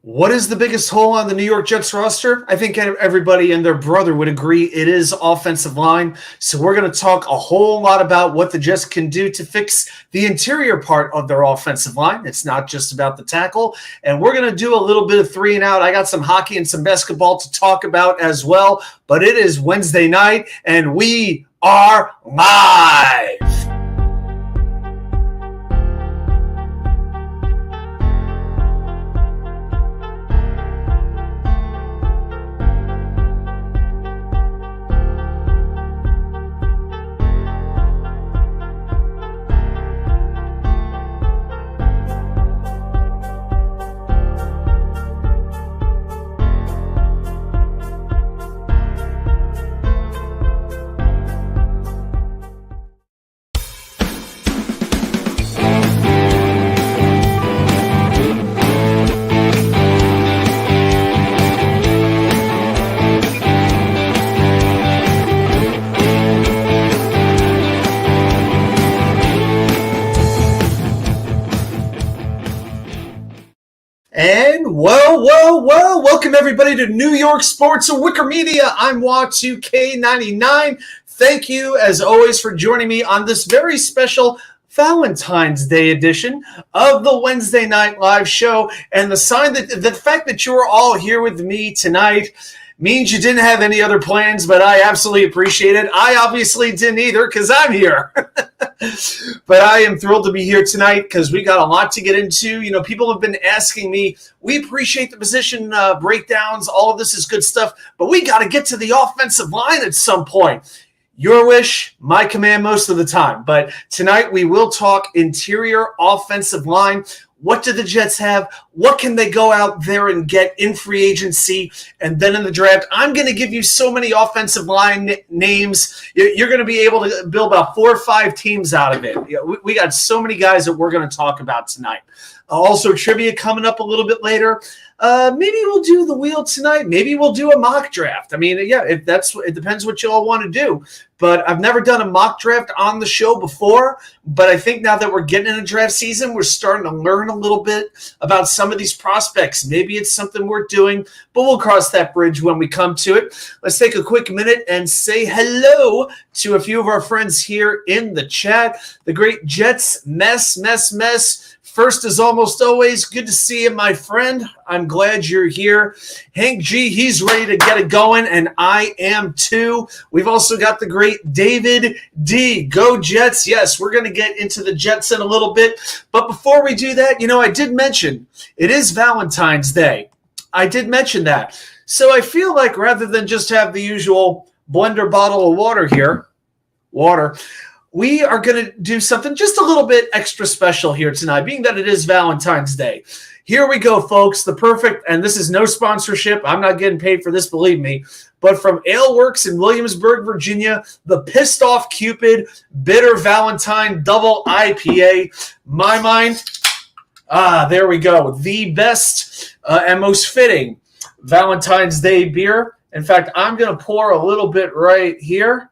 What is the biggest hole on the New York Jets roster? I think everybody and their brother would agree it is offensive line. So we're going to talk a whole lot about what the Jets can do to fix the interior part of their offensive line. It's not just about the tackle. And we're going to do a little bit of 3 and out. I got some hockey and some basketball to talk about as well. But it is Wednesday night, and we are live. And welcome everybody to New York Sports and WickerMedia. I'm Wa2K99. Thank you, as always, for joining me on this very special Valentine's Day edition of the Wednesday Night Live show. And the fact that you are all here with me tonight means you didn't have any other plans, but I absolutely appreciate it. I obviously didn't either because I'm here. But I am thrilled to be here tonight because we got a lot to get into. You know, people have been asking me, we appreciate the position breakdowns. All of this is good stuff, but we got to get to the offensive line at some point. Your wish, my command most of the time. But tonight we will talk interior offensive line. What do the Jets have? What can they go out there and get in free agency and then in the draft? I'm going to give you so many offensive line names. You're going to be able to build about 4 or 5 teams out of it. We got so many guys that we're going to talk about tonight. Also, trivia coming up a little bit later. Maybe we'll do the wheel tonight. Maybe we'll do a mock draft. I mean, yeah, it depends what you all want to do. But I've never done a mock draft on the show before. But I think now that we're getting in a draft season, we're starting to learn a little bit about some of these prospects. Maybe it's something worth doing, but we'll cross that bridge when we come to it. Let's take a quick minute and say hello to a few of our friends here in the chat. The great Jets mess. First, as almost always, good to see you, my friend. I'm glad you're here. Hank G, he's ready to get it going, and I am too. We've also got the great David D. Go Jets. Yes, we're going to get into the Jets in a little bit. But before we do that, I did mention it is Valentine's Day. I did mention that. So I feel like rather than just have the usual blender bottle of water here, we are going to do something just a little bit extra special here tonight, being that it is Valentine's Day. Here we go, folks. The perfect, and this is no sponsorship. I'm not getting paid for this, believe me. But from Ale Works in Williamsburg, Virginia, the Pissed Off Cupid Bitter Valentine Double IPA. My mind, there we go. The best and most fitting Valentine's Day beer. In fact, I'm going to pour a little bit right here.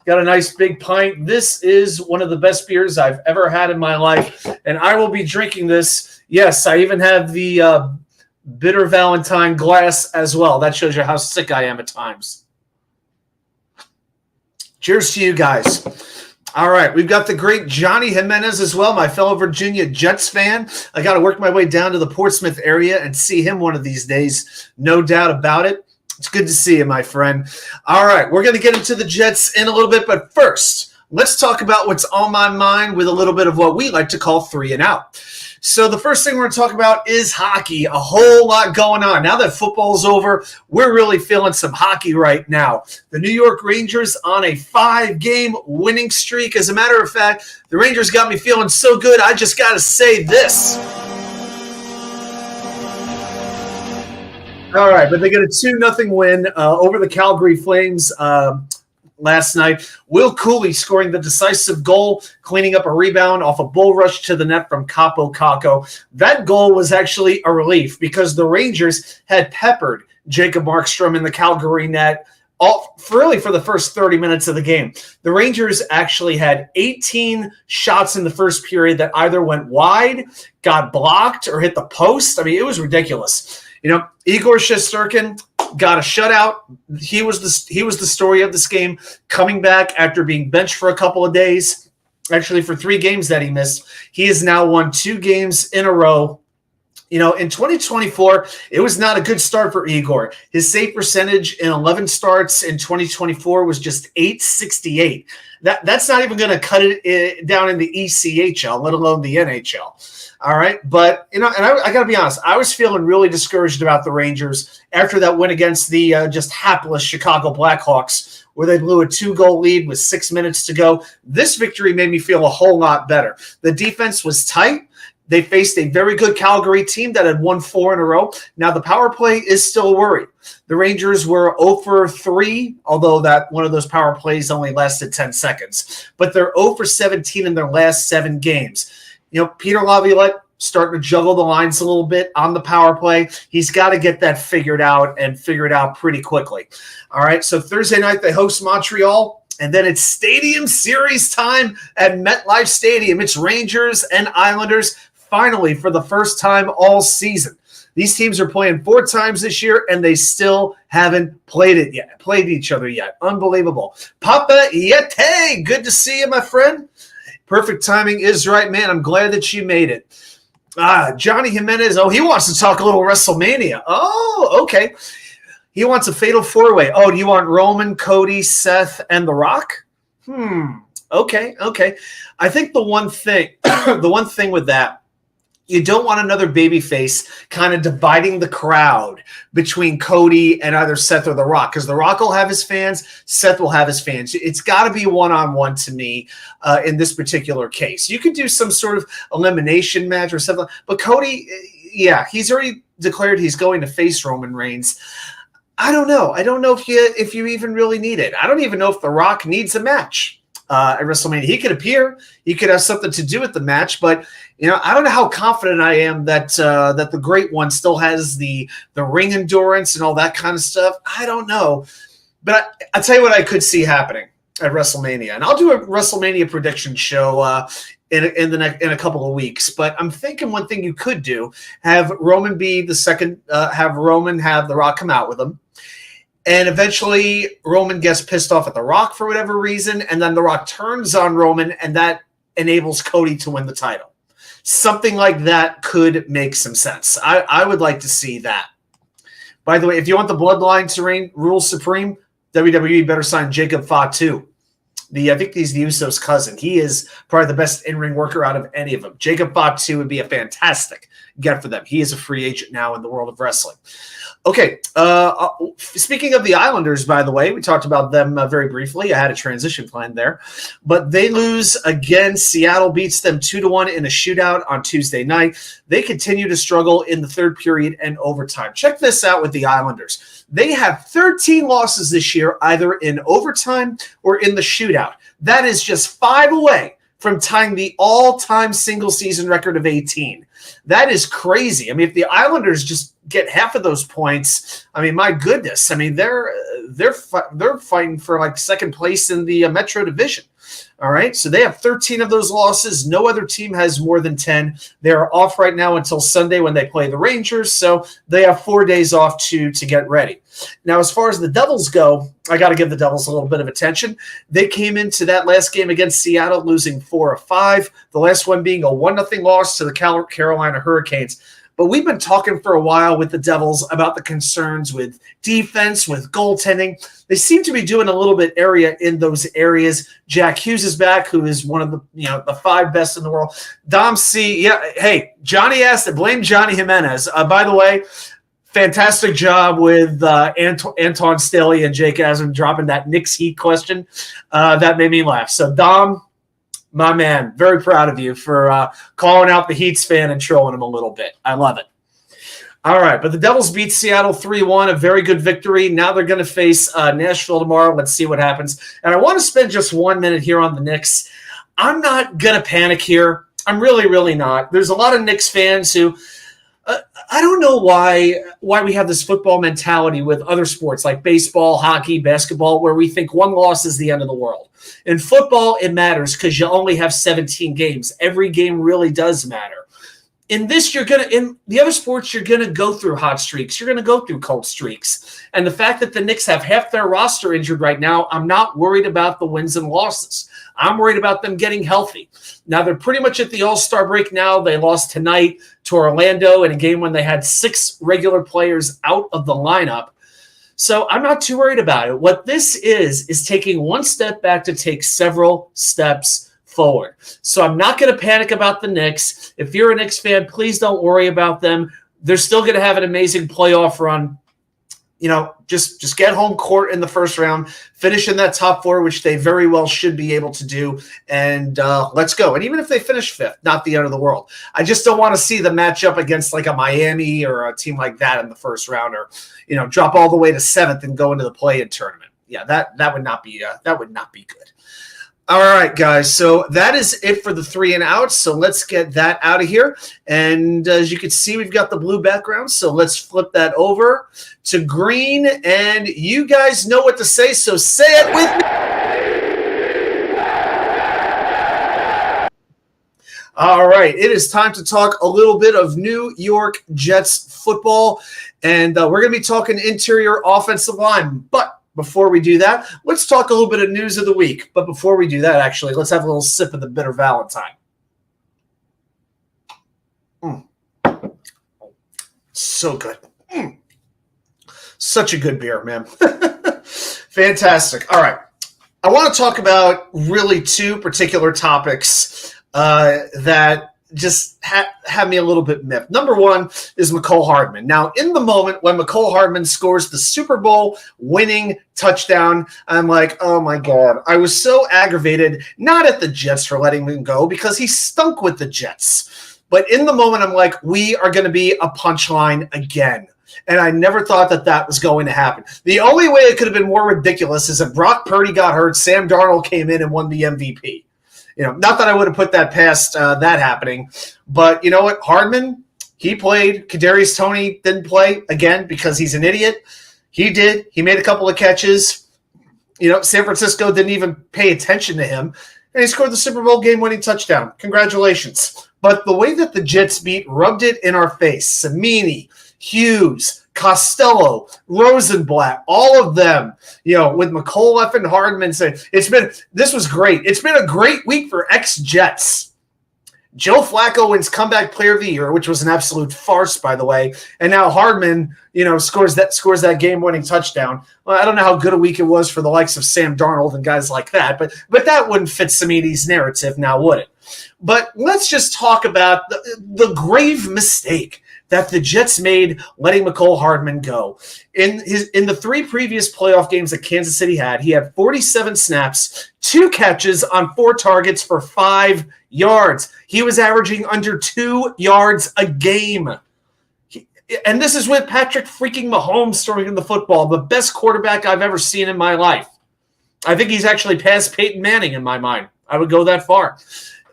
Got a nice big pint. This is one of the best beers I've ever had in my life, and I will be drinking this. Yes, I even have the Bitter Valentine glass as well. That shows you how sick I am at times. Cheers to you guys. All right, we've got the great Johnny Jimenez as well, my fellow Virginia Jets fan. I got to work my way down to the Portsmouth area and see him one of these days, no doubt about it. It's good to see you, my friend. All right, we're going to get into the Jets in a little bit, but first, let's talk about what's on my mind with a little bit of what we like to call 3 and out. So the first thing we're going to talk about is hockey. A whole lot going on. Now that football's over, we're really feeling some hockey right now. The New York Rangers on a 5-game winning streak. As a matter of fact, the Rangers got me feeling so good, I just got to say this. All right, but they get a 2-0 win over the Calgary Flames last night. Will Cooley scoring the decisive goal, cleaning up a rebound off a bull rush to the net from Capo Caco. That goal was actually a relief because the Rangers had peppered Jacob Markstrom in the Calgary net for the first 30 minutes of the game. The Rangers actually had 18 shots in the first period that either went wide, got blocked, or hit the post. I mean, it was ridiculous. Igor Shesterkin got a shutout. He was the story of this game, coming back after being benched for a couple of days. Actually, for 3 games that he missed. He has now won 2 games in a row. In 2024, it was not a good start for Igor. His save percentage in 11 starts in 2024 was just .868. That's not even going to cut it down in the ECHL, let alone the NHL. All right, but and I got to be honest, I was feeling really discouraged about the Rangers after that win against the just hapless Chicago Blackhawks, where they blew a 2-goal lead with 6 minutes to go. This victory made me feel a whole lot better. The defense was tight. They faced a very good Calgary team that had won 4 in a row. Now, the power play is still a worry. The Rangers were 0 for 3, although that one of those power plays only lasted 10 seconds. But they're 0 for 17 in their last 7 games. Peter Laviolette starting to juggle the lines a little bit on the power play. He's got to get that figured out pretty quickly. All right, so Thursday night they host Montreal. And then it's Stadium Series time at MetLife Stadium. It's Rangers and Islanders finally for the first time all season. These teams are playing 4 times this year, and they still haven't played each other yet. Unbelievable. Papa Yete, good to see you, my friend. Perfect timing is right, man. I'm glad that you made it. Johnny Jimenez, he wants to talk a little WrestleMania. Oh, okay. He wants a fatal 4-way. Oh, do you want Roman, Cody, Seth, and The Rock? Okay. I think the one thing with that, you don't want another babyface kind of dividing the crowd between Cody and either Seth or The Rock, because The Rock will have his fans, Seth will have his fans. It's got to be one-on-one to me in this particular case. You could do some sort of elimination match or something, but Cody, he's already declared he's going to face Roman Reigns. I don't know. I don't know if you even really need it. I don't even know if The Rock needs a match at WrestleMania. He could appear. He could have something to do with the match, but I don't know how confident I am that the Great One still has the ring endurance and all that kind of stuff. I don't know, but I'll tell you what I could see happening at WrestleMania, and I'll do a WrestleMania prediction show in a couple of weeks. But I'm thinking one thing you could do: have Roman be the second, have Roman have The Rock come out with him. And eventually Roman gets pissed off at The Rock for whatever reason, and then The Rock turns on Roman, and that enables Cody to win the title. Something like that could make some sense. I would like to see that. By the way, if you want the bloodline to rule supreme, WWE better sign Jacob Fatu. I think he's the Usos' cousin. He is probably the best in-ring worker out of any of them. Jacob Fatu would be a fantastic get for them. He is a free agent now in the world of wrestling. Okay, speaking of the Islanders, by the way, we talked about them very briefly. I had a transition plan there. But they lose again. Seattle beats them 2-1 in a shootout on Tuesday night. They continue to struggle in the third period and overtime. Check this out with the Islanders. They have 13 losses this year, either in overtime or in the shootout. That is just 5 away from tying the all-time single-season record of 18. That is crazy. I mean, if the Islanders just get half of those points, I mean, my goodness. I mean, they're fighting for like second place in the Metro Division. All right, so they have 13 of those losses. No other team has more than 10. They're off right now until Sunday when they play the Rangers, so they have 4 days off to get ready. Now, as far as the Devils go, I got to give the Devils a little bit of attention. They came into that last game against Seattle losing 4 of 5, the last one being a 1-0 loss to the Carolina Hurricanes. But we've been talking for a while with the Devils about the concerns with defense, with goaltending. They seem to be doing a little bit in those areas. Jack Hughes is back, who is one of the 5 best in the world. Dom C, hey, Johnny asked it. Blame Johnny Jimenez. By the way, fantastic job with Anton Staley and Jake Asman dropping that Knicks Heat question. That made me laugh. So, Dom, my man, very proud of you for calling out the Heat's fan and trolling him a little bit. I love it. All right, but the Devils beat Seattle 3-1, a very good victory. Now they're going to face Nashville tomorrow. Let's see what happens. And I want to spend just 1 minute here on the Knicks. I'm not going to panic here. I'm really, really not. There's a lot of Knicks fans who I don't know why we have this football mentality with other sports like baseball, hockey, basketball, where we think one loss is the end of the world. In football, it matters because you only have 17 games. Every game really does matter. In this, in the other sports, you're gonna go through hot streaks. You're gonna go through cold streaks. And the fact that the Knicks have half their roster injured right now, I'm not worried about the wins and losses. I'm worried about them getting healthy. Now, they're pretty much at the All-Star break now. They lost tonight to Orlando in a game when they had 6 regular players out of the lineup. So I'm not too worried about it. What this is taking one step back to take several steps forward. So I'm not going to panic about the Knicks. If you're a Knicks fan, please don't worry about them. They're still going to have an amazing playoff run. Just get home court in the first round, finish in that top 4, which they very well should be able to do, and let's go. And even if they finish 5th, not the end of the world. I just don't want to see the matchup against like a Miami or a team like that in the first round, or drop all the way to 7th and go into the play-in tournament. Yeah, that would not be good. All right, guys. So that is it for the 3 and outs. So let's get that out of here. And as you can see, we've got the blue background. So let's flip that over to green. And you guys know what to say. So say it with me. All right. It is time to talk a little bit of New York Jets football. And we're going to be talking interior offensive line. But before we do that, let's talk a little bit of news of the week. But before we do that, actually, let's have a little sip of the bitter Valentine. So good. Such a good beer, man. Fantastic. All right. I want to talk about really 2 particular topics that just have me a little bit miffed. Number 1 is Mecole Hardman. Now, in the moment when Mecole Hardman scores the Super Bowl winning touchdown, I'm like, oh my God. I was so aggravated, not at the Jets for letting him go because he stunk with the Jets. But in the moment, I'm like, we are going to be a punchline again. And I never thought that was going to happen. The only way it could have been more ridiculous is if Brock Purdy got hurt, Sam Darnold came in and won the MVP. Not that I would have put that past that happening, but you know what? Hardman, he played. Kadarius Toney didn't play again because he's an idiot. He did. He made a couple of catches. San Francisco didn't even pay attention to him, and he scored the Super Bowl game-winning touchdown. Congratulations. But the way that the Jets beat rubbed it in our face. Samini, Hughes, Costello, Rosenblatt, all of them, with Mecole and Hardman saying, this was great. It's been a great week for ex-Jets. Joe Flacco wins Comeback Player of the Year, which was an absolute farce, by the way. And now Hardman, scores that game-winning touchdown. Well, I don't know how good a week it was for the likes of Sam Darnold and guys like that, but that wouldn't fit Samini's narrative now, would it? But let's just talk about the grave mistake that the Jets made letting Mecole Hardman go. In the 3 previous playoff games that Kansas City had, he had 47 snaps, 2 catches on 4 targets for 5 yards. He was averaging under 2 yards a game. And this is with Patrick freaking Mahomes throwing the football, the best quarterback I've ever seen in my life. I think he's actually past Peyton Manning in my mind. I would go that far.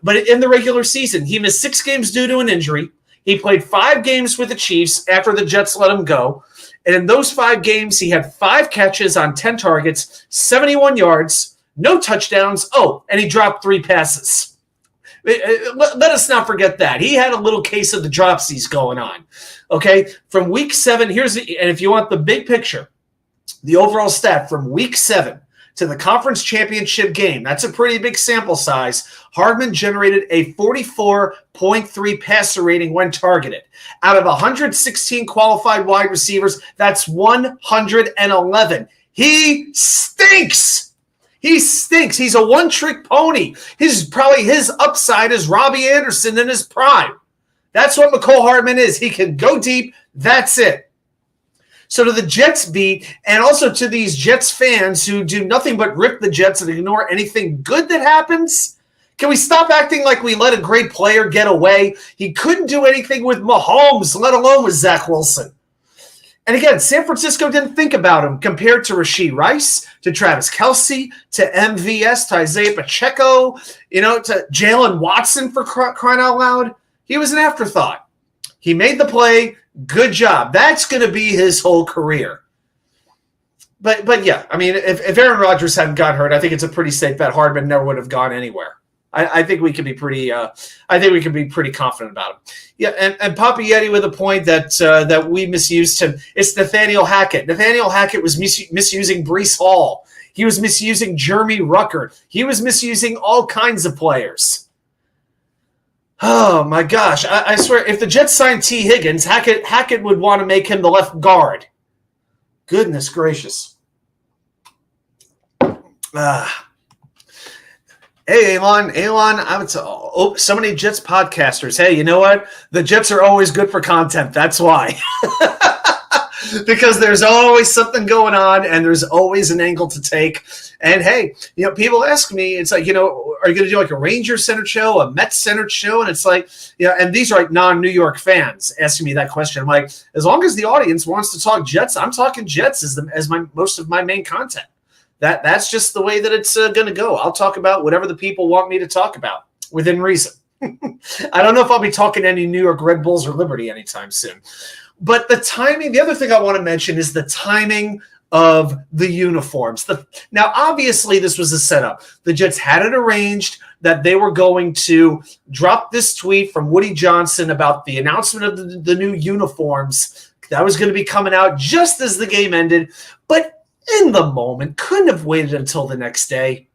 But in the regular season, he missed 6 games due to an injury. He played 5 games with the Chiefs after the Jets let him go. And in those 5 games, he had 5 catches on 10 targets, 71 yards, no touchdowns. Oh, and he dropped 3 passes. Let us not forget that. He had a little case of the dropsies going on. Okay, from week 7, and if you want the big picture, the overall stat from week 7 to the conference championship game, that's a pretty big sample size. Hardman generated a 44.3 passer rating when targeted. Out of 116 qualified wide receivers, that's 111. He stinks. He stinks. He's a one-trick pony. Probably his upside is Robbie Anderson in his prime. That's what Mecole Hardman is. He can go deep. That's it. So to the Jets beat, and also to these Jets fans who do nothing but rip the Jets and ignore anything good that happens, can we stop acting like we let a great player get away? He couldn't do anything with Mahomes, let alone with Zach Wilson. And again, San Francisco didn't think about him compared to Rashee Rice, to Travis Kelce, to MVS, to Isaiah Pacheco, to Jalen Watson for crying out loud. He was an afterthought. He made the play. Good job. That's going to be his whole career. But yeah, I mean, if Aaron Rodgers hadn't got hurt, I think it's a pretty safe bet. Hardman never would have gone anywhere. I think we can be pretty. I think we can be pretty confident about him. Yeah, and Papa Yeti with a point that we misused him. It's Nathaniel Hackett. Nathaniel Hackett was misusing Breece Hall. He was misusing Jeremy Ruckert. He was misusing all kinds of players. Oh my gosh! I swear, if the Jets signed T. Higgins, Hackett would want to make him the left guard. Goodness gracious! Hey, Elon, I would say, so many Jets podcasters. Hey, you know what? The Jets are always good for content. That's why. Because there's always something going on and there's always an angle to take. And hey, people ask me, it's like, are you going to do like a Rangers-centered show, a Mets-centered show? And it's like, and these are like non-New York fans asking me that question. I'm like, as long as the audience wants to talk Jets, I'm talking Jets as most of my main content. That's just the way that it's going to go. I'll talk about whatever the people want me to talk about within reason. I don't know if I'll be talking any New York Red Bulls or Liberty anytime soon. But the timing, the other thing I want to mention is the timing of the uniforms. Now, obviously, this was a setup. The Jets had it arranged that they were going to drop this tweet from Woody Johnson about the announcement of the new uniforms. That was going to be coming out just as the game ended. But in the moment, couldn't have waited until the next day.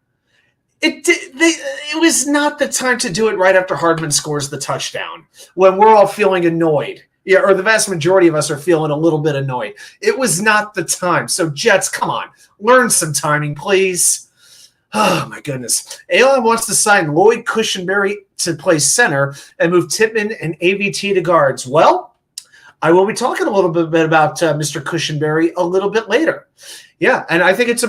It was not the time to do it right after Hardman scores the touchdown when we're all feeling annoyed. Yeah, or the vast majority of us are feeling a little bit annoyed. It was not the time. So, Jets, come on. Learn some timing, please. Oh, my goodness. Elon wants to sign Lloyd Cushenberry to play center and move Tippmann and AVT to guards. Well, I will be talking a little bit about Mr. Cushenberry a little bit later. Yeah, and I think it's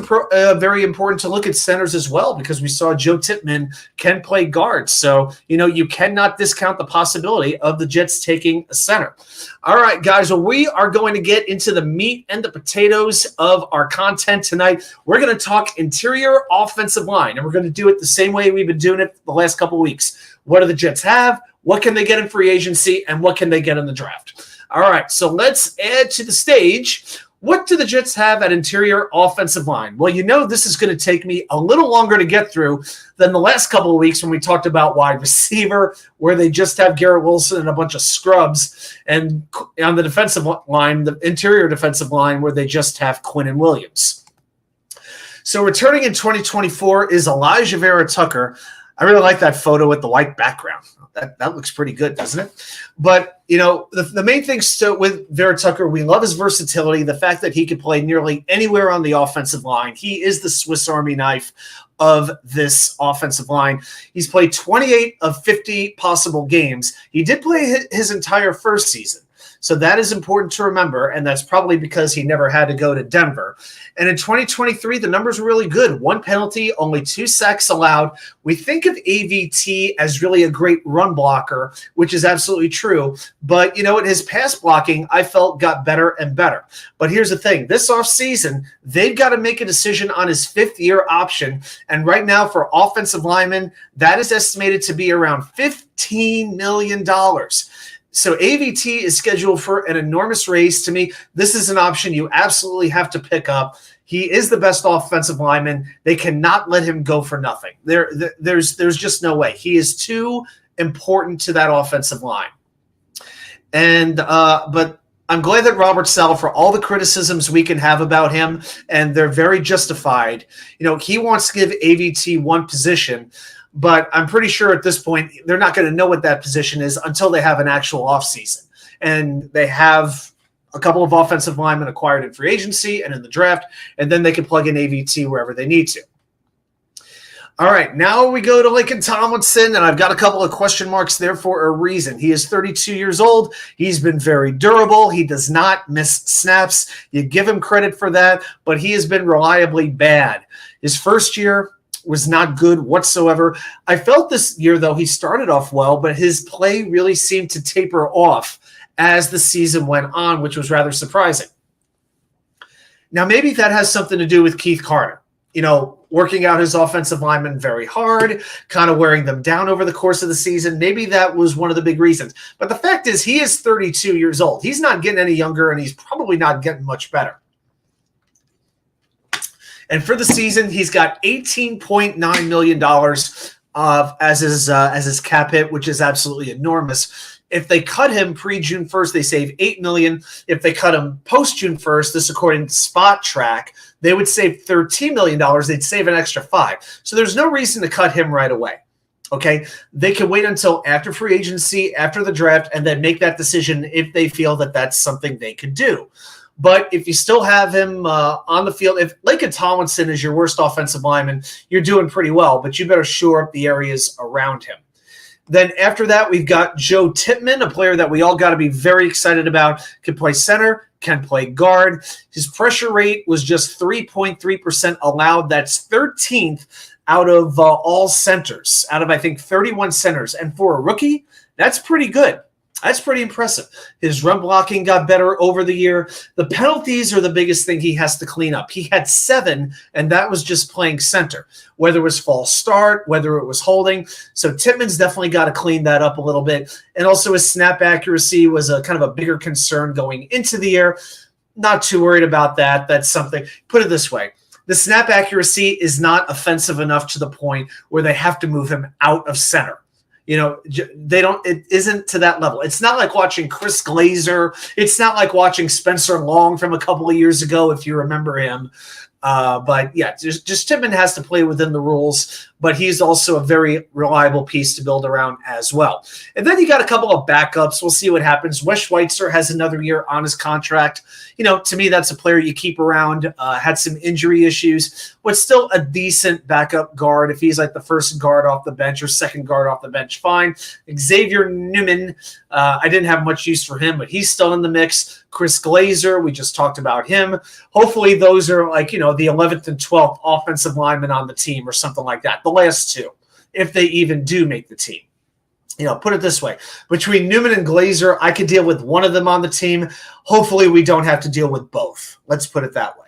very important to look at centers as well because we saw Joe Tippmann can play guards. So, you cannot discount the possibility of the Jets taking a center. All right, guys, well, we are going to get into the meat and the potatoes of our content tonight. We're going to talk interior offensive line, and we're going to do it the same way we've been doing it the last couple of weeks. What do the Jets have? What can they get in free agency? And what can they get in the draft? All right, so let's add to the stage. What do the Jets have at interior offensive line? Well, this is going to take me a little longer to get through than the last couple of weeks when we talked about wide receiver, where they just have Garrett Wilson and a bunch of scrubs, and on the defensive line, the interior defensive line, where they just have Quinn and Williams. So returning in 2024 is Elijah Vera Tucker. I really like that photo with the white background. That looks pretty good, doesn't it? But, the main thing with Vera Tucker, we love his versatility, the fact that he could play nearly anywhere on the offensive line. He is the Swiss Army knife of this offensive line. He's played 28 of 50 possible games. He did play his entire first season. So that is important to remember, and that's probably because he never had to go to Denver. And in 2023, the numbers were really good. 1 penalty, only 2 sacks allowed. We think of AVT as really a great run blocker, which is absolutely true. But, his pass blocking, I felt, got better and better. But here's the thing. This offseason, they've got to make a decision on his 5th-year option. And right now, for offensive linemen, that is estimated to be around $15 million. So AVT is scheduled for an enormous raise. To me, this is an option you absolutely have to pick up. He is the best offensive lineman. They cannot let him go for nothing. There's just no way. He is too important to that offensive line. And but I'm glad that Robert Saleh, for all the criticisms we can have about him, and they're very justified, he wants to give AVT one position. But I'm pretty sure at this point, they're not going to know what that position is until they have an actual offseason. And they have a couple of offensive linemen acquired in free agency and in the draft, and then they can plug in AVT wherever they need to. All right, now we go to Laken Tomlinson, and I've got a couple of question marks there for a reason. He is 32 years old. He's been very durable. He does not miss snaps. You give him credit for that, but he has been reliably bad. His first year was not good whatsoever. I felt this year, though, he started off well, but his play really seemed to taper off as the season went on, which was rather surprising. Now, maybe that has something to do with Keith Carter. working out his offensive linemen very hard, kind of wearing them down over the course of the season. Maybe that was one of the big reasons. But the fact is, he is 32 years old. He's not getting any younger, and he's probably not getting much better. And for the season, he's got $18.9 million as his cap hit, which is absolutely enormous. If they cut him pre-June 1st, they save $8 million. If they cut him post-June 1st, this according to Spot Track, they would save $13 million. They'd save an extra $5 million. So there's no reason to cut him right away. Okay, they can wait until after free agency, after the draft, and then make that decision if they feel that that's something they could do. But if you still have him on the field, if Laken Tomlinson is your worst offensive lineman, you're doing pretty well, but you better shore up the areas around him. Then after that, we've got Joe Tippmann, a player that we all got to be very excited about. Can play center, can play guard. His pressure rate was just 3.3% allowed. That's 13th out of all centers, out of, I think, 31 centers. And for a rookie, that's pretty good. That's pretty impressive. His run blocking got better over the year. The penalties are the biggest thing he has to clean up. He had 7, and that was just playing center, whether it was false start, whether it was holding. So Tippmann's definitely got to clean that up a little bit. And also his snap accuracy was a kind of a bigger concern going into the year. Not too worried about that. That's something. Put it this way. The snap accuracy is not offensive enough to the point where they have to move him out of center. You know, they don't, it isn't to that level. It's not like watching Chris Glazer. It's not like watching Spencer Long from a couple of years ago, if you remember him. But yeah, just Tippmann has to play within the rules, but he's also a very reliable piece to build around as well. And then you got a couple of backups. We'll see what happens. Wes Schweitzer has another year on his contract. You know, to me, that's a player you keep around. Had some injury issues, but still a decent backup guard. If he's like the first guard off the bench or second guard off the bench, fine. Xavier Newman, I didn't have much use for him, but he's still in the mix. Chris Glazer, we just talked about him. Hopefully those are like, you know, the 11th and 12th offensive linemen on the team or something like that. The last two, if they even do make the team. You know, put it this way. Between Newman and Glazer, I could deal with one of them on the team. Hopefully we don't have to deal with both. Let's put it that way.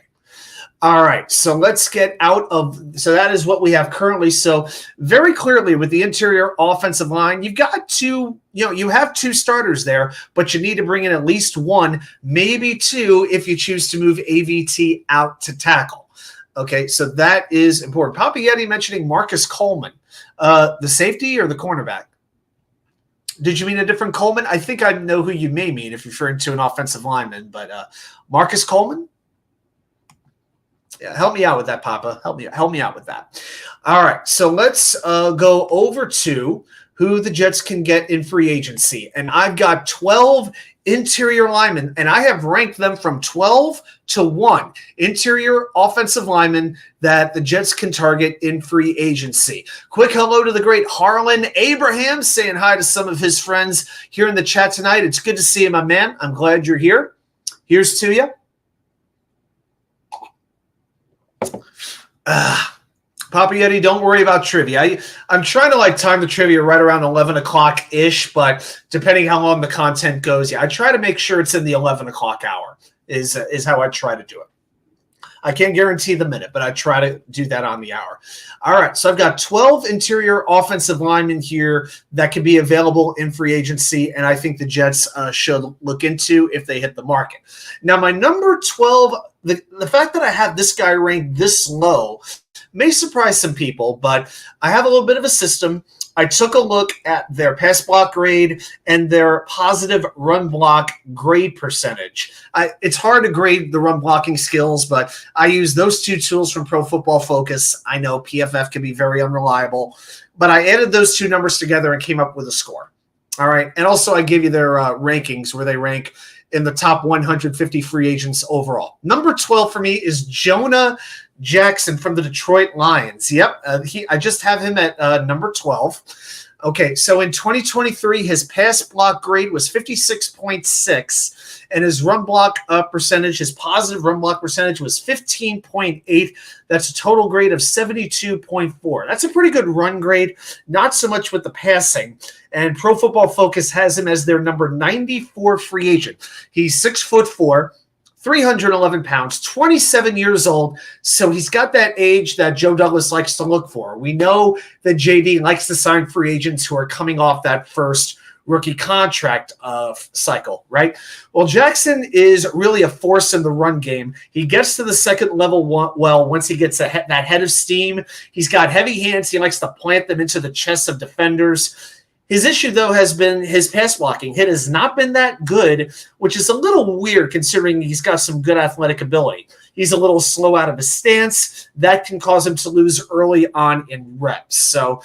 All right, so let's get out of – so that is what we have currently. So very clearly with the interior offensive line, you've got two – you know, you have 2 starters there, but you need to bring in at least 1, maybe 2 if you choose to move AVT out to tackle. Okay, so that is important. Papa Yeti mentioning Marcus Coleman, the safety or the cornerback? Did you mean a different Coleman? I think I know who you may mean if you're referring to an offensive lineman, but Marcus Coleman? Yeah, help me out with that, Papa. Help me out with that. All right, so let's go over to who the Jets can get in free agency. And I've got 12 interior linemen, and I have ranked them from 12 to 1 interior offensive linemen that the Jets can target in free agency. Quick hello to the great Harlan Abraham, saying hi to some of his friends here in the chat tonight. It's good to see you, my man. I'm glad you're here. Here's to you. Papa Yeti, don't worry about trivia. I'm trying to like time the trivia right around 11 o'clock-ish, but depending how long the content goes, yeah, I try to make sure it's in the 11 o'clock hour is how I try to do it. I can't guarantee the minute, but I try to do that on the hour. All right, so I've got 12 interior offensive linemen here that could be available in free agency, and I think the Jets should look into if they hit the market. Now, my number 12, the fact that I have this guy ranked this low may surprise some people, but I have a little bit of a system. I took a look at their pass block grade and their positive run block grade percentage. It's hard to grade the run blocking skills, but I use those 2 tools from Pro Football Focus. I know PFF can be very unreliable, but I added those 2 numbers together and came up with a score. All right, and also I give you their rankings where they rank in the top 150 free agents overall. Number 12 for me is Jonah Jackson from the Detroit Lions. Yep, I just have him at number 12. Okay, so in 2023, his pass block grade was 56.6, and his run block percentage, his positive run block percentage was 15.8. That's a total grade of 72.4. That's a pretty good run grade, not so much with the passing. And Pro Football Focus has him as their number 94 free agent. He's 6'4", 311 pounds, 27 years old. So he's got that age that Joe Douglas likes to look for. We know that JD likes to sign free agents who are coming off that first rookie contract cycle, right? Well, Jackson is really a force in the run game. He gets to the second level well once he gets that head of steam. He's got heavy hands. He likes to plant them into the chests of defenders. His issue, though, has been his pass blocking. It has not been that good, which is a little weird considering he's got some good athletic ability. He's a little slow out of his stance. That can cause him to lose early on in reps. So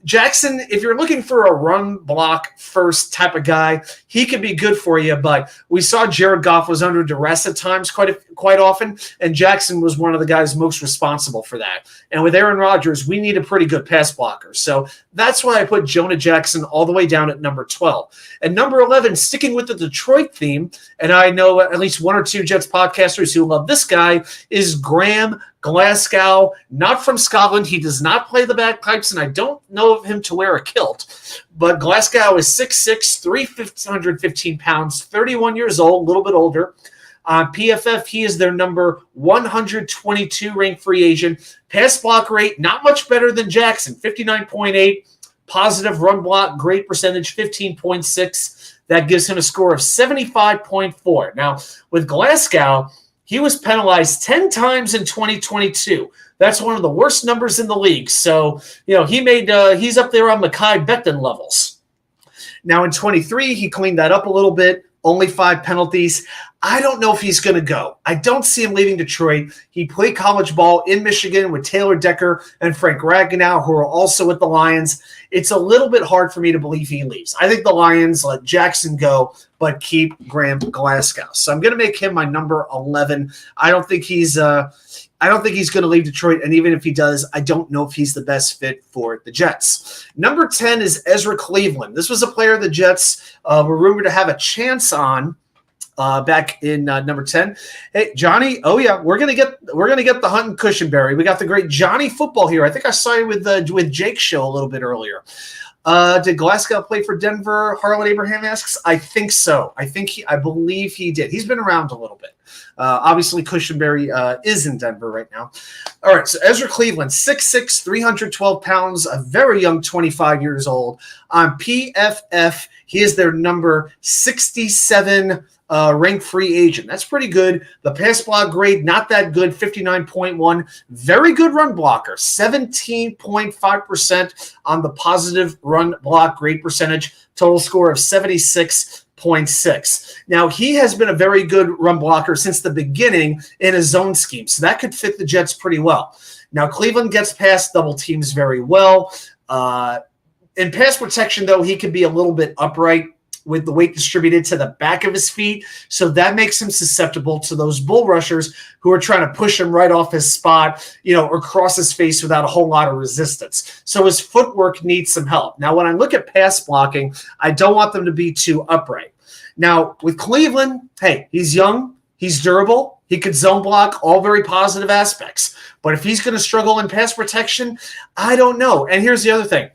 Jackson, if you're looking for a run block first type of guy, he could be good for you. But we saw Jared Goff was under duress at times quite often, and Jackson was one of the guys most responsible for that. And with Aaron Rodgers, we need a pretty good pass blocker. So that's why I put Jonah Jackson all the way down at number 12. And number 11, sticking with the Detroit theme, and I know at least one or two Jets podcasters who love this guy, is Graham Glasgow, not from Scotland. He does not play the bagpipes, and I don't know of him to wear a kilt. But Glasgow is 6'6", 315 pounds, 31 years old, a little bit older. On PFF, he is their number 122 ranked free agent. Pass block rate, not much better than Jackson, 59.8. Positive run block, great percentage, 15.6. That gives him a score of 75.4. Now, with Glasgow, he was penalized 10 times in 2022. That's one of the worst numbers in the league. So, he's up there on Mekhi Becton levels. Now in 23, he cleaned that up a little bit. Only 5 penalties. I don't know if he's going to go. I don't see him leaving Detroit. He played college ball in Michigan with Taylor Decker and Frank Ragnow, who are also with the Lions. It's a little bit hard for me to believe he leaves. I think the Lions let Jackson go, but keep Graham Glasgow. So I'm going to make him my number 11. I don't think he's going to leave Detroit, and even if he does, I don't know if he's the best fit for the Jets. Number 10 is Ezra Cleveland. This was a player the Jets were rumored to have a chance on back in number 10. Hey, Johnny. Oh yeah, we're gonna get the Hunt and Cushenberry. We got the great Johnny Football here. I think I saw you with Jake's show a little bit earlier. Did Glasgow play for Denver? Harlan Abraham asks. I think so. I believe he did. He's been around a little bit. Obviously, Cushenberry is in Denver right now. All right, so Ezra Cleveland, 6'6", 312 pounds, a very young 25 years old. On PFF, he is their number 67 ranked free agent. That's pretty good. The pass block grade, not that good, 59.1. Very good run blocker, 17.5% on the positive run block grade percentage. Total score of 76.6. Now, he has been a very good run blocker since the beginning in a zone scheme, so that could fit the Jets pretty well. Now, Cleveland gets past double teams very well. In pass protection, though, he could be a little bit upright with the weight distributed to the back of his feet. So that makes him susceptible to those bull rushers who are trying to push him right off his spot, or cross his face without a whole lot of resistance. So his footwork needs some help. Now, when I look at pass blocking, I don't want them to be too upright. Now, with Cleveland, hey, he's young, he's durable, he could zone block, all very positive aspects. But if he's going to struggle in pass protection, I don't know. And here's the other thing.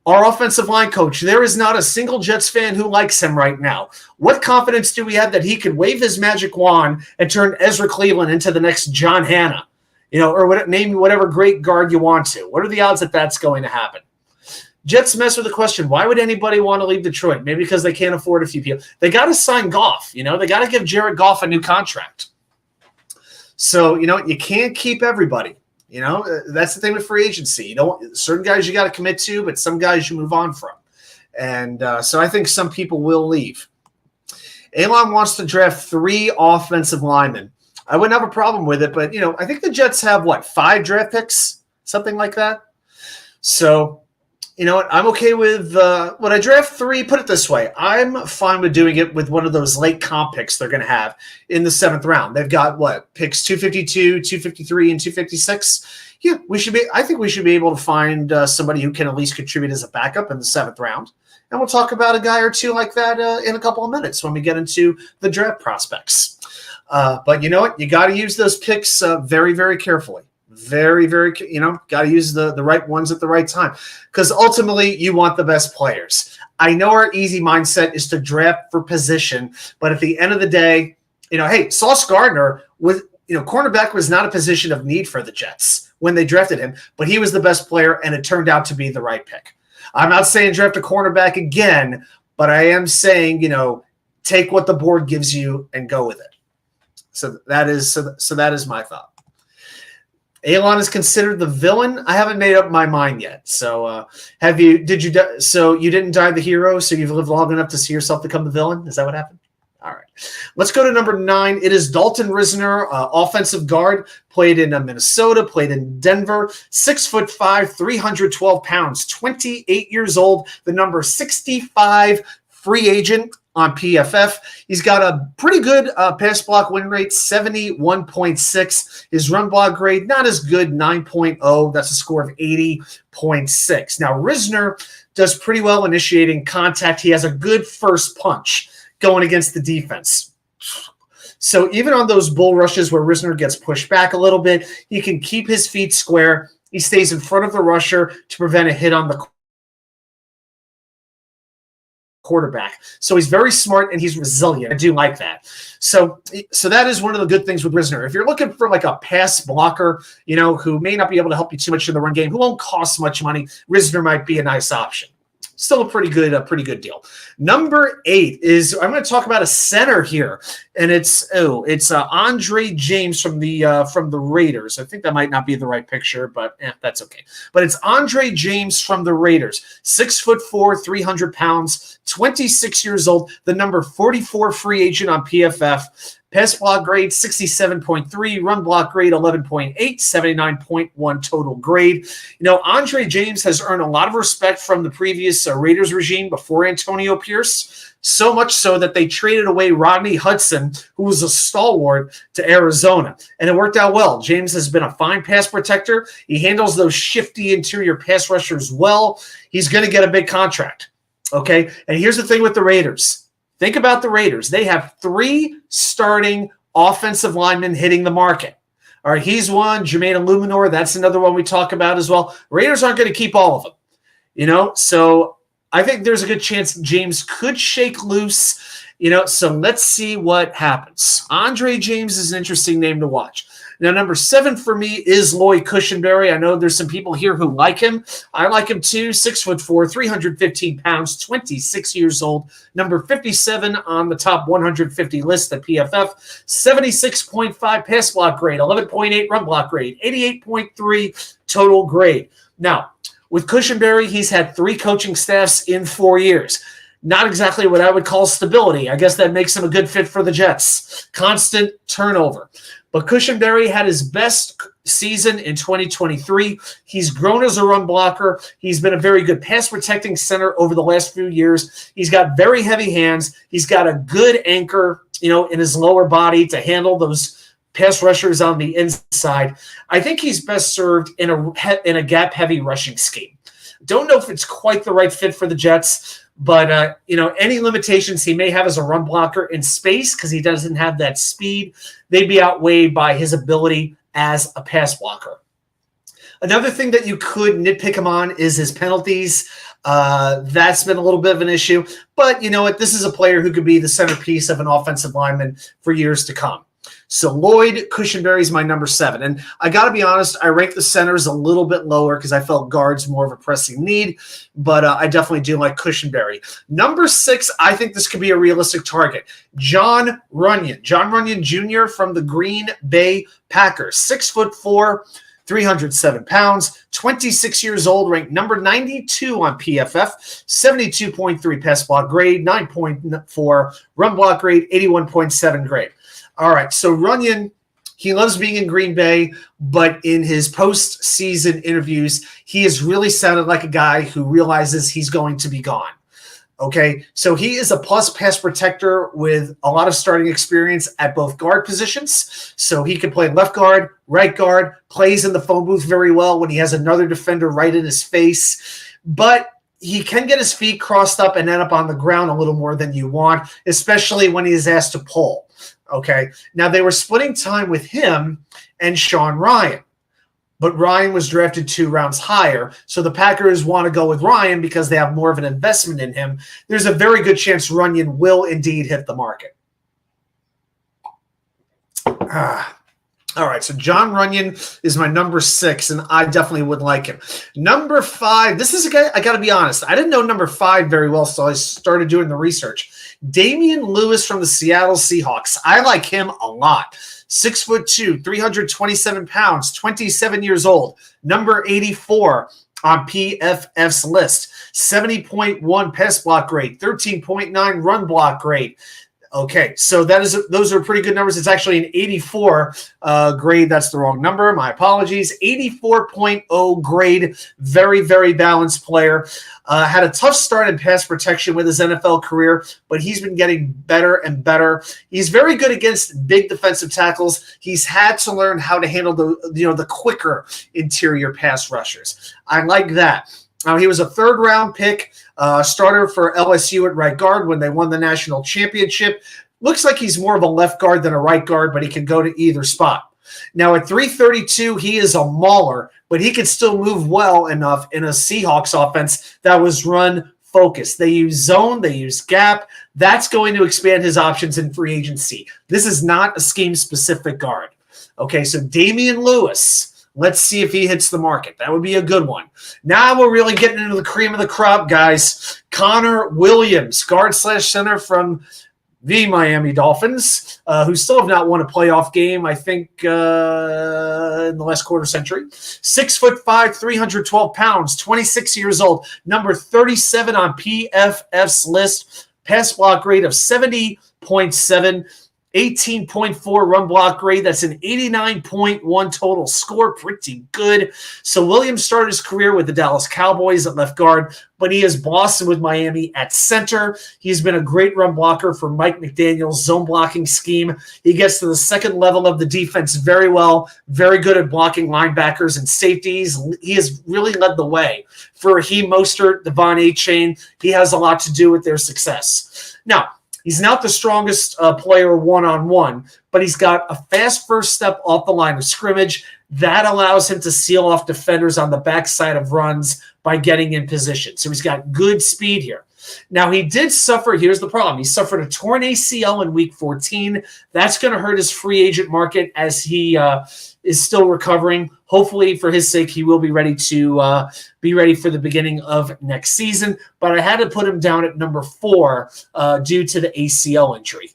Our offensive line coach, there is not a single Jets fan who likes him right now. What confidence do we have that he could wave his magic wand and turn Ezra Cleveland into the next John Hanna, or name whatever great guard you want to? What are the odds that that's going to happen? Jets mess with the question, why would anybody want to leave Detroit? Maybe because they can't afford a few people. They got to sign Goff. They got to give Jared Goff a new contract. So, you can't keep everybody. That's the thing with free agency. Certain guys you got to commit to, but some guys you move on from. And so I think some people will leave. Elon wants to draft 3 offensive linemen. I wouldn't have a problem with it, but, I think the Jets have, 5 draft picks? Something like that. So, I'm okay with when I draft 3, put it this way. I'm fine with doing it with one of those late comp picks they're going to have in the 7th round. They've got picks 252, 253, and 256. Yeah, I think we should be able to find somebody who can at least contribute as a backup in the 7th round. And we'll talk about a guy or two like that in a couple of minutes when we get into the draft prospects. But you know what? You got to use those picks very, very carefully. Very, very, got to use the right ones at the right time, because ultimately you want the best players. I know our easy mindset is to draft for position, but at the end of the day, Hey, Sauce Gardner was, cornerback was not a position of need for the Jets when they drafted him, but he was the best player, and it turned out to be the right pick. I'm not saying draft a cornerback again, but I am saying, take what the board gives you and go with it. So that is my thought. Elon is considered the villain. I haven't made up my mind yet. So so you didn't die the hero, so you've lived long enough to see yourself become the villain? Is that what happened? All right. Let's go to number 9. It is Dalton Risner, offensive guard, played in Minnesota, played in Denver, 6'5", 312 pounds, 28 years old, the number 65 free agent on PFF. He's got a pretty good pass block win rate, 71.6. His run block grade, not as good, 9.0. That's a score of 80.6. Now, Risner does pretty well initiating contact. He has a good first punch going against the defense. So even on those bull rushes where Risner gets pushed back a little bit, he can keep his feet square. He stays in front of the rusher to prevent a hit on the quarterback. So he's very smart and he's resilient. I do like that. So that is one of the good things with Risner. If you're looking for like a pass blocker, who may not be able to help you too much in the run game, who won't cost much money, Risner might be a nice option. Still a pretty good deal. Number 8 is, I'm going to talk about a center here, and it's Andre James from the Raiders. I think that might not be the right picture, but that's okay. But it's Andre James from the Raiders, 6'4", 300 pounds, 26 years old, the number 44 free agent on PFF. Pass block grade, 67.3. Run block grade, 11.8. 79.1 total grade. Andre James has earned a lot of respect from the previous Raiders regime before Antonio Pierce, so much so that they traded away Rodney Hudson, who was a stalwart, to Arizona. And it worked out well. James has been a fine pass protector. He handles those shifty interior pass rushers well. He's going to get a big contract. Okay? And here's the thing with the Raiders. Think about the Raiders. They have 3 starting offensive linemen hitting the market. All right, he's one. Jermaine Illuminor, that's another one we talk about as well. Raiders aren't going to keep all of them, So I think there's a good chance James could shake loose, So let's see what happens. Andre James is an interesting name to watch. Now, number 7 for me is Lloyd Cushenberry. I know there's some people here who like him. I like him too. 6'4", 315 pounds, 26 years old. Number 57 on the top 150 list at PFF. 76.5 pass block grade, 11.8 run block grade, 88.3 total grade. Now, with Cushenberry, he's had 3 coaching staffs in 4 years. Not exactly what I would call stability. I guess that makes him a good fit for the Jets. Constant turnover. But Cushenberry had his best season in 2023. He's grown as a run blocker. He's been a very good pass protecting center over the last few years. He's got very heavy hands. He's got a good anchor, in his lower body to handle those pass rushers on the inside. I think he's best served in a gap-heavy rushing scheme. Don't know if it's quite the right fit for the Jets. But, any limitations he may have as a run blocker in space, because he doesn't have that speed, they'd be outweighed by his ability as a pass blocker. Another thing that you could nitpick him on is his penalties. That's been a little bit of an issue. But you know what? This is a player who could be the centerpiece of an offensive lineman for years to come. So Lloyd Cushenberry is my number 7. And I got to be honest, I rank the centers a little bit lower because I felt guards more of a pressing need. But I definitely do like Cushenberry. Number 6, I think this could be a realistic target. Jon Runyan. Jon Runyan Jr. from the Green Bay Packers. 6'4", 307 pounds, 26 years old, ranked number 92 on PFF, 72.3 pass block grade, 9.4 run block grade, 81.7 grade. All right, so Runyan, he loves being in Green Bay, but in his postseason interviews, he has really sounded like a guy who realizes he's going to be gone. Okay, so he is a plus pass protector with a lot of starting experience at both guard positions. So he can play left guard, right guard, plays in the phone booth very well when he has another defender right in his face. But he can get his feet crossed up and end up on the ground a little more than you want, especially when he is asked to pull. Okay, now they were splitting time with him and Sean Ryan. But Ryan was drafted 2 rounds higher, so the Packers want to go with Ryan because they have more of an investment in him. There's a very good chance Runyan will indeed hit the market. All right, so John Runyon is my number 6, and I definitely would like him. Number 5, this is a guy, I got to be honest, I didn't know number 5 very well, so I started doing the research. Damian Lewis from the Seattle Seahawks. I like him a lot. 6'2", 327 pounds, 27 years old, number 84 on PFF's list. 70.1 pass block grade, 13.9 run block grade. Okay, so those are pretty good numbers. It's actually an 84 grade. That's the wrong number. My apologies. 84.0 grade. Very, very balanced player. Had a tough start in pass protection with his NFL career, but he's been getting better and better. He's very good against big defensive tackles. He's had to learn how to handle the quicker interior pass rushers. I like that. Now, he was a third-round pick, starter for LSU at right guard when they won the national championship. Looks like he's more of a left guard than a right guard, but he can go to either spot. Now, at 332, he is a mauler, but he can still move well enough in a Seahawks offense that was run-focused. They use zone, they use gap. That's going to expand his options in free agency. This is not a scheme-specific guard. Okay, so Damian Lewis. Let's see if he hits the market. That would be a good one. Now we're really getting into the cream of the crop, guys. Connor Williams, guard/center from the Miami Dolphins, who still have not won a playoff game, I think, in the last quarter century. 6'5", 312 pounds, 26 years old, number 37 on PFF's list. Pass block grade of 70.7. 18.4 run block grade. That's an 89.1 total score. Pretty good. So Williams started his career with the Dallas Cowboys at left guard, but he has blossomed with Miami at center. He's been a great run blocker for Mike McDaniel's zone blocking scheme. He gets to the second level of the defense very well, very good at blocking linebackers and safeties. He has really led the way. For Raheem Mostert, Devon A-Chain, he has a lot to do with their success. Now, he's not the strongest player one-on-one, but he's got a fast first step off the line of scrimmage. That allows him to seal off defenders on the backside of runs by getting in position. So he's got good speed here. Now, he did suffer. Here's the problem. He suffered a torn ACL in Week 14. That's going to hurt his free agent market as he is still recovering. Hopefully, for his sake, he will be ready to be ready for the beginning of next season. But I had to put him down at number 4 due to the ACL injury.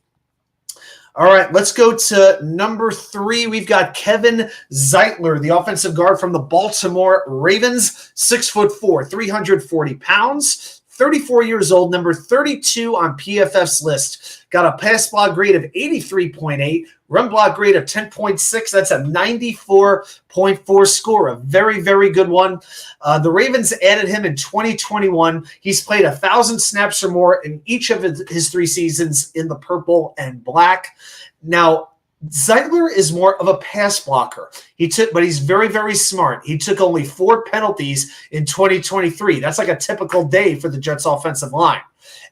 All right, let's go to number 3. We've got Kevin Zeitler, the offensive guard from the Baltimore Ravens, 6'4", 340 pounds. 34 years old, number 32 on PFF's list. Got a pass block grade of 83.8, run block grade of 10.6. That's a 94.4 score, a very, very good one. The Ravens added him in 2021. He's played 1,000 snaps or more in each of his 3 seasons in the purple and black. Now, Zeitler is more of a pass blocker. But he's very, very smart. He took only 4 penalties in 2023. That's like a typical day for the Jets offensive line.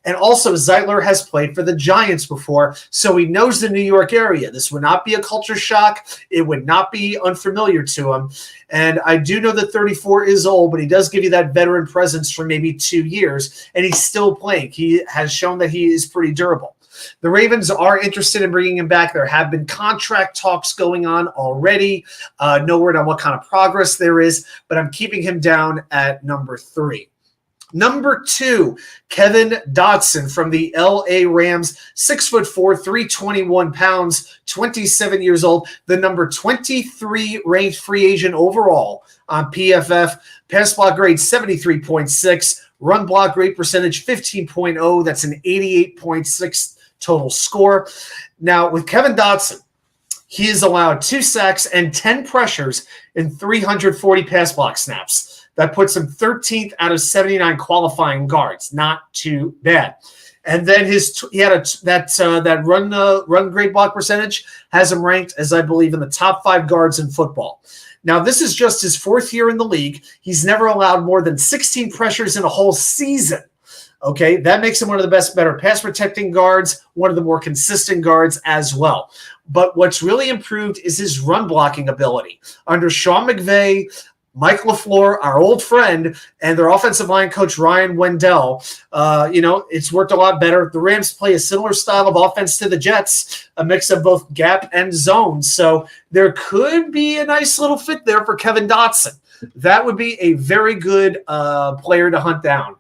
And also, Zeitler has played for the Giants before, so he knows the New York area. This would not be a culture shock. It would not be unfamiliar to him. And I do know that 34 is old, but he does give you that veteran presence for maybe 2 years, and he's still playing. He has shown that he is pretty durable. The Ravens are interested in bringing him back. There have been contract talks going on already. No word on what kind of progress there is, but I'm keeping him down at number 3. Number 2, Kevin Dotson from the LA Rams, 6'4", 321 pounds, 27 years old, the number 23 ranked free agent overall on PFF. Pass block grade 73.6, run block grade percentage 15.0. That's an 88.6 total score. Now, with Kevin Dotson, he has allowed 2 sacks and 10 pressures in 340 pass block snaps. That puts him 13th out of 79 qualifying guards. Not too bad. And then he had that run grade block percentage has him ranked as, I believe, in the top 5 guards in football. Now, this is just his 4th year in the league. He's never allowed more than 16 pressures in a whole season. Okay, that makes him one of the better pass protecting guards, one of the more consistent guards as well. But what's really improved is his run blocking ability. Under Sean McVay, Mike LaFleur, our old friend, and their offensive line coach, Ryan Wendell, it's worked a lot better. The Rams play a similar style of offense to the Jets, a mix of both gap and zone. So there could be a nice little fit there for Kevin Dotson. That would be a very good player to hunt down.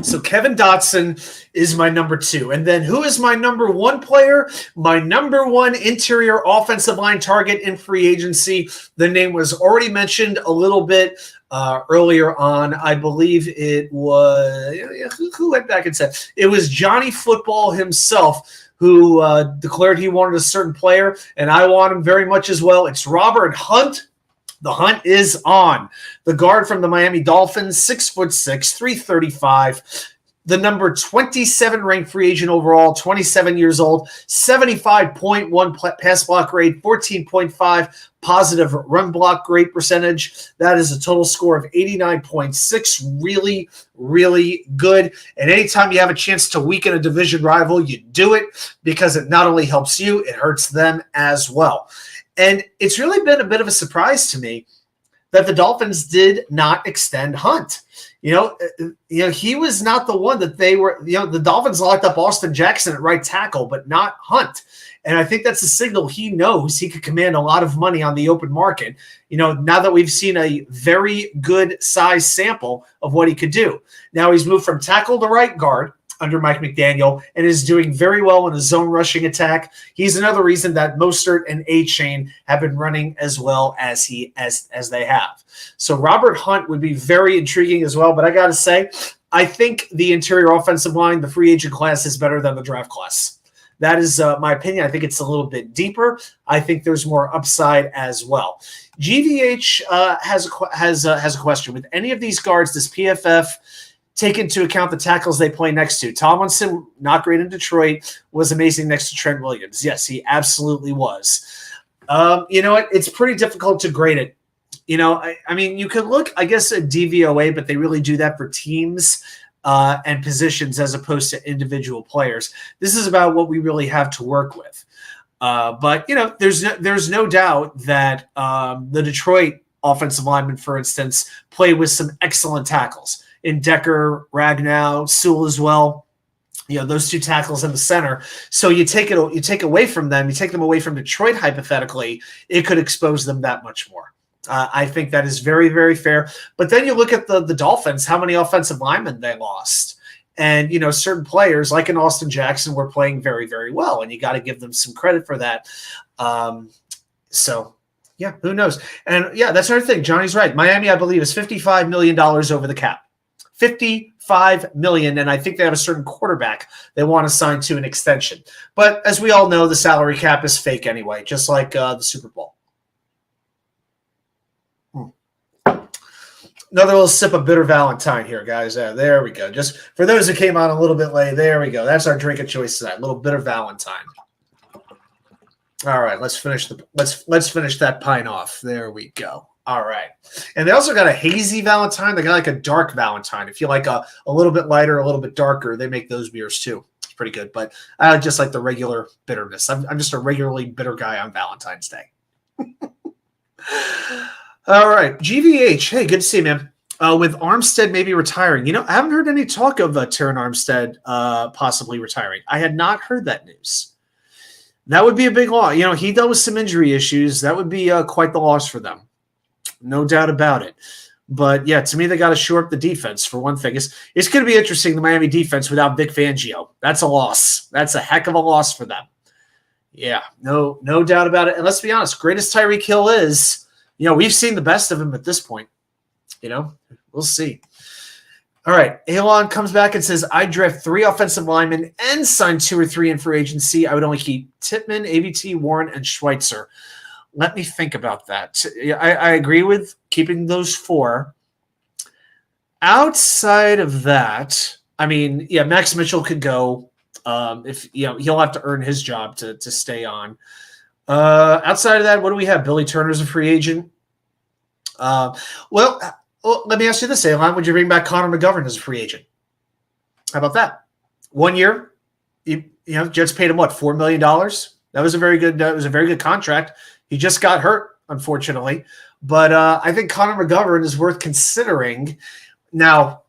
So Kevin Dotson is my number 2. And then who is my number 1 player? My number 1 interior offensive line target in free agency. The name was already mentioned a little bit earlier on. I believe it was – who went back and said? It was Johnny Football himself who declared he wanted a certain player, and I want him very much as well. It's Robert Hunt. The hunt is on. The guard from the Miami Dolphins, 6'6", 335. The number 27 ranked free agent overall, 27 years old, 75.1 pass block grade, 14.5 positive run block grade percentage. That is a total score of 89.6. Really, really good. And anytime you have a chance to weaken a division rival, you do it because it not only helps you, it hurts them as well. And it's really been a bit of a surprise to me that the Dolphins did not extend Hunt. He was not the one that they were, the Dolphins locked up Austin Jackson at right tackle, but not Hunt. And I think that's a signal he knows he could command a lot of money on the open market, now that we've seen a very good size sample of what he could do. Now he's moved from tackle to right guard under Mike McDaniel and is doing very well in a zone rushing attack. He's another reason that Mostert and A-Chain have been running as well as they have. So Robert Hunt would be very intriguing as well, but I got to say, I think the interior offensive line, the free agent class, is better than the draft class. That is my opinion. I think it's a little bit deeper. I think there's more upside as well. GVH has a question. With any of these guards, does PFF take into account the tackles they play next to? Tomlinson, not great in Detroit, was amazing next to Trent Williams. Yes, he absolutely was. You know what? It's pretty difficult to grade it. I mean, you could look, I guess, at DVOA, but they really do that for teams and positions as opposed to individual players. This is about what we really have to work with. But there's no doubt that the Detroit offensive linemen, for instance, play with some excellent tackles. In Decker, Ragnow, Sewell as well. Those two tackles in the center. So you take away from them, you take them away from Detroit, hypothetically, it could expose them that much more. I think that is very, very fair. But then you look at the Dolphins, how many offensive linemen they lost. And, certain players like an Austin Jackson were playing very, very well. And you got to give them some credit for that. Yeah, who knows? And yeah, that's another thing. Johnny's right. Miami, I believe, is $55 million over the cap. $55 million, and I think they have a certain quarterback they want to sign to an extension. But as we all know, the salary cap is fake anyway, just like the Super Bowl. Another little sip of bitter Valentine here, guys. There we go. Just for those who came on a little bit late, there we go. That's our drink of choice tonight. A little bitter Valentine. All right, let's finish that pint off. There we go. All right. And they also got a hazy Valentine. They got like a dark Valentine. If you like a little bit lighter, a little bit darker, they make those beers too. It's pretty good. But I just like the regular bitterness. I'm just a regularly bitter guy on Valentine's Day. All right. GVH. Hey, good to see you, man. With Armstead maybe retiring. I haven't heard any talk of Terran Armstead possibly retiring. I had not heard that news. That would be a big loss. He dealt with some injury issues. That would be quite the loss for them. No doubt about it. But, yeah, to me, they got to shore up the defense, for one thing. It's going to be interesting, the Miami defense, without Vic Fangio. That's a loss. That's a heck of a loss for them. Yeah, no doubt about it. And let's be honest, greatest Tyreek Hill is, we've seen the best of him at this point. We'll see. All right, Elon comes back and says, I draft 3 offensive linemen and sign 2 or 3 in free agency. I would only keep Tippmann, AVT, Warren, and Schweitzer. Let me think about that. I agree with keeping those 4. Outside of that, I mean, yeah, Max Mitchell could go. If he'll have to earn his job to stay on. Outside of that, what do we have? Billy Turner's a free agent. Well, let me ask you this, Alon. Would you bring back Connor McGovern as a free agent? How about that? 1 year. Jets paid him what, $4 million? That was a very good contract. He just got hurt. unfortunately. But I think Connor McGovern is worth considering. Now,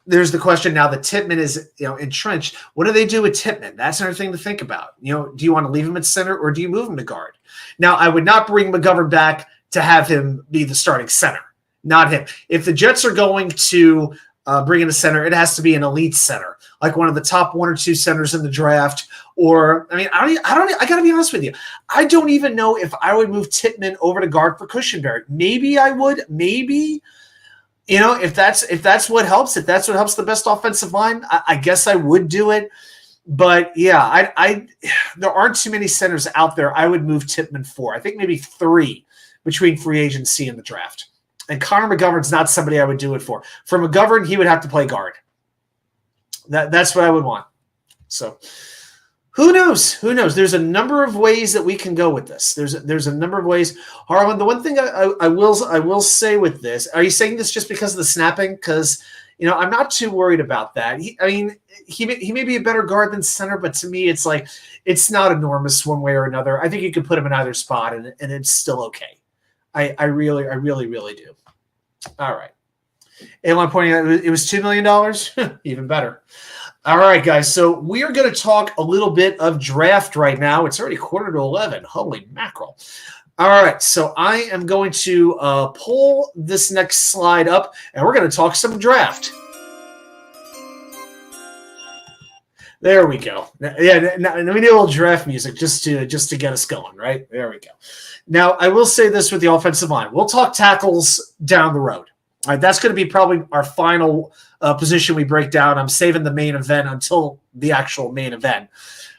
there's the question now that Tippmann is, entrenched. What do they do with Tippmann? That's another thing to think about. Do you want to leave him at center or do you move him to guard? Now, I would not bring McGovern back to have him be the starting center, not him. If the Jets are going to bring in a center, it has to be an elite center, like one of the top 1 or 2 centers in the draft. Or, I got to be honest with you. I don't even know if I would move Tippmann over to guard for Cushenberry. Maybe I would. Maybe. If that's what helps, if that's what helps the best offensive line, I guess I would do it. But yeah, there aren't too many centers out there I would move Tippmann for. I think maybe 3 between free agency and the draft. And Connor McGovern's not somebody I would do it for. For McGovern, he would have to play guard. That's what I would want. So who knows? Who knows? There's a number of ways that we can go with this. There's a number of ways. Harlan, the one thing I will say with this, are you saying this just because of the snapping? Because I'm not too worried about that. He may be a better guard than center, but to me, it's like it's not enormous one way or another. I think you could put him in either spot, and it's still okay. I really do. All right. Elon pointing out it was $2 million. Even better. All right, guys. So we are going to talk a little bit of draft right now. It's already 11:15. Holy mackerel. All right. So I am going to pull this next slide up, and we're going to talk some draft. There we go. Yeah, we need a little draft music just to get us going, right? There we go. Now, I will say this with the offensive line. We'll talk tackles down the road. All right, that's going to be probably our final position we break down. I'm saving the main event until the actual main event.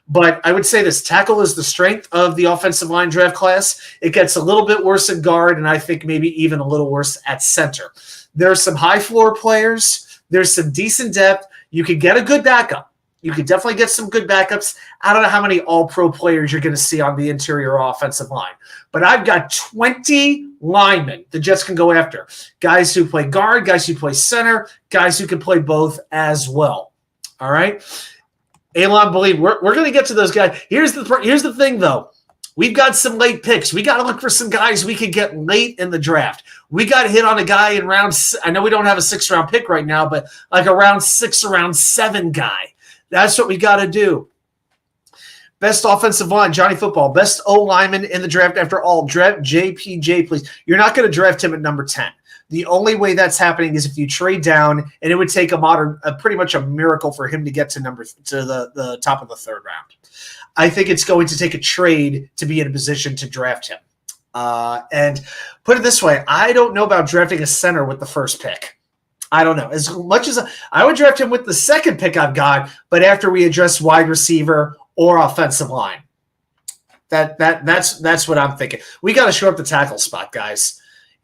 But I would say this, tackle is the strength of the offensive line draft class. It gets a little bit worse at guard, and I think maybe even a little worse at center. There's some high floor players. There's some decent depth. You could get a good backup. You could definitely get some good backups. I don't know how many all-pro players you're going to see on the interior offensive line. But I've got 20 linemen the Jets can go after. Guys who play guard, guys who play center, guys who can play both as well. All right? Elon, believe we're going to get to those guys. Here's the thing, though. We've got some late picks. We got to look for some guys we could get late in the draft. We got to hit on a guy in round – I know we don't have a 6th-round pick right now, but like a round 6 or round 7 guy. That's what we got to do. Best offensive line, Johnny Football. Best O-lineman in the draft after all. Draft JPJ, please. You're not going to draft him at number 10. The only way that's happening is if you trade down, and it would take pretty much a miracle for him to get to the top of the 3rd round. I think it's going to take a trade to be in a position to draft him. And put it this way, I don't know about drafting a center with the 1st pick. I don't know. As much as I would draft him with the 2nd pick I've got, but after we address wide receiver or offensive line. That's what I'm thinking. We got to shore up the tackle spot, guys.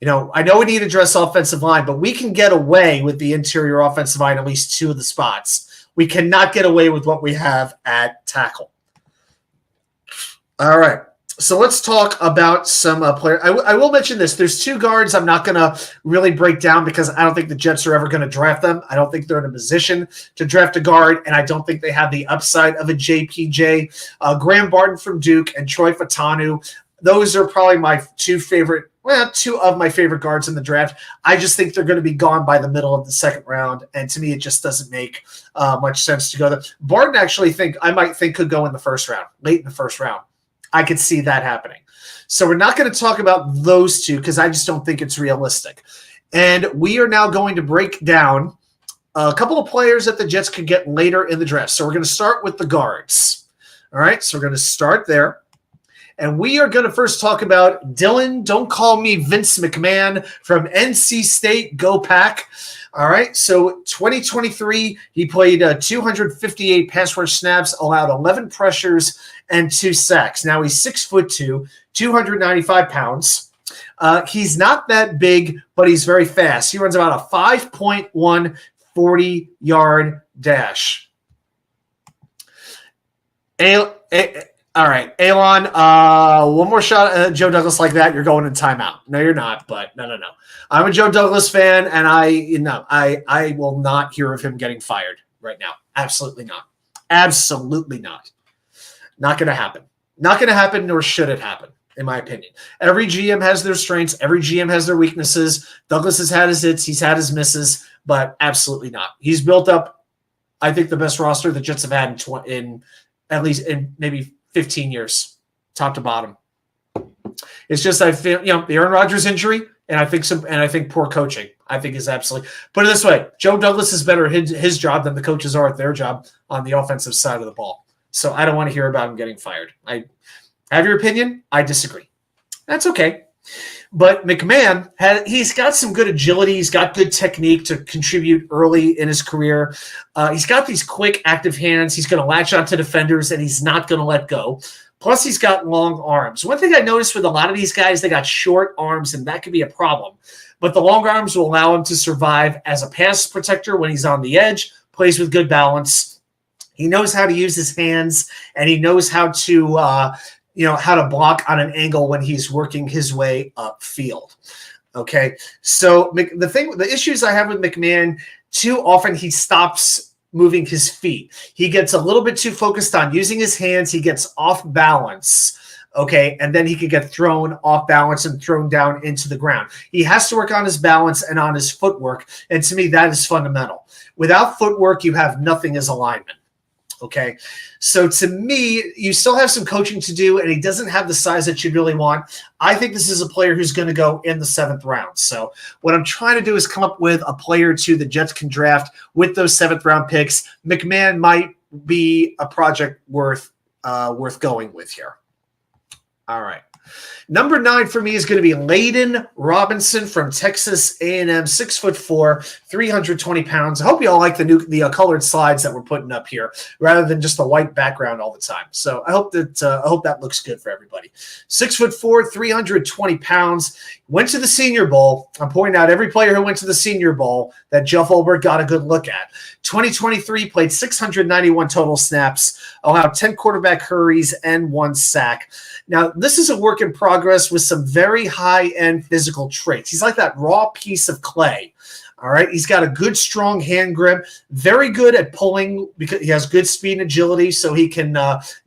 I know we need to address offensive line, but we can get away with the interior offensive line at least 2 of the spots. We cannot get away with what we have at tackle. All right. So let's talk about some players. I will mention this. There's 2 guards I'm not going to really break down because I don't think the Jets are ever going to draft them. I don't think they're in a position to draft a guard, and I don't think they have the upside of a JPJ. Graham Barton from Duke and Troy Fatanu. Those are probably my 2 of my favorite guards in the draft. I just think they're going to be gone by the middle of the 2nd round, and to me, it just doesn't make much sense to go there. Barton I might think could go in the 1st round, late in the 1st round. I could see that happening. So we're not going to talk about those 2 because I just don't think it's realistic. And we are now going to break down a couple of players that the Jets could get later in the draft. So we're going to start with the guards. All right, so we're going to start there. And we are going to first talk about Dylan, don't call me Vince McMahon, from NC State. Go Pack. All right, so 2023, he played 258 pass rush snaps, allowed 11 pressures, and 2 sacks. Now he's 6'2", 295 pounds. He's not that big, but he's very fast. He runs about a 5.1 40-yard dash. All right, Elon, one more shot at Joe Douglas like that, you're going in timeout. No, you're not, but no. I'm a Joe Douglas fan, and I will not hear of him getting fired right now. Absolutely not. Absolutely not. Not going to happen. Not going to happen, nor should it happen. in my opinion. Every GM has their strengths. Every GM has their weaknesses. Douglas has had his hits. He's had his misses, but absolutely not. He's built up, I think, the best roster the Jets have had in at least in maybe 15 years, top to bottom. It's just I feel the Aaron Rodgers injury, and I think poor coaching. I think is absolutely. Put it this way: Joe Douglas is better at his job than the coaches are at their job on the offensive side of the ball. So I don't want to hear about him getting fired. I have your opinion. I disagree. That's okay. But McMahon, he's got some good agility. He's got good technique to contribute early in his career. He's got these quick, active hands. He's going to latch onto defenders, and he's not going to let go. Plus, he's got long arms. One thing I noticed with a lot of these guys, they got short arms, and that could be a problem. But the long arms will allow him to survive as a pass protector when he's on the edge, plays with good balance. He knows how to use his hands, and he knows how to how to block on an angle when he's working his way upfield. Okay, so the issues I have with McMahon, too often he stops moving his feet. He gets a little bit too focused on using his hands. He gets off balance. Okay, and then he could get thrown off balance and thrown down into the ground. He has to work on his balance and on his footwork, and to me, that is fundamental. Without footwork, you have nothing as a lineman. Okay, so to me, you still have some coaching to do, and he doesn't have the size that you really want. I think this is a player who's going to go in the 7th round. So what I'm trying to do is come up with a player or two the Jets can draft with those 7th round picks. McMahon might be a project worth going with here. All right. Number 9 for me is going to be Layden Robinson from Texas A&M, 6'4", 320 pounds. I hope you all like the colored slides that we're putting up here, rather than just the white background all the time. So I hope that looks good for everybody. 6'4", 320 pounds. Went to the Senior Bowl. I'm pointing out every player who went to the Senior Bowl that Jeff Ulbrich got a good look at. 2023 played 691 total snaps, allowed 10 quarterback hurries and 1 sack. Now, this is a work in progress with some very high-end physical traits. He's like that raw piece of clay. All right. He's got a good, strong hand grip, very good at pulling because he has good speed and agility, so he can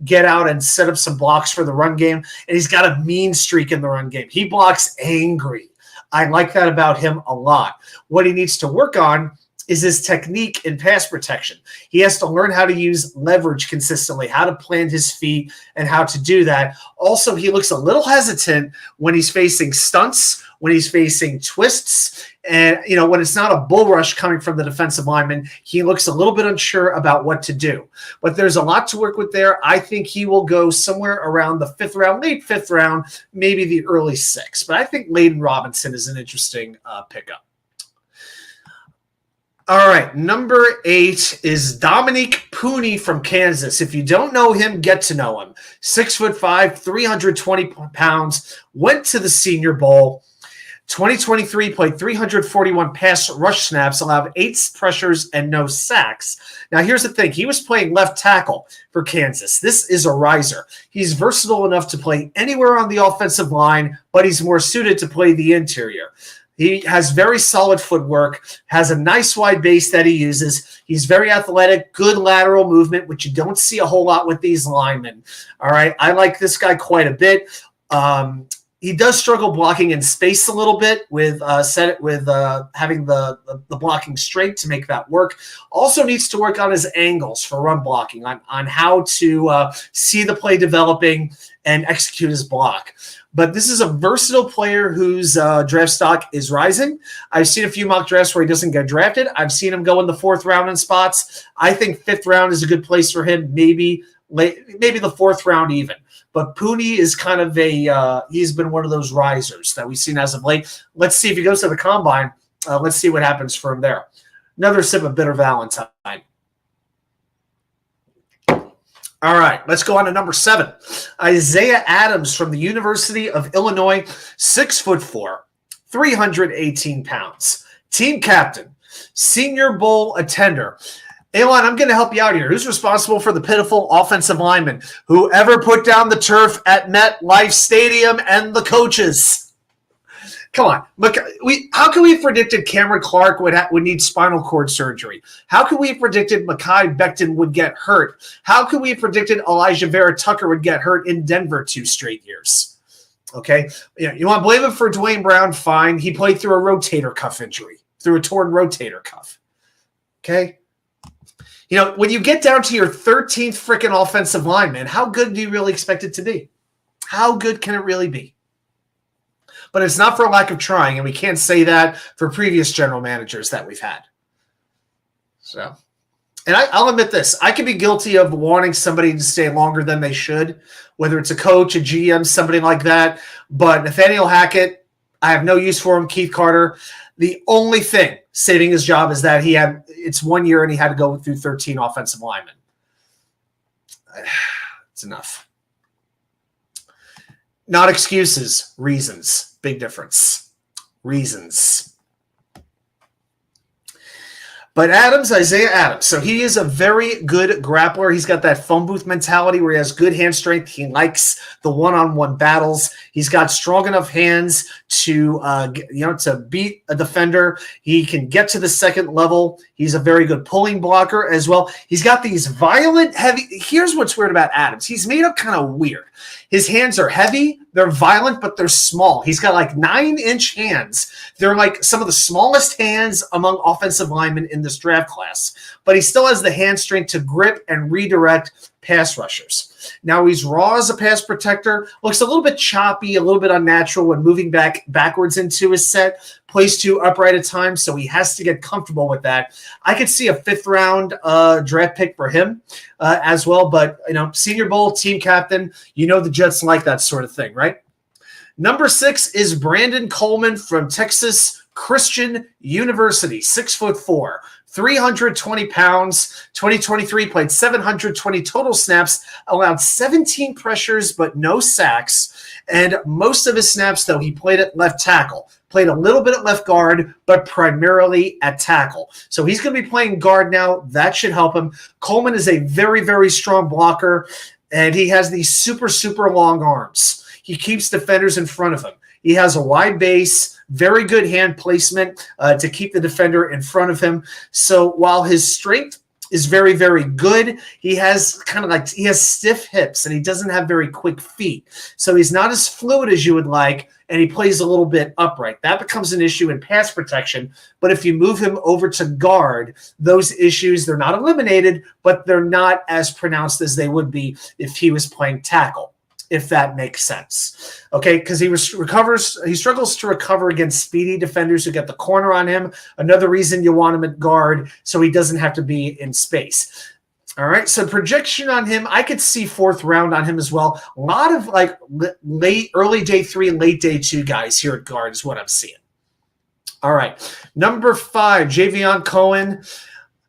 get out and set up some blocks for the run game. And he's got a mean streak in the run game. He blocks angry. I like that about him a lot. What he needs to work on is his technique in pass protection. He has to learn how to use leverage consistently, how to plant his feet, and how to do that. Also, he looks a little hesitant when he's facing stunts, when he's facing twists, and when it's not a bull rush coming from the defensive lineman, he looks a little bit unsure about what to do. But there's a lot to work with there. I think he will go somewhere around the 5th round, late 5th round, maybe the early 6th. But I think Layden Robinson is an interesting pickup. All right, number 8 is Dominique Pooney from Kansas. If you don't know him, get to know him. 6'5", 320 pounds, went to the Senior Bowl. 2023 played 341 pass rush snaps, allowed 8 pressures and no sacks. Now, here's the thing. He was playing left tackle for Kansas. This is a riser. He's versatile enough to play anywhere on the offensive line, but he's more suited to play the interior. He has very solid footwork, has a nice wide base that he uses. He's very athletic, good lateral movement, which you don't see a whole lot with these linemen. All right, I like this guy quite a bit. He does struggle blocking in space a little bit with having the blocking straight to make that work. Also needs to work on his angles for run blocking, on how to see the play developing and execute his block. But this is a versatile player whose draft stock is rising. I've seen a few mock drafts where he doesn't get drafted. I've seen him go in the 4th round in spots. I think 5th round is a good place for him, maybe the 4th round even. But Pooney is kind of he's been one of those risers that we've seen as of late. Let's see if he goes to the combine. Let's see what happens for him there. Another sip of bitter Valentine. All right, let's go on to number 7. Isaiah Adams from the University of Illinois, 6'4", 318 pounds. Team captain, Senior Bowl attender. Elon, I'm going to help you out here. Who's responsible for the pitiful offensive lineman? Whoever put down the turf at MetLife Stadium and the coaches. Come on. Look, how can we have predicted Cameron Clark would need spinal cord surgery? How could we have predicted Mekhi Becton would get hurt? How could we have predicted Elijah Vera Tucker would get hurt in Denver 2 straight years? Okay, you want to blame him for Dwayne Brown? Fine. He played through a rotator cuff injury, through a torn rotator cuff. Okay. When you get down to your 13th freaking offensive lineman, how good do you really expect it to be? How good can it really be? But it's not for a lack of trying, and we can't say that for previous general managers that we've had. So, and I'll admit this. I can be guilty of wanting somebody to stay longer than they should, whether it's a coach, a GM, somebody like that. But Nathaniel Hackett, I have no use for him. Keith Carter, the only thing saving his job is that it's 1 year and he had to go through 13 offensive linemen. It's enough. Not excuses, reasons. Big difference. Reasons. But Isaiah Adams, so he is a very good grappler. He's got that phone booth mentality where he has good hand strength. He likes the one-on-one battles. He's got strong enough hands to beat a defender. He can get to the second level. He's a very good pulling blocker as well. He's got these violent, heavy. Here's what's weird about Adams. He's made up kind of weird. His hands are heavy, they're violent, but they're small. He's got like 9-inch hands. They're like some of the smallest hands among offensive linemen in this draft class. But he still has the hand strength to grip and redirect pass rushers. Now he's raw as a pass protector, looks a little bit choppy, a little bit unnatural when moving backwards into his set, plays too upright at times, so he has to get comfortable with that. I could see a 5th round draft pick for him as well, but Senior Bowl, team captain, the Jets like that sort of thing, right? Number 6 is Brandon Coleman from Texas Christian University, 6'4", 320 pounds, 2023, played 720 total snaps, allowed 17 pressures, but no sacks. And most of his snaps, though, he played at left tackle. Played a little bit at left guard, but primarily at tackle. So he's going to be playing guard now. That should help him. Coleman is a very, very strong blocker, and he has these super, super long arms. He keeps defenders in front of him. He has a wide base, very good hand placement to keep the defender in front of him. So while his strength is very, very good, he has stiff hips and he doesn't have very quick feet. So he's not as fluid as you would like, and he plays a little bit upright. That becomes an issue in pass protection. But if you move him over to guard, those issues, they're not eliminated, but they're not as pronounced as they would be if he was playing tackle, if that makes sense. Okay, because he struggles to recover against speedy defenders who get the corner on him. Another reason you want him at guard, so he doesn't have to be in space. All right, so projection on him, I could see 4th round on him as well. A lot of early day 3 and late day 2 guys here at guard is what I'm seeing. All right, number 5, Javion Cohen.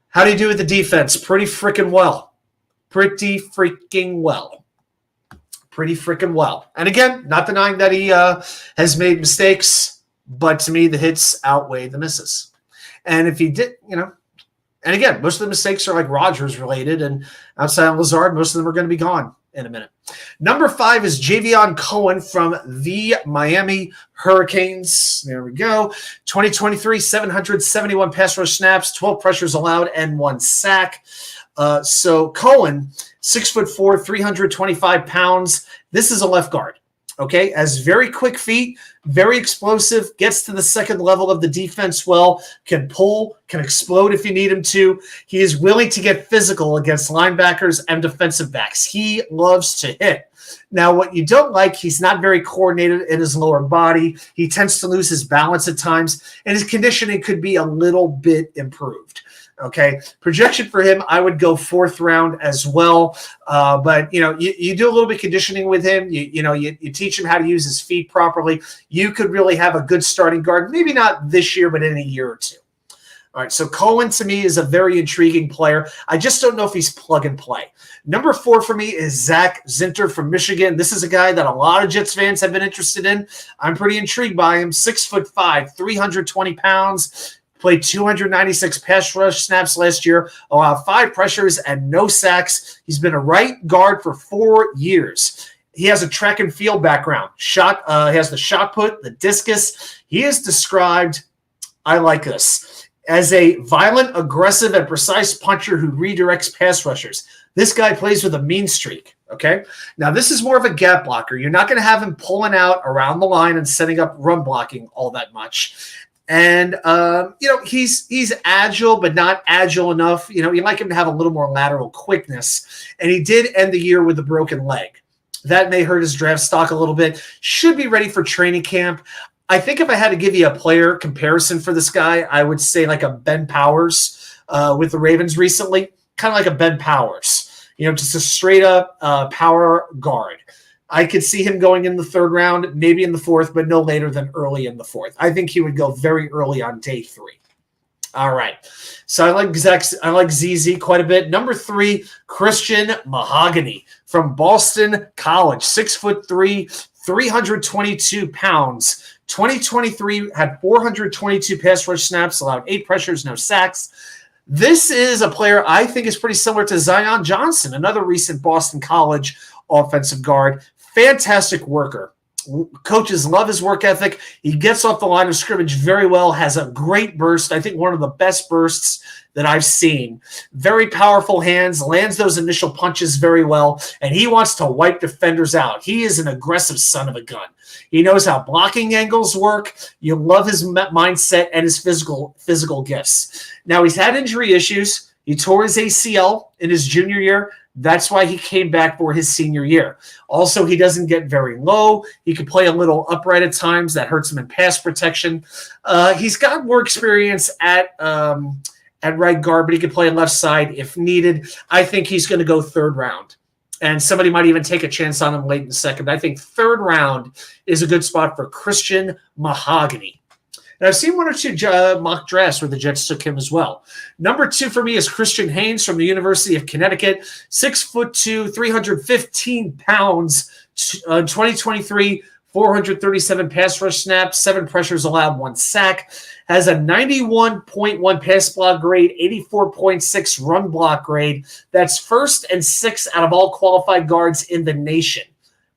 How do you do with the defense? Pretty freaking well. Pretty freaking well. And again, not denying that he has made mistakes, but to me, the hits outweigh the misses. And if he did, and again, most of the mistakes are like Rodgers related, and outside of Lazard, most of them are going to be gone in a minute. Number 5 is Javion Cohen from the Miami Hurricanes. There we go. 2023, 771 pass rush snaps, 12 pressures allowed, and 1 sack. So Cohen, 6'4", 325 pounds. This is a left guard. Okay, has very quick feet, very explosive, gets to the second level of the defense well, can pull, can explode if you need him to. He is willing to get physical against linebackers and defensive backs. He loves to hit. Now, what you don't like, he's not very coordinated in his lower body. He tends to lose his balance at times, and his conditioning could be a little bit improved. Okay, projection for him, I would go 4th round as well. But you do a little bit of conditioning with him. You teach him how to use his feet properly. You could really have a good starting guard. Maybe not this year, but in a year or 2. All right, so Cohen to me is a very intriguing player. I just don't know if he's plug and play. Number 4 for me is Zach Zinter from Michigan. This is a guy that a lot of Jets fans have been interested in. I'm pretty intrigued by him. 6'5", 320 pounds. Played 296 pass rush snaps last year, allowed 5 pressures and no sacks. He's been a right guard for 4 years. He has a track and field background. He has the shot put, the discus. He is described, I like this, as a violent, aggressive, and precise puncher who redirects pass rushers. This guy plays with a mean streak, okay? Now, this is more of a gap blocker. You're not going to have him pulling out around the line and setting up run blocking all that much. And, he's agile, but not agile enough. You like him to have a little more lateral quickness. And he did end the year with a broken leg. That may hurt his draft stock a little bit. Should be ready for training camp. I think if I had to give you a player comparison for this guy, I would say like a Ben Powers with the Ravens recently. Kind of like a Ben Powers. Just a straight-up power guard. I could see him going in the third round, maybe in the fourth, but no later than early in the fourth. I think he would go very early on day 3. All right. So I like ZZ quite a bit. Number 3, Christian Mahogany from Boston College. 6'3", 322 pounds. 2023 had 422 pass rush snaps, allowed 8 pressures, no sacks. This is a player I think is pretty similar to Zion Johnson, another recent Boston College offensive guard. Fantastic worker. Coaches love his work ethic. He gets off the line of scrimmage very well, has a great burst. I think one of the best bursts that I've seen. Very powerful hands, lands those initial punches very well, and he wants to wipe defenders out. He is an aggressive son of a gun. He knows how blocking angles work. You love his mindset and his physical gifts. Now, he's had injury issues. He tore his ACL in his junior year. That's why he came back for his senior year. Also, he doesn't get very low. He can play a little upright at times. That hurts him in pass protection. He's got more experience at right guard, but he can play left side if needed. I think he's going to go third round. And somebody might even take a chance on him late in the second. I think third round is a good spot for Christian Mahogany. And I've seen 1 or 2 mock drafts where the Jets took him as well. Number 2 for me is Christian Haynes from the University of Connecticut. 6'2", 315 pounds, 2023, 437 pass rush snaps, 7 pressures allowed, 1 sack. Has a 91.1 pass block grade, 84.6 run block grade. That's first and 6th out of all qualified guards in the nation.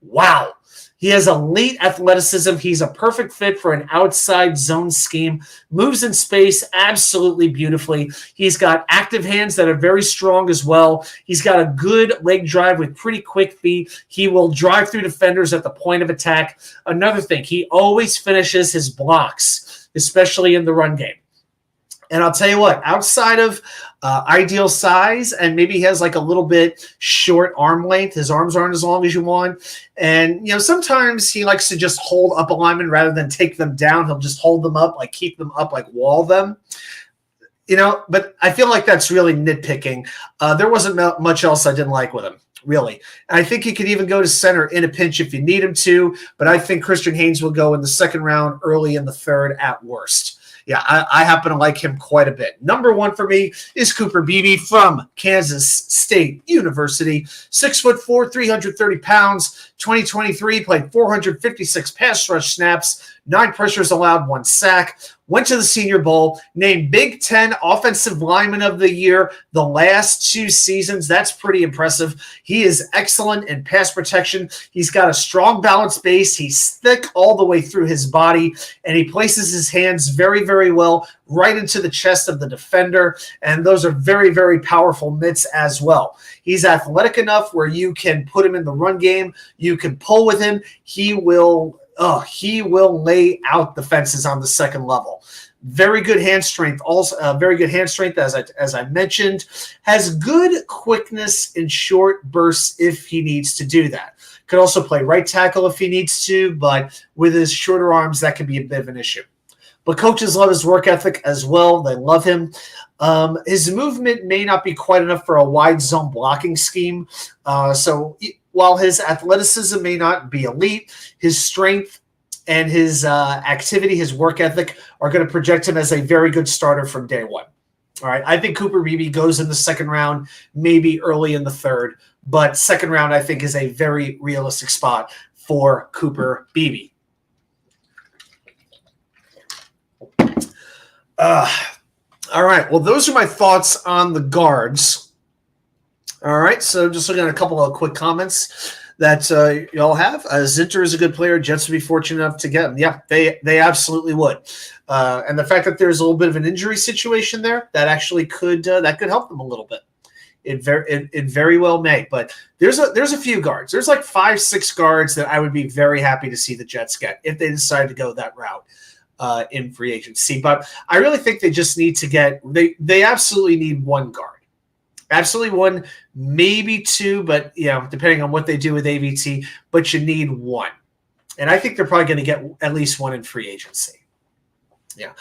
Wow. He has elite athleticism. He's a perfect fit for an outside zone scheme. Moves in space absolutely beautifully. He's got active hands that are very strong as well. He's got a good leg drive with pretty quick feet. He will drive through defenders at the point of attack. Another thing, he always finishes his blocks, especially in the run game. And I'll tell you what, outside of ideal size, and maybe he has like a little bit short arm length, his arms aren't as long as you want. And, sometimes he likes to just hold up a lineman rather than take them down. He'll just hold them up, like keep them up, like wall them. But I feel like that's really nitpicking. There wasn't much else I didn't like with him, really. And I think he could even go to center in a pinch if you need him to. But I think Christian Haynes will go in the second round, early in the third at worst. Yeah, I happen to like him quite a bit. Number 1 for me is Cooper Beebe from Kansas State University. 6'4", 330 pounds. 2023 played 456 pass rush snaps, 9 pressures allowed, 1 sack. Went to the Senior Bowl, named Big Ten Offensive Lineman of the Year the last 2 seasons. That's pretty impressive. He is excellent in pass protection. He's got a strong balanced base. He's thick all the way through his body, and he places his hands very, very well right into the chest of the defender, and those are very, very powerful mitts as well. He's athletic enough where you can put him in the run game. You can pull with him. He will lay out the fences on the second level. Very good hand strength. Also, very good hand strength, as I mentioned. Has good quickness in short bursts if he needs to do that. Could also play right tackle if he needs to, but with his shorter arms, that could be a bit of an issue. But coaches love his work ethic as well. They love him. His movement may not be quite enough for a wide zone blocking scheme. So while his athleticism may not be elite, his strength and his activity, his work ethic are going to project him as a very good starter from day 1. All right. I think Cooper Beebe goes in the second round, maybe early in the third, but second round I think is a very realistic spot for Cooper Beebe. All right. Well, those are my thoughts on the guards. All right. So just looking at a couple of quick comments that y'all have. Zinter is a good player. Jets would be fortunate enough to get him. Yeah, they absolutely would. And the fact that there's a little bit of an injury situation there, that actually could help them a little bit. It very well may. But there's a few guards. There's like 5-6 guards that I would be very happy to see the Jets get if they decide to go that route in free agency. But I really think they just need to get they absolutely need one guard. Absolutely one, maybe two, but depending on what they do with AVT, but you need one. And I think they're probably going to get at least one in free agency. Yeah.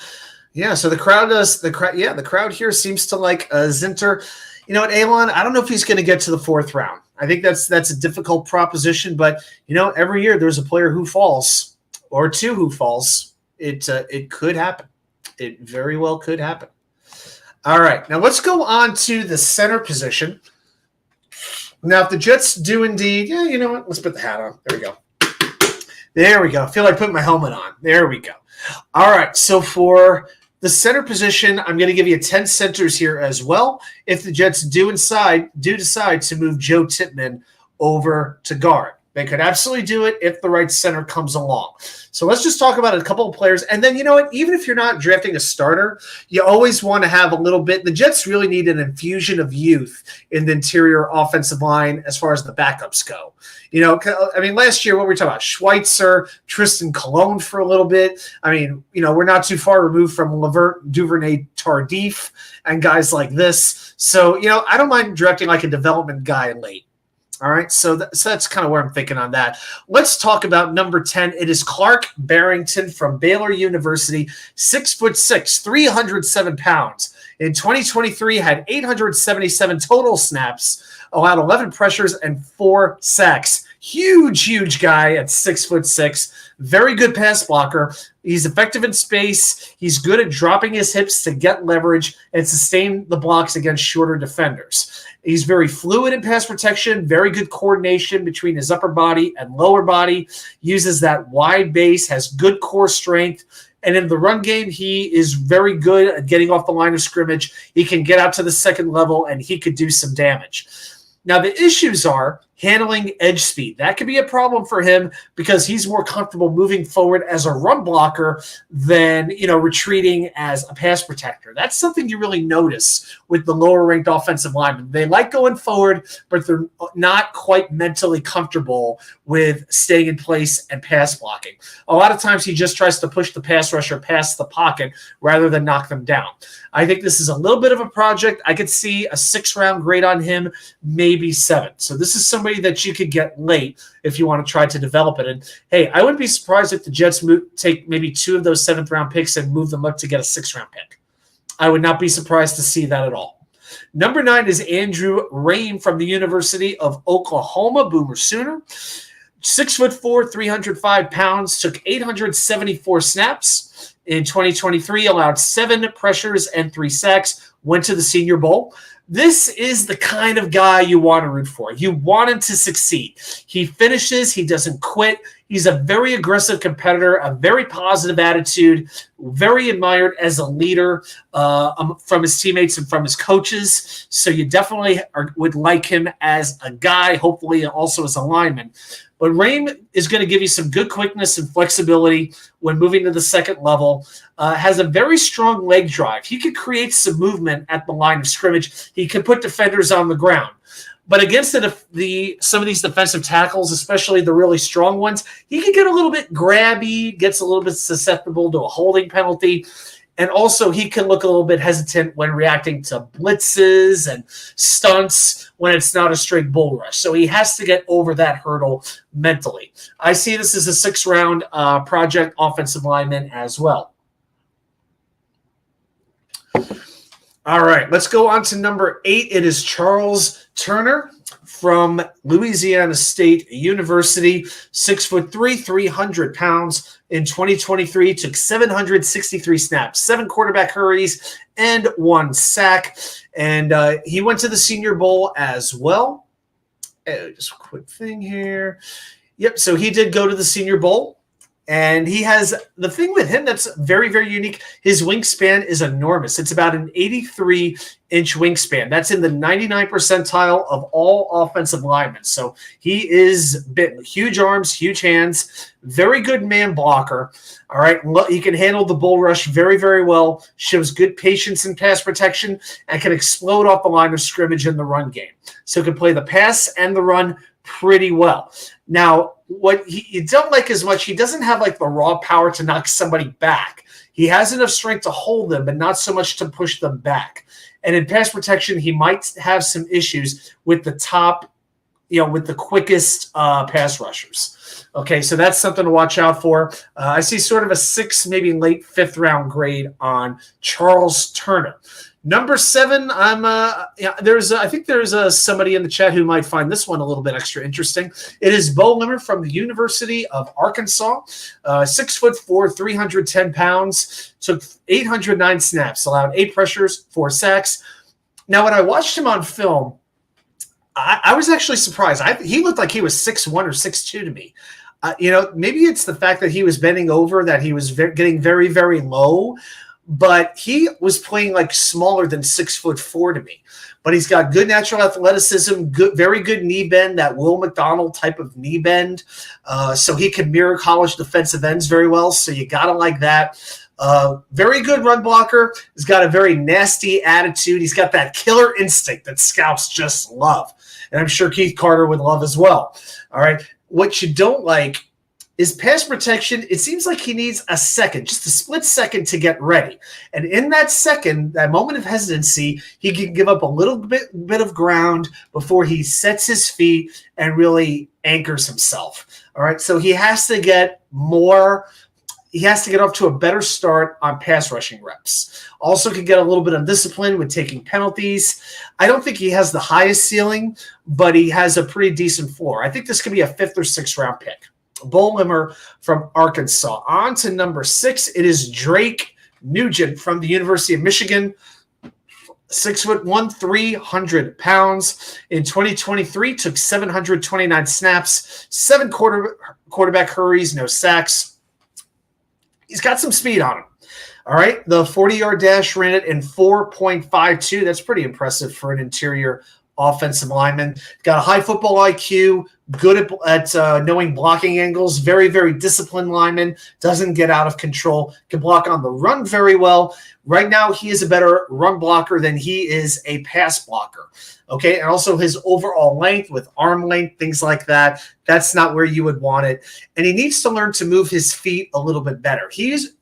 Yeah, so the crowd here seems to like Zinter. You know what, Alon, I don't know if he's going to get to the 4th round. I think that's a difficult proposition, but every year there's a player who falls or two who falls. It could happen. It very well could happen. All right, now let's go on to the center position. Now, if the Jets do indeed, you know what? Let's put the hat on. There we go. There we go. I feel like putting my helmet on. There we go. All right, so for the center position, I'm going to give you 10 centers here as well. If the Jets do decide to move Joe Tippmann over to guard, they could absolutely do it if the right center comes along. So let's just talk about a couple of players. And then, you know what? Even if you're not drafting a starter, you always want to have a little bit. The Jets really need an infusion of youth in the interior offensive line as far as the backups go. Last year, what were we talking about? Schweitzer, Tristan Colon for a little bit. We're not too far removed from Levert, Duvernay, Tardif, and guys like this. So, I don't mind drafting like a development guy late. All right, so that's kind of where I'm thinking on that. Let's talk about number 10. It is Clark Barrington from Baylor University, 6'6", 307 pounds. In 2023, had 877 total snaps, allowed 11 pressures and 4 sacks. Huge guy at 6'6". Very good pass blocker. He's effective in space. He's good at dropping his hips to get leverage and sustain the blocks against shorter defenders. He's very fluid in pass protection, very good coordination between his upper body and lower body, uses that wide base, has good core strength. And in the run game, he is very good at getting off the line of scrimmage. He can get out to the second level, and he could do some damage. Now, the issues are handling edge speed. That could be a problem for him because he's more comfortable moving forward as a run blocker than, retreating as a pass protector. That's something you really notice with the lower-ranked offensive linemen. They like going forward, but they're not quite mentally comfortable with staying in place and pass blocking. A lot of times he just tries to push the pass rusher past the pocket rather than knock them down. I think this is a little bit of a project. I could see a 6-round grade on him, maybe 7. So this is somebody that you could get late if you want to try to develop it. And hey, I wouldn't be surprised if the Jets take maybe 2 of those 7th-round picks and move them up to get a 6th-round pick. I would not be surprised to see that at all. Number 9 is Andrew Rain from the University of Oklahoma, Boomer Sooner. 6'4", 305 pounds, took 874 snaps. In 2023, allowed 7 pressures and 3 sacks, went to the Senior Bowl. This is the kind of guy you want to root for. You want him to succeed. He finishes. He doesn't quit. He's a very aggressive competitor, a very positive attitude, very admired as a leader from his teammates and from his coaches. So you definitely would like him as a guy, hopefully also as a lineman. But Rain is going to give you some good quickness and flexibility when moving to the second level. Has a very strong leg drive. He could create some movement at the line of scrimmage. He can put defenders on the ground. But against some of these defensive tackles, especially the really strong ones, he can get a little bit grabby, gets a little bit susceptible to a holding penalty. And also he can look a little bit hesitant when reacting to blitzes and stunts when it's not a straight bull rush. So he has to get over that hurdle mentally. I see this as a 6th-round project offensive lineman as well. All right, let's go on to number 8. It is Charles Turner from Louisiana State University, 6'3", 300 pounds. In 2023, took 763 snaps, 7 quarterback hurries, and 1 sack. And he went to the Senior Bowl as well. Just a quick thing here. Yep, so he did go to the Senior Bowl. And he has the thing with him that's very, very unique. His wingspan is enormous. It's about an 83-inch wingspan. That's in the 99th percentile of all offensive linemen. So he is big, huge arms, huge hands, very good man blocker. All right. He can handle the bull rush very, very well, shows good patience in pass protection, and can explode off the line of scrimmage in the run game. So can play the pass and the run pretty well. Now, what you don't like as much, he doesn't have like the raw power to knock somebody back. He has enough strength to hold them, but not so much to push them back. And in pass protection, he might have some issues with the top, with the quickest pass rushers. Okay, so that's something to watch out for. I see sort of a 6th, maybe late 5th round grade on Charles Turner. Number 7, I think there's somebody in the chat who might find this one a little bit extra interesting. It is Bo Limmer from the University of Arkansas, 6'4", 310 pounds, took 809 snaps, allowed 8 pressures, 4 sacks. Now, when I watched him on film, I was actually surprised. He looked like he was 6'1" or 6'2" to me. Maybe it's the fact that he was bending over, that he was getting very, very low. But he was playing like smaller than 6'4" to me. But he's got good natural athleticism, very good knee bend, that Will McDonald type of knee bend. So he can mirror college defensive ends very well. So you got to like that. Very good run blocker. He's got a very nasty attitude. He's got that killer instinct that scouts just love. And I'm sure Keith Carter would love as well. All right. What you don't like is pass protection. It seems like he needs a second, just a split second to get ready. And in that second, that moment of hesitancy, he can give up a little bit of ground before he sets his feet and really anchors himself. All right. So he has to get off to a better start on pass rushing reps. Also can get a little bit of discipline with taking penalties. I don't think he has the highest ceiling, but he has a pretty decent floor. I think this could be a 5th or 6th round pick. Bo Limmer from Arkansas. On to number 6. It is Drake Nugent from the University of Michigan. 6'1", 300 pounds. In 2023, took 729 snaps, 7 quarterback hurries, no sacks. He's got some speed on him. All right. The 40-yard dash ran it in 4.52. That's pretty impressive for an interior offensive lineman. Got a high football IQ, good at knowing blocking angles, very, very disciplined lineman, doesn't get out of control, can block on the run very well. Right now, he is a better run blocker than he is a pass blocker. Okay, and also his overall length with arm length, things like that, that's not where you would want it. And he needs to learn to move his feet a little bit better.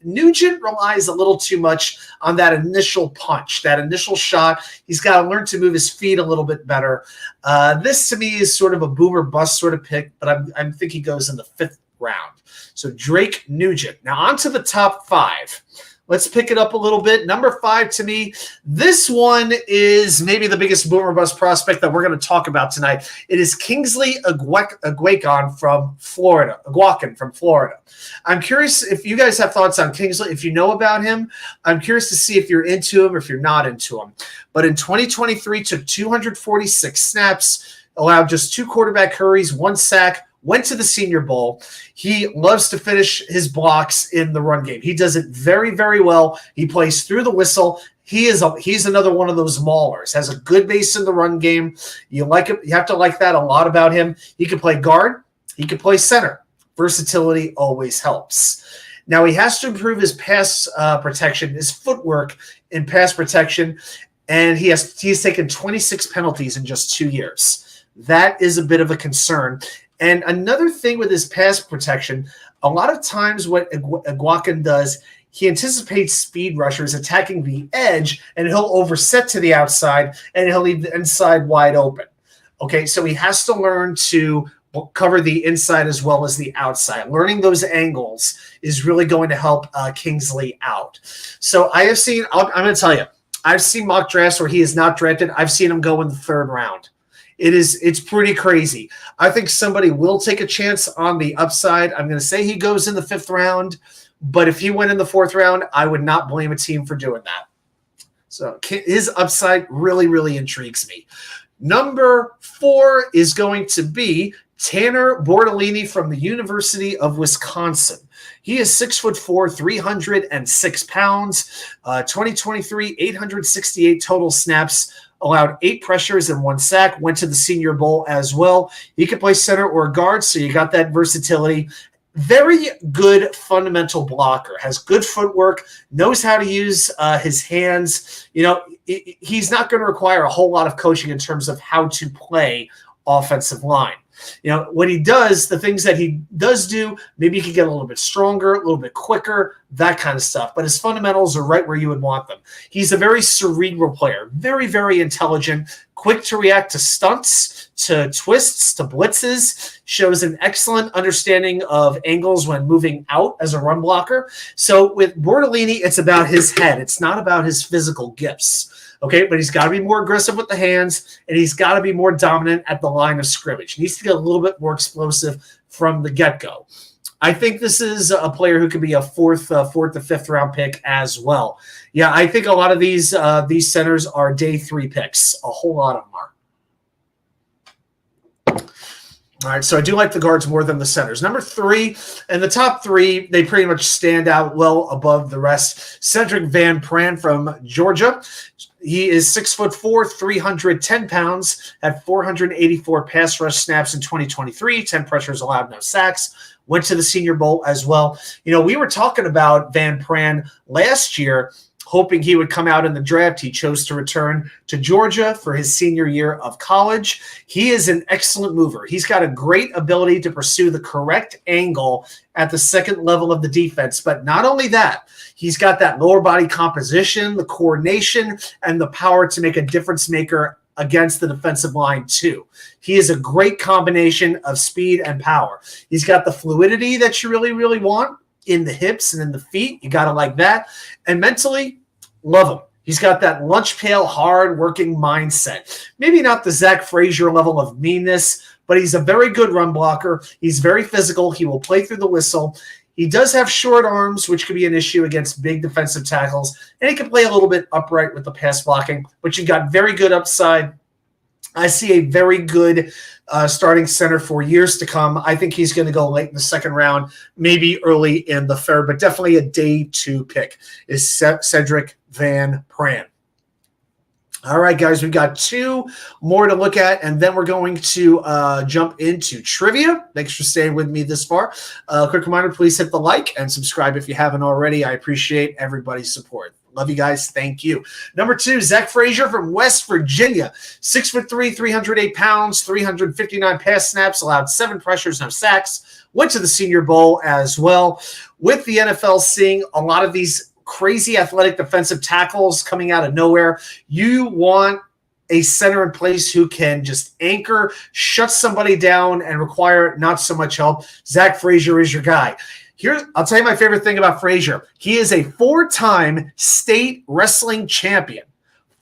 Nugent relies a little too much on that initial punch, that initial shot. He's got to learn to move his feet a little bit better. This, to me, is sort of a boomer bust sort of pick, but I think he goes in the 5th round. So Drake Nugent. Now on to the top 5. Let's pick it up a little bit. Number 5 to me, this one is maybe the biggest boomer bust prospect that we're going to talk about tonight. It is Kingsley Aguakan from Florida. I'm curious if you guys have thoughts on Kingsley. If you know about him, I'm curious to see if you're into him or if you're not into him. But in 2023, took 246 snaps, allowed just 2 quarterback hurries, 1 sack, went to the Senior Bowl. He loves to finish his blocks in the run game. He does it very, very well. He plays through the whistle. He's another one of those maulers. Has a good base in the run game. You like him. You have to like that a lot about him. He can play guard. He can play center. Versatility always helps. Now he has to improve his pass protection, his footwork in pass protection, and he's taken 26 penalties in just 2 years. That is a bit of a concern. And another thing with his pass protection, a lot of times what Aguakan does, he anticipates speed rushers attacking the edge, and he'll overset to the outside, and he'll leave the inside wide open. Okay, so he has to learn to cover the inside as well as the outside. Learning those angles is really going to help Kingsley out. So I have seen, I'm going to tell you, I've seen mock drafts where he is not drafted. I've seen him go in the 3rd round. It's pretty crazy. I think somebody will take a chance on the upside. I'm going to say he goes in the 5th round, but if he went in the 4th round, I would not blame a team for doing that. So his upside really, really intrigues me. Number 4 is going to be Tanner Bortolini from the University of Wisconsin. He is 6'4", 306 pounds. 2023, 868 total snaps, allowed 8 pressures and 1 sack, went to the Senior Bowl as well. He could play center or guard, so you got that versatility. Very good fundamental blocker, has good footwork, knows how to use his hands. He's not going to require a whole lot of coaching in terms of how to play offensive line. When he does, the things that he does do, maybe he can get a little bit stronger, a little bit quicker, that kind of stuff. But his fundamentals are right where you would want them. He's a very cerebral player, very, very intelligent, quick to react to stunts, to twists, to blitzes, shows an excellent understanding of angles when moving out as a run blocker. So with Bortolini, it's about his head. It's not about his physical gifts. Okay, but he's got to be more aggressive with the hands, and he's got to be more dominant at the line of scrimmage. He needs to get a little bit more explosive from the get-go. I think this is a player who could be a fourth to fifth round pick as well. Yeah, I think a lot of these centers are day 3 picks. A whole lot of them are. All right, so I do like the guards more than the centers. Number 3, and the top 3, they pretty much stand out well above the rest. Cedric Van Pran from Georgia. He is 6'4", 310 pounds, had 484 pass rush snaps in 2023, 10 pressures allowed, no sacks. Went to the Senior Bowl as well. We were talking about Van Pran last year, hoping he would come out in the draft. He chose to return to Georgia for his senior year of college. He is an excellent mover. He's got a great ability to pursue the correct angle at the second level of the defense. But not only that, he's got that lower body composition, the coordination, and the power to make a difference maker against the defensive line too. He is a great combination of speed and power. He's got the fluidity that you really, really want in the hips and in the feet. You got to like that. And mentally, love him. He's got that lunch pail, hard-working mindset. Maybe not the Zach Frazier level of meanness, but he's a very good run blocker. He's very physical. He will play through the whistle. He does have short arms, which could be an issue against big defensive tackles, and he can play a little bit upright with the pass blocking, but you've got very good upside. I see a very good starting center for years to come. I think he's going to go late in the second round, maybe early in the third, but definitely a day 2 pick is Cedric Van Pran. All right, guys, we've got 2 more to look at, and then we're going to jump into trivia. Thanks for staying with me this far. Quick reminder, please hit the like and subscribe if you haven't already. I appreciate everybody's support. Love you guys. Thank you. Number 2, Zach Frazier from West Virginia. 6'3", 308 pounds, 359 pass snaps, allowed 7 pressures, no sacks. Went to the Senior Bowl as well. With the NFL seeing a lot of these crazy athletic defensive tackles coming out of nowhere, you want a center in place who can just anchor, shut somebody down, and require not so much help. Zach Frazier is your guy. I'll tell you my favorite thing about Frazier. He is a 4-time state wrestling champion.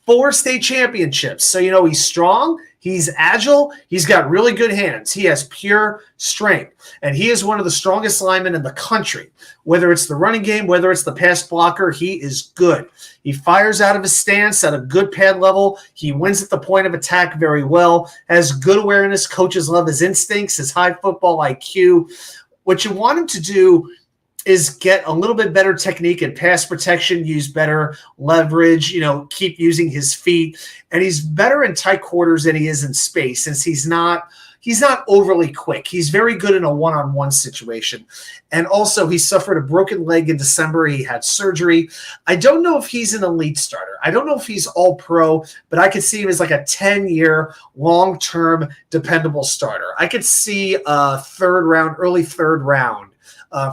4 state championships. So, he's strong, he's agile, he's got really good hands. He has pure strength. And he is one of the strongest linemen in the country. Whether it's the running game, whether it's the pass blocker, he is good. He fires out of his stance at a good pad level. He wins at the point of attack very well, has good awareness. Coaches love his instincts, his high football IQ. What you want him to do is get a little bit better technique and pass protection, use better leverage, keep using his feet. And he's better in tight quarters than he is in space, since he's not overly quick. He's very good in a one-on-one situation. And also, he suffered a broken leg in December. He had surgery. I don't know if he's an elite starter. I don't know if he's all pro, but I could see him as like a 10-year, long-term, dependable starter. I could see a early third round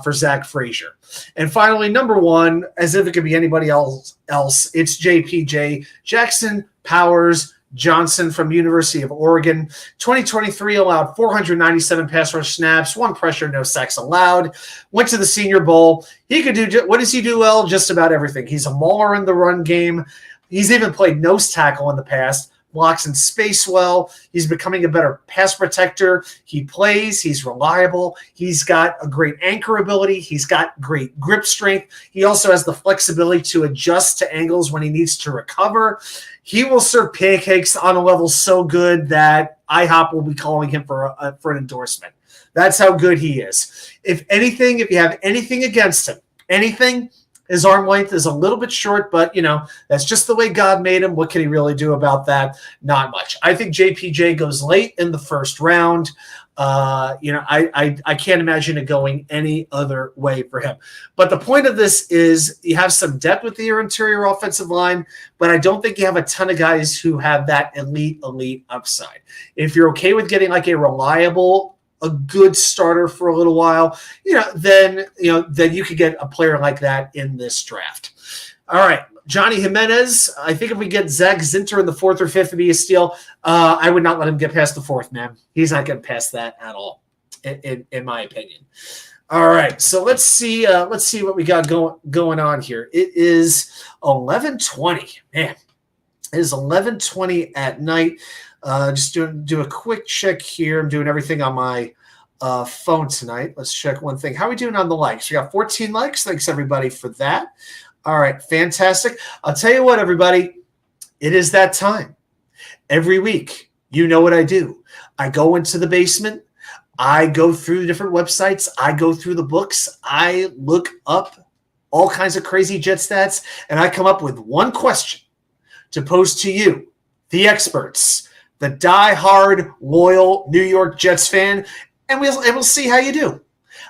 for Zach Frazier. And finally, number 1, as if it could be anybody else, it's JPJ, Jackson Powers Johnson from University of Oregon. 2023 allowed 497 pass rush snaps, 1 pressure, no sacks allowed. Went to the Senior Bowl. He could do, what does he do well? Just about everything. He's a mauler in the run game. He's even played nose tackle in the past. Blocks in space well. He's becoming a better pass protector. He plays. He's reliable. He's got a great anchor ability. He's got great grip strength. He also has the flexibility to adjust to angles when he needs to recover. He will serve pancakes on a level so good that IHOP will be calling him for an endorsement. That's how good he is. If you have anything against him, anything, his arm length is a little bit short, but, that's just the way God made him. What can he really do about that? Not much. I think JPJ goes late in the first round. I can't imagine it going any other way for him. But the point of this is you have some depth with your interior offensive line, but I don't think you have a ton of guys who have that elite upside. If you're okay with getting like a good starter for a little while, then you could get a player like that in this draft. All right. Johnny Jimenez, I think if we get Zach Zinter in the 4th or 5th to be a steal, I would not let him get past the 4th, man. He's not getting past that at all, in my opinion. All right, so let's see what we got going on here. It is 11:20, man. It is 11:20 at night. Just do a quick check here. I'm doing everything on my phone tonight. Let's check one thing. How are we doing on the likes? We got 14 likes. Thanks everybody for that. All right, fantastic. I'll tell you what, everybody, it is that time. Every week, you know what I do. I go into the basement. I go through different websites. I go through the books. I look up all kinds of crazy Jet stats, and I come up with one question to pose to you, the experts, the die-hard, loyal New York Jets fan, and we'll see how you do.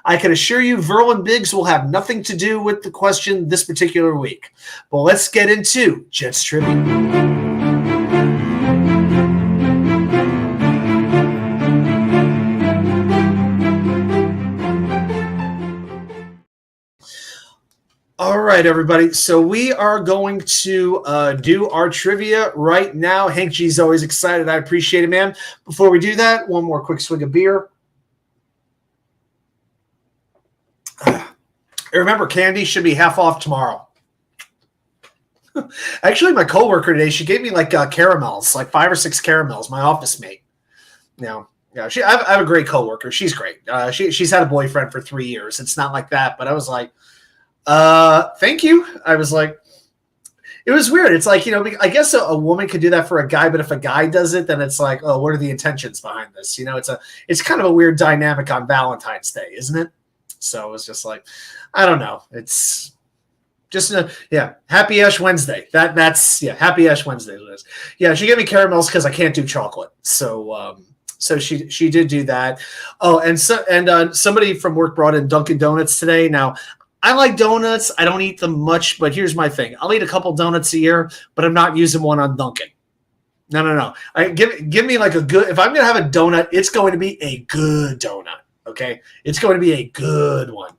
I can assure you Verlin Biggs will have nothing to do with the question this particular week. But let's get into Jets Trivia. All right, everybody. So we are going to do our trivia right now. Hank G's always excited. I appreciate it, man. Before we do that, one more quick swig of beer. Remember, candy should be half off tomorrow. Actually, my coworker today, she gave me like caramels, like 5 or 6 caramels. My office mate. I have a great coworker. She's great. She's had a boyfriend for 3 years. It's not like that, but I was like, thank you. I was like, it was weird. It's like, I guess a woman could do that for a guy, but if a guy does it, then it's like, oh, what are the intentions behind this? It's kind of a weird dynamic on Valentine's Day, isn't it? So it was just like, I don't know. It's just Happy Ash Wednesday. That's Happy Ash Wednesday, Liz. Yeah, she gave me caramels because I can't do chocolate. So she did do that. Oh, and somebody from work brought in Dunkin' Donuts today. Now, I like donuts. I don't eat them much, but here's my thing. I'll eat a couple donuts a year, but I'm not using one on Dunkin'. No. Give me like a good. If I'm gonna have a donut, it's going to be a good donut. Okay, it's going to be a good one.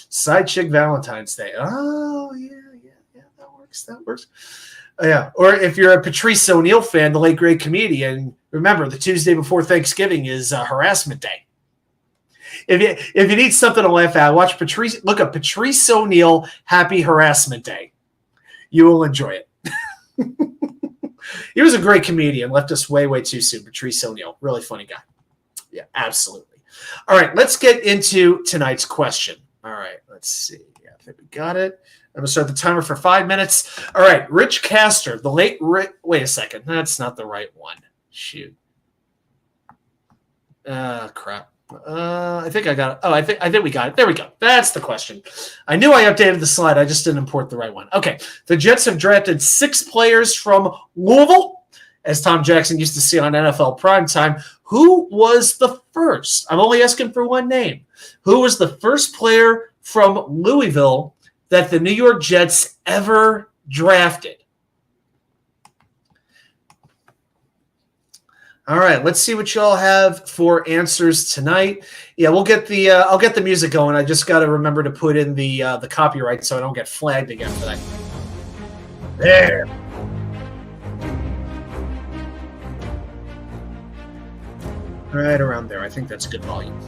Side chick Valentine's Day. Oh yeah, that works. Yeah, or if you're a Patrice O'Neal fan, the late great comedian, remember the Tuesday before Thanksgiving is Harassment Day. If you need something to laugh at, look up Patrice O'Neal Happy Harassment Day. You will enjoy it. He was a great comedian. Left us way too soon. Patrice O'Neal, really funny guy. Yeah, absolutely. All right, let's get into tonight's question. All right, let's see. Yeah, I think we got it. I'm going to start the timer for 5 minutes. All right, Rich Castor, the late Rick. Wait a second. That's not the right one. Shoot. Crap. I think I got it. Oh, I think we got it. There we go. That's the question. I knew I updated the slide. I just didn't import the right one. Okay. The Jets have drafted 6 players from Louisville, as Tom Jackson used to see on NFL Primetime. Who was the first? I'm only asking for one name. Who was the first player from Louisville that the New York Jets ever drafted? All right, let's see what y'all have for answers tonight. Yeah, we'll get the I'll get the music going. I just got to remember to put in the copyright so I don't get flagged again for that. There. Right around there. I think that's good volume.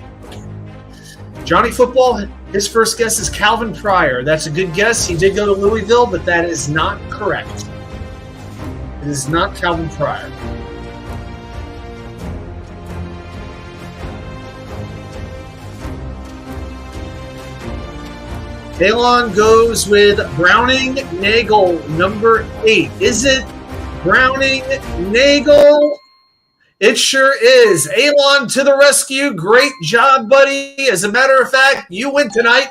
Johnny Football, his first guess is Calvin Pryor. That's a good guess. He did go to Louisville, but that is not correct. It is not Calvin Pryor. Elon goes with Browning Nagel, number 8. Is it Browning Nagel? It sure is. Alon to the rescue. Great job, buddy. As a matter of fact, you win tonight.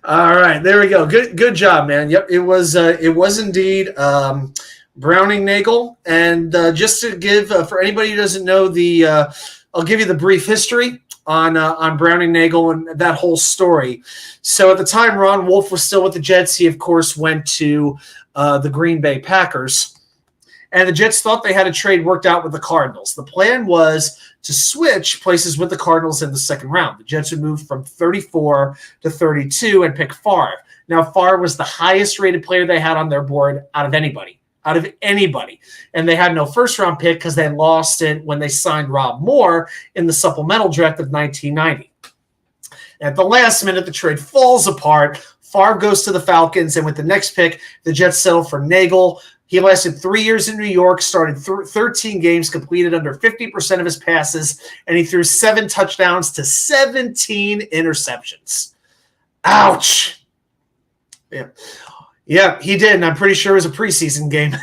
All right, there we go. Good job, man. Yep, it was indeed Browning Nagel. And just to give for anybody who doesn't know I'll give you the brief history on Browning Nagel and that whole story. So at the time, Ron Wolf was still with the Jets. He of course went to the Green Bay Packers. And the Jets thought they had a trade worked out with the Cardinals. The plan was to switch places with the Cardinals in the second round. The Jets would move from 34 to 32 and pick Favre. Now, Favre was the highest rated player they had on their board out of anybody. And they had no first-round pick because they lost it when they signed Rob Moore in the supplemental draft of 1990. At the last minute, the trade falls apart. Favre goes to the Falcons, and with the next pick, the Jets settle for Nagel. He lasted 3 years in New York, started 13 games, completed under 50% of his passes, and he threw 7 touchdowns to 17 interceptions. Ouch. Yeah, he did, and I'm pretty sure it was a preseason game.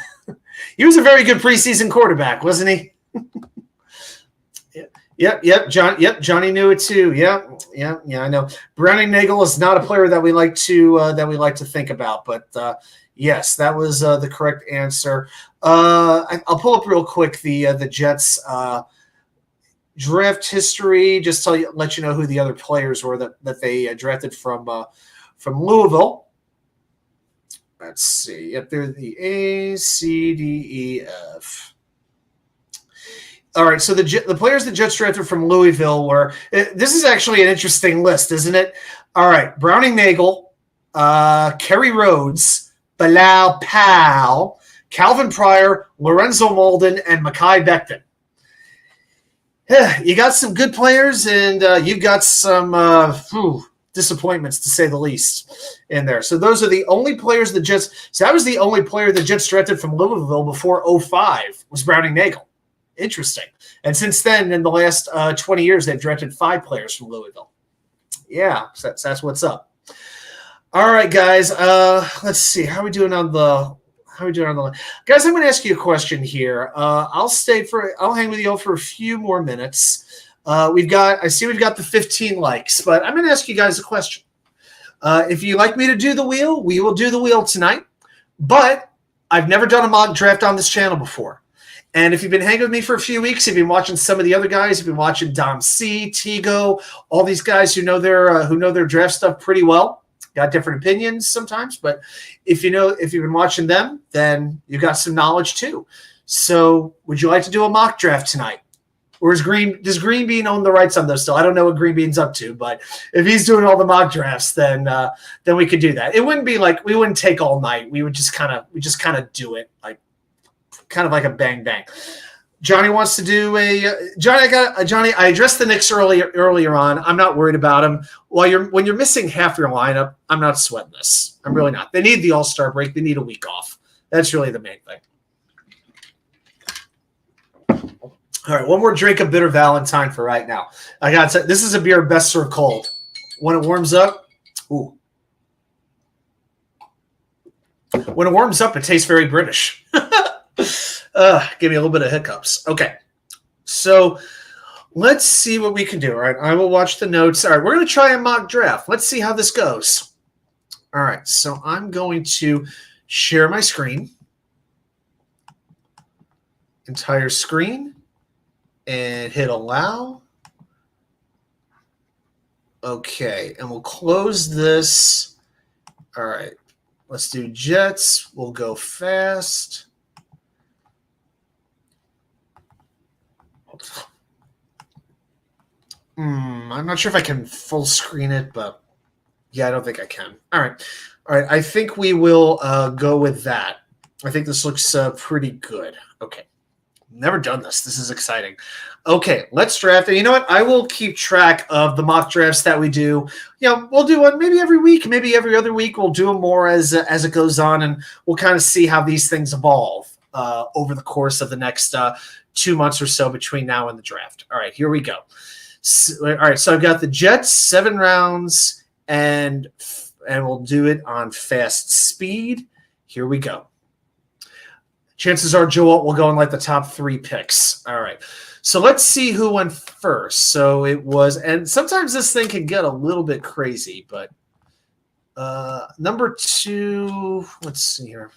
He was a very good preseason quarterback, wasn't he? Yep, Johnny knew it too. Yeah, I know. Browning Nagel is not a player that we like to think about, but yes, that was the correct answer. I'll pull up real quick the Jets draft history, just let you know who the other players were that they drafted from Louisville. Let's see. Yep, they're the A, C, D, E, F. All right, so the players the Jets drafted from Louisville were – this is actually an interesting list, isn't it? All right, Browning Nagel, Kerry Rhodes, Bilal Powell, Calvin Pryor, Lorenzo Molden, and Mekhi Becton. You got some good players, and you've got some disappointments, to say the least, in there. So those are the only players the Jets – so that was the only player the Jets drafted from Louisville before 2005 was Browning Nagel. Interesting. And since then, in the last 20 years, they've drafted 5 players from Louisville. Yeah, so that's what's up. All right, guys. Let's see. How are we doing on the guys? I'm going to ask you a question here. I'll hang with you for a few more minutes. I see we've got the 15 likes, but I'm going to ask you guys a question. If you'd like me to do the wheel, we will do the wheel tonight. But I've never done a mock draft on this channel before. And if you've been hanging with me for a few weeks, you've been watching some of the other guys, you've been watching Dom C, Tigo, all these guys who know their draft stuff pretty well. Got different opinions sometimes, but if you've been watching them, then you got some knowledge too. So, would you like to do a mock draft tonight? Or does Green Bean own the rights on those still? I don't know what Green Bean's up to, but if he's doing all the mock drafts, then we could do that. It wouldn't be like we wouldn't take all night. We would just kind of do it kind of like a bang bang. Johnny wants to do Johnny. I addressed the Knicks earlier on. I'm not worried about them. When you're missing half your lineup, I'm not sweating this. I'm really not. They need the All-Star break. They need a week off. That's really the main thing. All right, one more drink of Bitter Valentine for right now. I got to. This is a beer best served cold. When it warms up, ooh. When it warms up, it tastes very British. Give me a little bit of hiccups. Okay, so let's see what we can do. All right, I will watch the notes. All right, we're going to try a mock draft. Let's see how this goes. All right, so I'm going to share my screen, entire screen, and hit allow. Okay, and we'll close this. All right, let's do Jets. We'll go fast. I'm not sure if I can full screen it, but yeah, I don't think I can. All right. I think we will go with that. I think this looks pretty good. Okay. Never done this. This is exciting. Okay, let's draft. And you know what? I will keep track of the mock drafts that we do. We'll do one maybe every week, maybe every other week. We'll do them more as it goes on, and we'll kind of see how these things evolve over the course of the next 2 months or so between now and the draft. All right, here we go. All right, so I've got the Jets, 7 rounds, and and we'll do it on fast speed. Here we go. Chances are Joe Alt will go in like the top 3 picks. All right. So let's see who went first. So it was, and sometimes this thing can get a little bit crazy, but number 2, let's see here.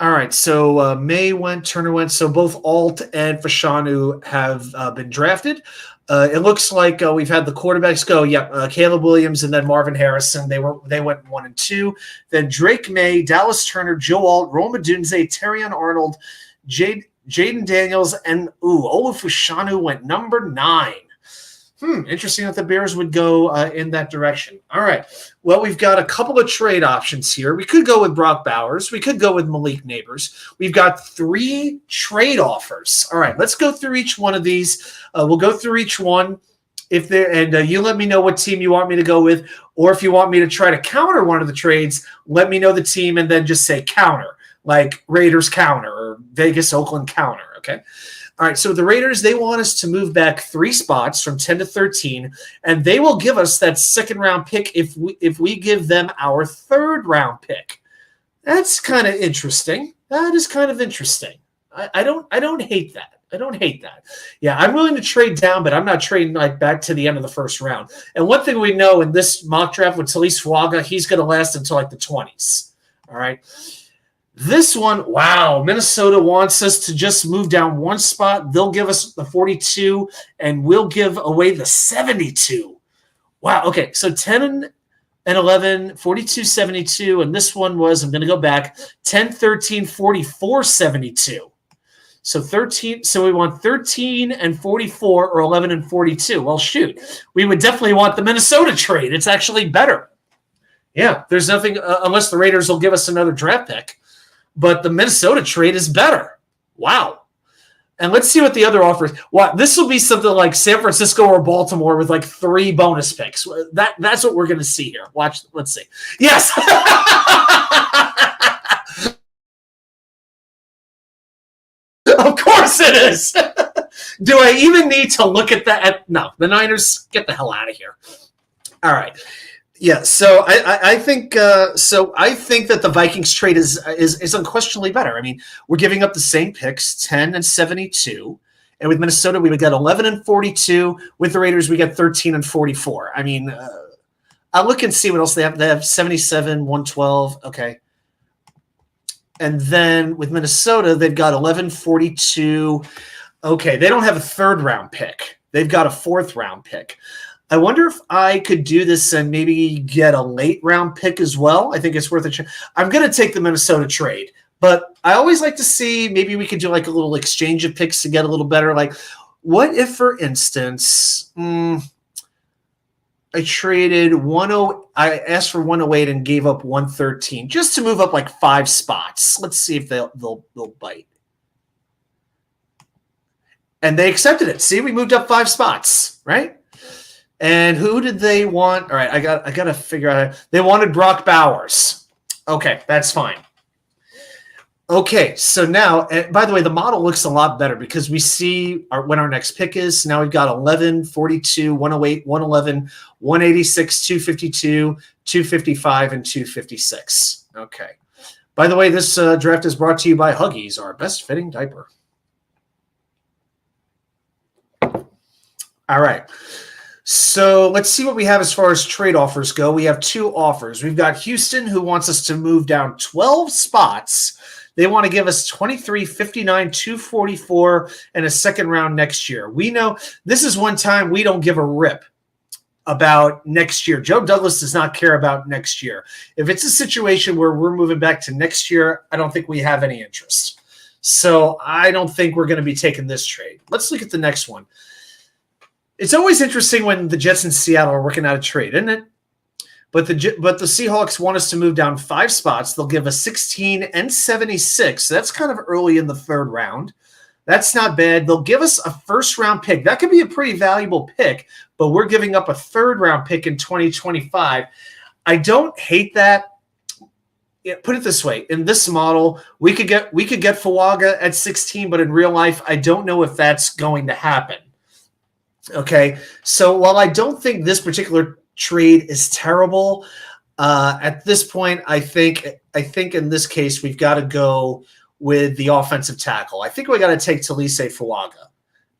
All right, so May went, Turner went. So both Alt and Fashanu have been drafted. It looks like we've had the quarterbacks go. Yep, Caleb Williams and then Marvin Harrison. They went 1 and 2. Then Drake May, Dallas Turner, Joe Alt, Rome Odunze, Terrion Arnold, Jaden Daniels, and Olaf Fashanu went number 9. Interesting that the Bears would go in that direction. All right. Well, we've got a couple of trade options here. We could go with Brock Bowers. We could go with Malik Neighbors. We've got 3 trade offers. All right. Let's go through each one of these. We'll go through each one. You let me know what team you want me to go with, or if you want me to try to counter one of the trades, let me know the team and then just say counter, like Raiders counter or Vegas Oakland counter. Okay. All right, so the Raiders, they want us to move back 3 spots from 10 to 13, and they will give us that second-round pick if we give them our third-round pick. That's kind of interesting. That is kind of interesting. I don't hate that. I don't hate that. Yeah, I'm willing to trade down, but I'm not trading like back to the end of the first round. And one thing we know in this mock draft with Talise Fuaga, he's going to last until like the 20s. All right. This one, wow, Minnesota wants us to just move down 1 spot. They'll give us the 42, and we'll give away the 72. Wow, okay, so 10 and 11, 42, 72, and this one was, I'm going to go back, 10, 13, 44, 72. So 13. So we want 13 and 44 or 11 and 42. Well, shoot, we would definitely want the Minnesota trade. It's actually better. Yeah, there's nothing, unless the Raiders will give us another draft pick. But the Minnesota trade is better. Wow. And let's see what the other offers. Wow, this will be something like San Francisco or Baltimore with like 3 bonus picks. That's what we're going to see here. Watch. Let's see. Yes. Of course it is. Do I even need to look at that? No, the Niners, get the hell out of here. All right. Yeah, so I think I think that the Vikings trade is unquestionably better. I mean, we're giving up the same picks, 10 and 72, and with Minnesota we would get 11 and 42. With the Raiders we get 13 and 44. I mean, I'll look and see what else they have. They have 77, 112. Okay, and then with Minnesota they've got 11, 42. Okay, they don't have a 3rd round pick. They've got a 4th round pick. I wonder if I could do this and maybe get a late round pick as well. I think it's worth a try. I'm going to take the Minnesota trade, but I always like to see maybe we could do like a little exchange of picks to get a little better. Like, what if, for instance, I traded I asked for 108 and gave up 113 just to move up like 5 spots. Let's see if they'll bite. And they accepted it. See, we moved up 5 spots, right? And who did they want? All right, I got to figure out. They wanted Brock Bowers. Okay, that's fine. Okay, so now, by the way, the model looks a lot better because we see when our next pick is. Now we've got 11, 42, 108, 111, 186, 252, 255, and 256. Okay. By the way, this draft is brought to you by Huggies, our best fitting diaper. All right. So let's see what we have as far as trade offers go. We have 2 offers. We've got Houston, who wants us to move down 12 spots. They want to give us 23, 59, 244, and a 2nd round next year. We know this is one time we don't give a rip about next year. Joe Douglas does not care about next year. If it's a situation where we're moving back to next year, I don't think we have any interest. So I don't think we're going to be taking this trade. Let's look at the next one. It's always interesting when the Jets and Seattle are working out a trade, isn't it? But the Seahawks want us to move down 5 spots. They'll give us 16 and 76. So that's kind of early in the 3rd round. That's not bad. They'll give us a 1st round pick. That could be a pretty valuable pick, but we're giving up a 3rd round pick in 2025. I don't hate that. Yeah, put it this way: in this model, we could get Fuaga at 16, but in real life, I don't know if that's going to happen. Okay, so while I don't think this particular trade is terrible. At this point, I think in this case we've got to go with the offensive tackle. I think we got to take Talise Fuaga.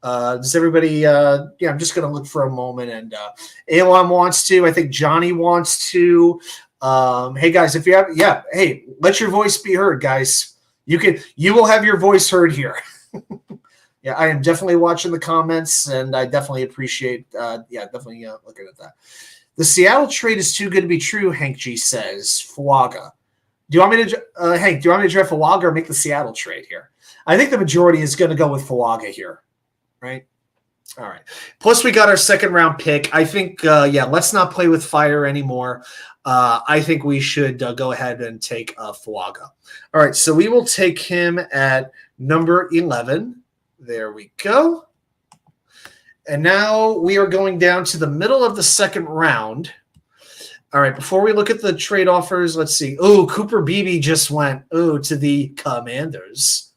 Does everybody? Yeah, I'm just going to look for a moment, and Alon wants to. I think Johnny wants to. Hey guys, if you have, hey, let your voice be heard, guys. You will have your voice heard here. Yeah, I am definitely watching the comments, and I definitely appreciate. Definitely looking at that. The Seattle trade is too good to be true, Hank G says. Fuaga. Do you want me to, Hank? Do you want me to draft Fuaga or make the Seattle trade here? I think the majority is going to go with Fuaga here, right? All right. Plus, we got our second round pick. I think, let's not play with fire anymore. I think we should go ahead and take Fuaga. All right, so we will take him at number 11. There we go. And now we are going down to the middle of the second round. All right, before we look at the trade offers, let's see. Oh, Cooper Beebe just went, to the Commanders.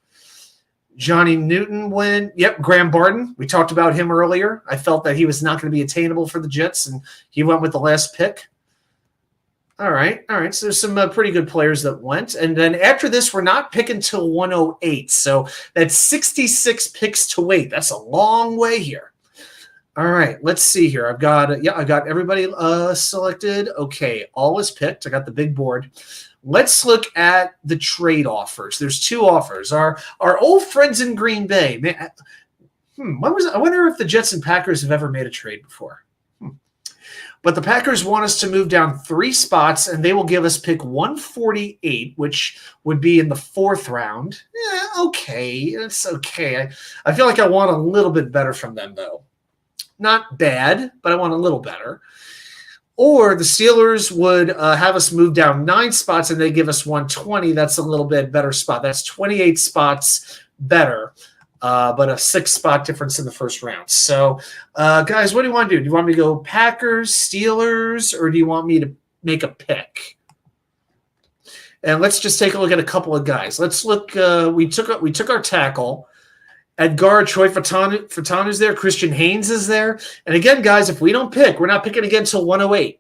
Johnny Newton went. Yep, Graham Barton. We talked about him earlier. I felt that he was not going to be attainable for the Jets, and he went with the last pick. All right. So there's some pretty good players that went. And then after this, we're not picking till 108. So that's 66 picks to wait. That's a long way here. All right. Let's see here. I've got everybody selected. Okay. All is picked. I got the big board. Let's look at the trade offers. There's two offers. Our old friends in Green Bay. Man, I wonder if the Jets and Packers have ever made a trade before. But the Packers want us to move down 3 spots, and they will give us pick 148, which would be in the 4th round. Yeah, okay. It's okay. I feel like I want a little bit better from them, though. Not bad, but I want a little better. Or the Steelers would have us move down 9 spots, and they give us 120. That's a little bit better spot. That's 28 spots better. But a 6-spot difference in the first round. So, guys, what do you want to do? Do you want me to go Packers, Steelers, or do you want me to make a pick? And let's just take a look at a couple of guys. Let's look. We took our tackle. At guard, Troy Fatanu is there. Christian Haynes is there. And again, guys, if we don't pick, we're not picking again until 108.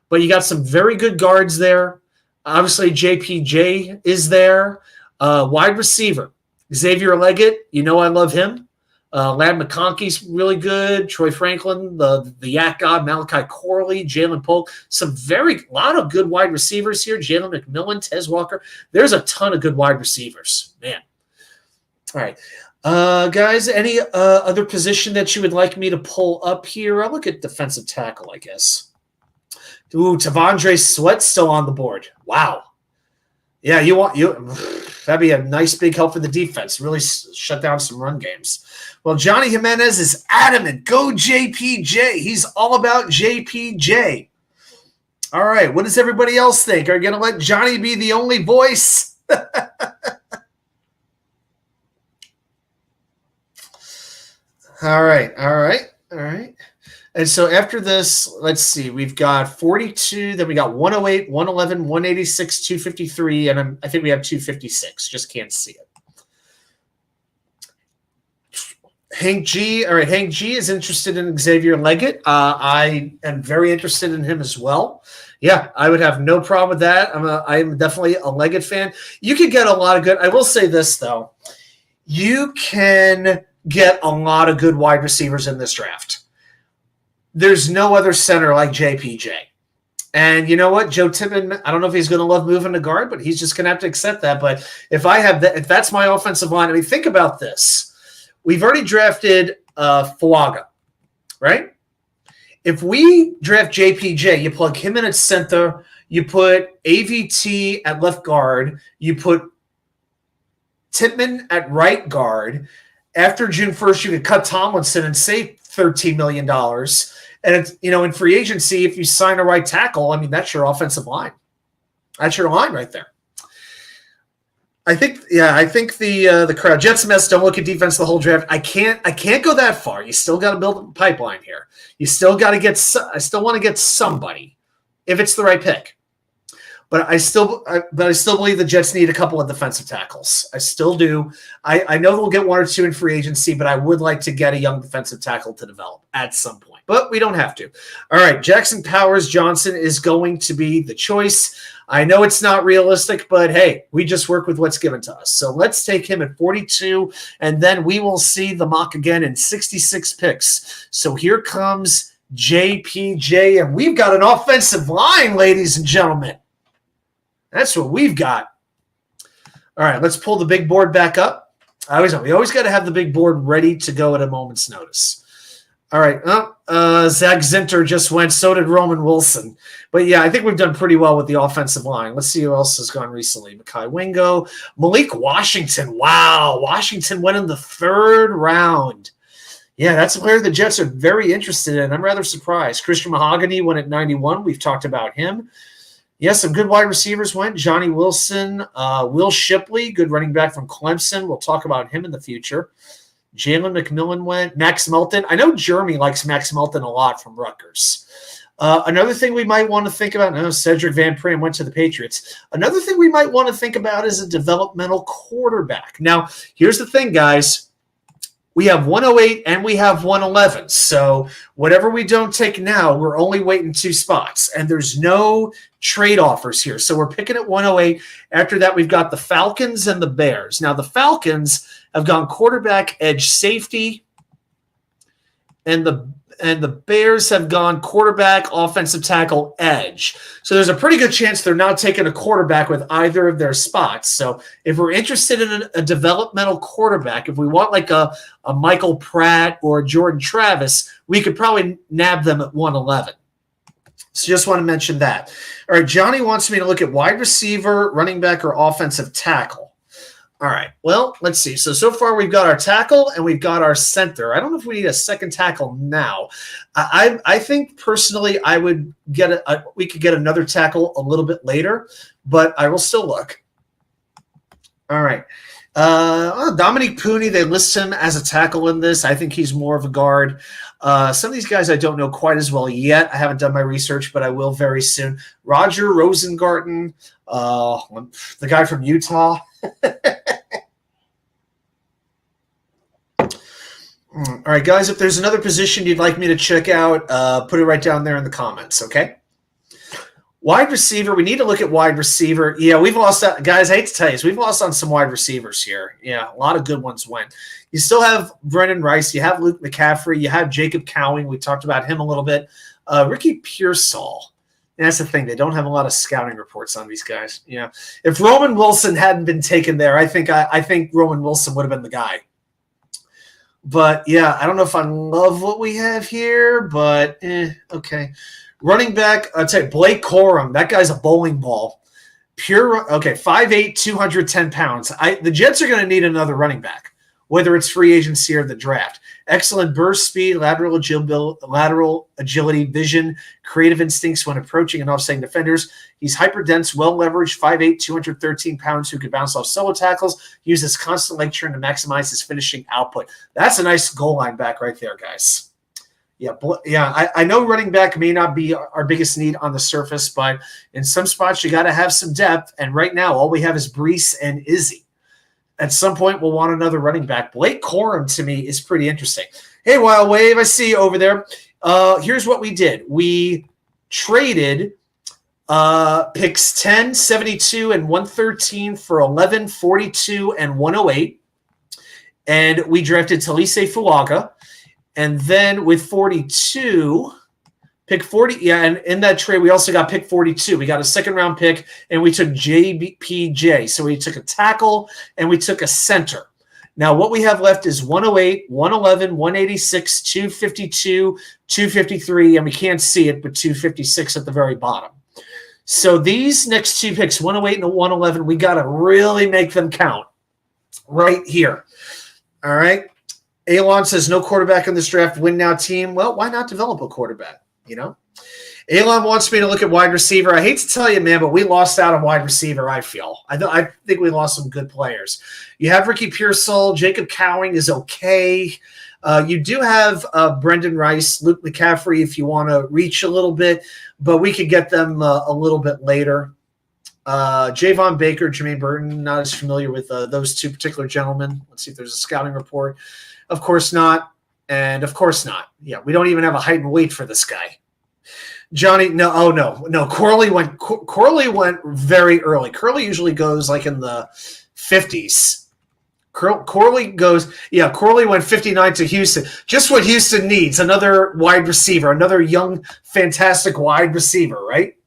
But you got some very good guards there. Obviously, JPJ is there. Wide receiver. Xavier Leggett, I love him. Lad McConkey's really good. Troy Franklin, the Yak God, Malachi Corley, Jalen Polk. Lot of good wide receivers here. Jalen McMillan, Tez Walker. There's a ton of good wide receivers, man. All right. Guys, any other position that you would like me to pull up here? I'll look at defensive tackle, I guess. Ooh, Tavondre Sweat's still on the board. Wow. Yeah, that'd be a nice big help for the defense. Really shut down some run games. Well, Johnny Jimenez is adamant. Go JPJ. He's all about JPJ. All right. What does everybody else think? Are you going to let Johnny be the only voice? All right. And so after this, let's see, we've got 42, then we got 108, 111, 186, 253, and I think we have 256. Just can't see it. Hank G. All right, Hank G is interested in Xavier Leggett. I am very interested in him as well. Yeah, I would have no problem with that. I'm definitely a Leggett fan. You can get a lot of good. I will say this, though. You can get a lot of good wide receivers in this draft. There's no other center like JPJ. And you know what? Joe Tippmann, I don't know if he's going to love moving to guard, but he's just going to have to accept that. But if that's my offensive line, think about this. We've already drafted Fuaga, right? If we draft JPJ, you plug him in at center, you put AVT at left guard, you put Tippmann at right guard. After June 1st, you could cut Tomlinson and save $13 million. And it's, in free agency, if you sign a right tackle, that's your offensive line. That's your line right there. I think the crowd. Jets mess. Don't look at defense the whole draft. I can't go that far. You still got to build a pipeline here. You still got to I still want to get somebody if it's the right pick. But I still believe the Jets need a couple of defensive tackles. I still do. I know they'll get 1 or 2 in free agency, but I would like to get a young defensive tackle to develop at some point. but we don't have to. All right, Jackson Powers Johnson is going to be the choice. I know it's not realistic, but hey, we just work with what's given to us. So let's take him at 42, and then we will see the mock again in 66 picks. So here comes JPJ, and we've got an offensive line, ladies and gentlemen. That's what we've got. All right, let's pull the big board back up. We always got to have the big board ready to go at a moment's notice. All right, Zach Zinter just went. So did Roman Wilson. But, yeah, I think we've done pretty well with the offensive line. Let's see who else has gone recently. Mekhi Wingo. Malik Washington. Wow, Washington went in the 3rd round. Yeah, that's a player the Jets are very interested in. I'm rather surprised. Christian Mahogany went at 91. We've talked about him. Yes, some good wide receivers went. Johnny Wilson, Will Shipley, good running back from Clemson. We'll talk about him in the future. Jalen McMillan went. Max Melton. I know Jeremy likes Max Melton a lot from Rutgers. Another thing we might want to think about, Cedric Van Pram went to the Patriots. Another thing we might want to think about is a developmental quarterback. Now, here's the thing, guys. We have 108 and we have 111. So whatever we don't take now, we're only waiting 2 spots. And there's no trade offers here. So we're picking at 108. After that, we've got the Falcons and the Bears. Now, the Falcons have gone quarterback, edge, safety. And the Bears have gone quarterback, offensive tackle, edge. So there's a pretty good chance they're not taking a quarterback with either of their spots. So if we're interested in a developmental quarterback, if we want like a Michael Pratt or Jordan Travis, we could probably nab them at 111. So just want to mention that. All right, Johnny wants me to look at wide receiver, running back, or offensive tackle. All right, well, let's see. So far we've got our tackle and we've got our center. I don't know if we need a second tackle now. I think personally I would we could get another tackle a little bit later, but I will still look. All right. Dominique Pooney, they list him as a tackle in this. I think he's more of a guard. Some of these guys I don't know quite as well yet. I haven't done my research, but I will very soon. Roger Rosengarten, the guy from Utah. All right, guys, if there's another position you'd like me to check out, put it right down there in the comments, okay? Wide receiver, we need to look at wide receiver. Yeah, we've lost – guys, I hate to tell you, we've lost on some wide receivers here. Yeah, a lot of good ones went. You still have Brendan Rice. You have Luke McCaffrey. You have Jacob Cowing. We talked about him a little bit. Ricky Pearsall. And that's the thing. They don't have a lot of scouting reports on these guys. Yeah, if Roman Wilson hadn't been taken there, I think Roman Wilson would have been the guy. But, yeah, I don't know if I love what we have here, but okay. Running back, I'd say Blake Corum. That guy's a bowling ball. 5'8", 210 pounds. The Jets are going to need another running back, whether it's free agency or the draft. Excellent burst speed, lateral agility, vision, creative instincts when approaching and offsetting defenders. He's hyperdense, well-leveraged, 5'8", 213 pounds who could bounce off solo tackles, use his constant leg turn to maximize his finishing output. That's a nice goal line back right there, guys. Yeah, I know running back may not be our biggest need on the surface, but in some spots you got to have some depth, and right now all we have is Brees and Izzy. At some point, we'll want another running back. Blake Corum, to me, is pretty interesting. Hey, Wild Wave, I see you over there. Here's what we did. We traded picks 10, 72, and 113 for 11, 42, and 108. And we drafted Talise Fuaga. And then with 42, pick 40, yeah, and in that trade, we also got pick 42. We got a second-round pick, and we took JPJ. So we took a tackle, and we took a center. Now, what we have left is 108, 111, 186, 252, 253, and we can't see it, but 256 at the very bottom. So these next two picks, 108 and 111, we got to really make them count right here. All right? Elon says, no quarterback in this draft, win now team. Well, why not develop a quarterback, you know? Elon wants me to look at wide receiver. I hate to tell you, man, but we lost out on wide receiver, I feel. I think we lost some good players. You have Ricky Pearsall. Jacob Cowing is okay. You do have Brendan Rice, Luke McCaffrey if you want to reach a little bit, but we could get them a little bit later. Javon Baker, Jermaine Burton, not as familiar with those two particular gentlemen. Let's see if there's a scouting report. Of course not. And of course not. Yeah, we don't even have a height and weight for this guy. Johnny, no, oh no. Corley went very early. Corley usually goes like in the 50s. Corley went 59 to Houston. Just what Houston needs, another wide receiver, another young, fantastic wide receiver, right?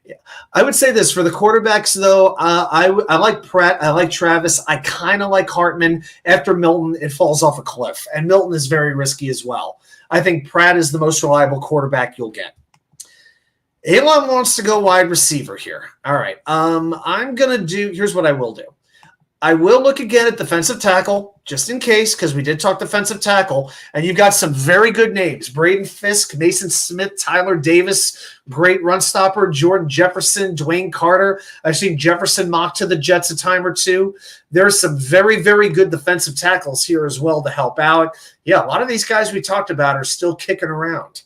Yeah. I would say this for the quarterbacks, though. I like Pratt. I like Travis. I kind of like Hartman. After Milton, it falls off a cliff. And Milton is very risky as well. I think Pratt is the most reliable quarterback you'll get. Elon wants to go wide receiver here. All right. Here's what I will do. I will look again at defensive tackle, just in case, because we did talk defensive tackle, and you've got some very good names. Braden Fisk, Mason Smith, Tyler Davis, great run stopper, Jordan Jefferson, Dwayne Carter. I've seen Jefferson mock to the Jets a time or two. There's some very, very good defensive tackles here as well to help out. Yeah, a lot of these guys we talked about are still kicking around.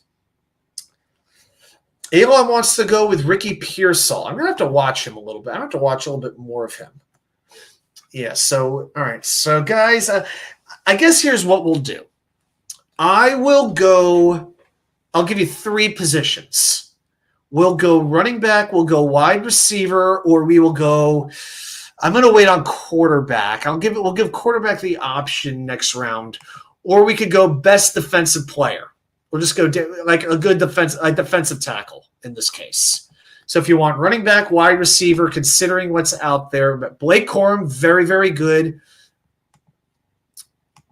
Elon wants to go with Ricky Pearsall. I'm going to have to watch him a little bit. I have to watch a little bit more of him. Yeah, so, all right. So, guys, I guess here's what we'll do. I'll give you 3 positions. We'll go running back, we'll go wide receiver, or we will go, I'm going to wait on quarterback. We'll give quarterback the option next round, or we could go best defensive player. We'll just go like a good defensive tackle in this case. So if you want running back, wide receiver, considering what's out there, but Blake Corum, very, very good.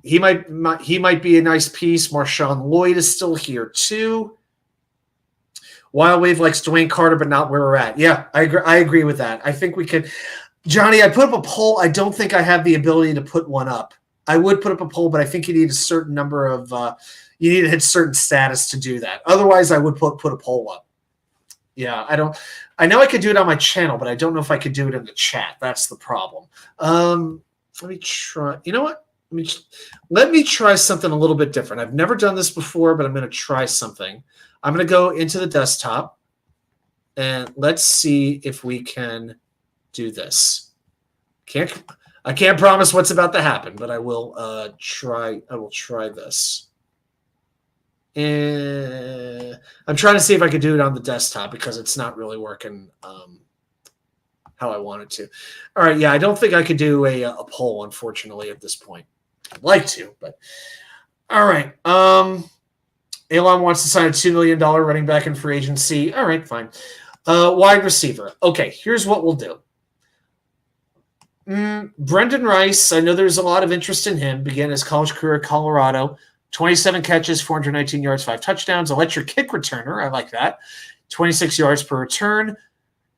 He might be a nice piece. Marshawn Lloyd is still here too. Wild Wave likes Dwayne Carter, but not where we're at. Yeah, I agree with that. I think we could. Johnny, I put up a poll. I don't think I have the ability to put one up. I would put up a poll, but I think you need a certain number of you need to hit certain status to do that. Otherwise, I would put a poll up. Yeah, I know I could do it on my channel, but I don't know if I could do it in the chat. That's the problem. Let me try. You know what? Let me try something a little bit different. I've never done this before, but I'm going to try something. I'm going to go into the desktop, and let's see if we can do this. I can't promise what's about to happen, but I will try. I will try this. And I'm trying to see if I could do it on the desktop because it's not really working how I want it to. All right, yeah, I don't think I could do a poll, unfortunately, at this point. I'd like to, but all right. Elon wants to sign a $2 million running back in free agency. All right, fine. Wide receiver. Okay, here's what we'll do. Brendan Rice, I know there's a lot of interest in him. Began his college career at Colorado. 27 catches, 419 yards, 5 touchdowns. Electric kick returner. I like that. 26 yards per return.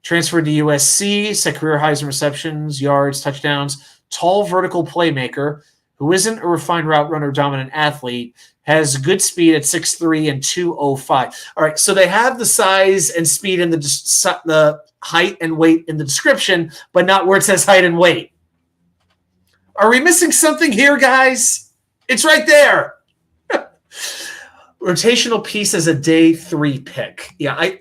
Transferred to USC. Set career highs in receptions, yards, touchdowns. Tall vertical playmaker who isn't a refined route runner dominant athlete. Has good speed at 6'3" and 205. All right, so they have the size and speed and the height and weight in the description, but not where it says height and weight. Are we missing something here, guys? It's right there. Rotational piece as a day 3 pick. Yeah,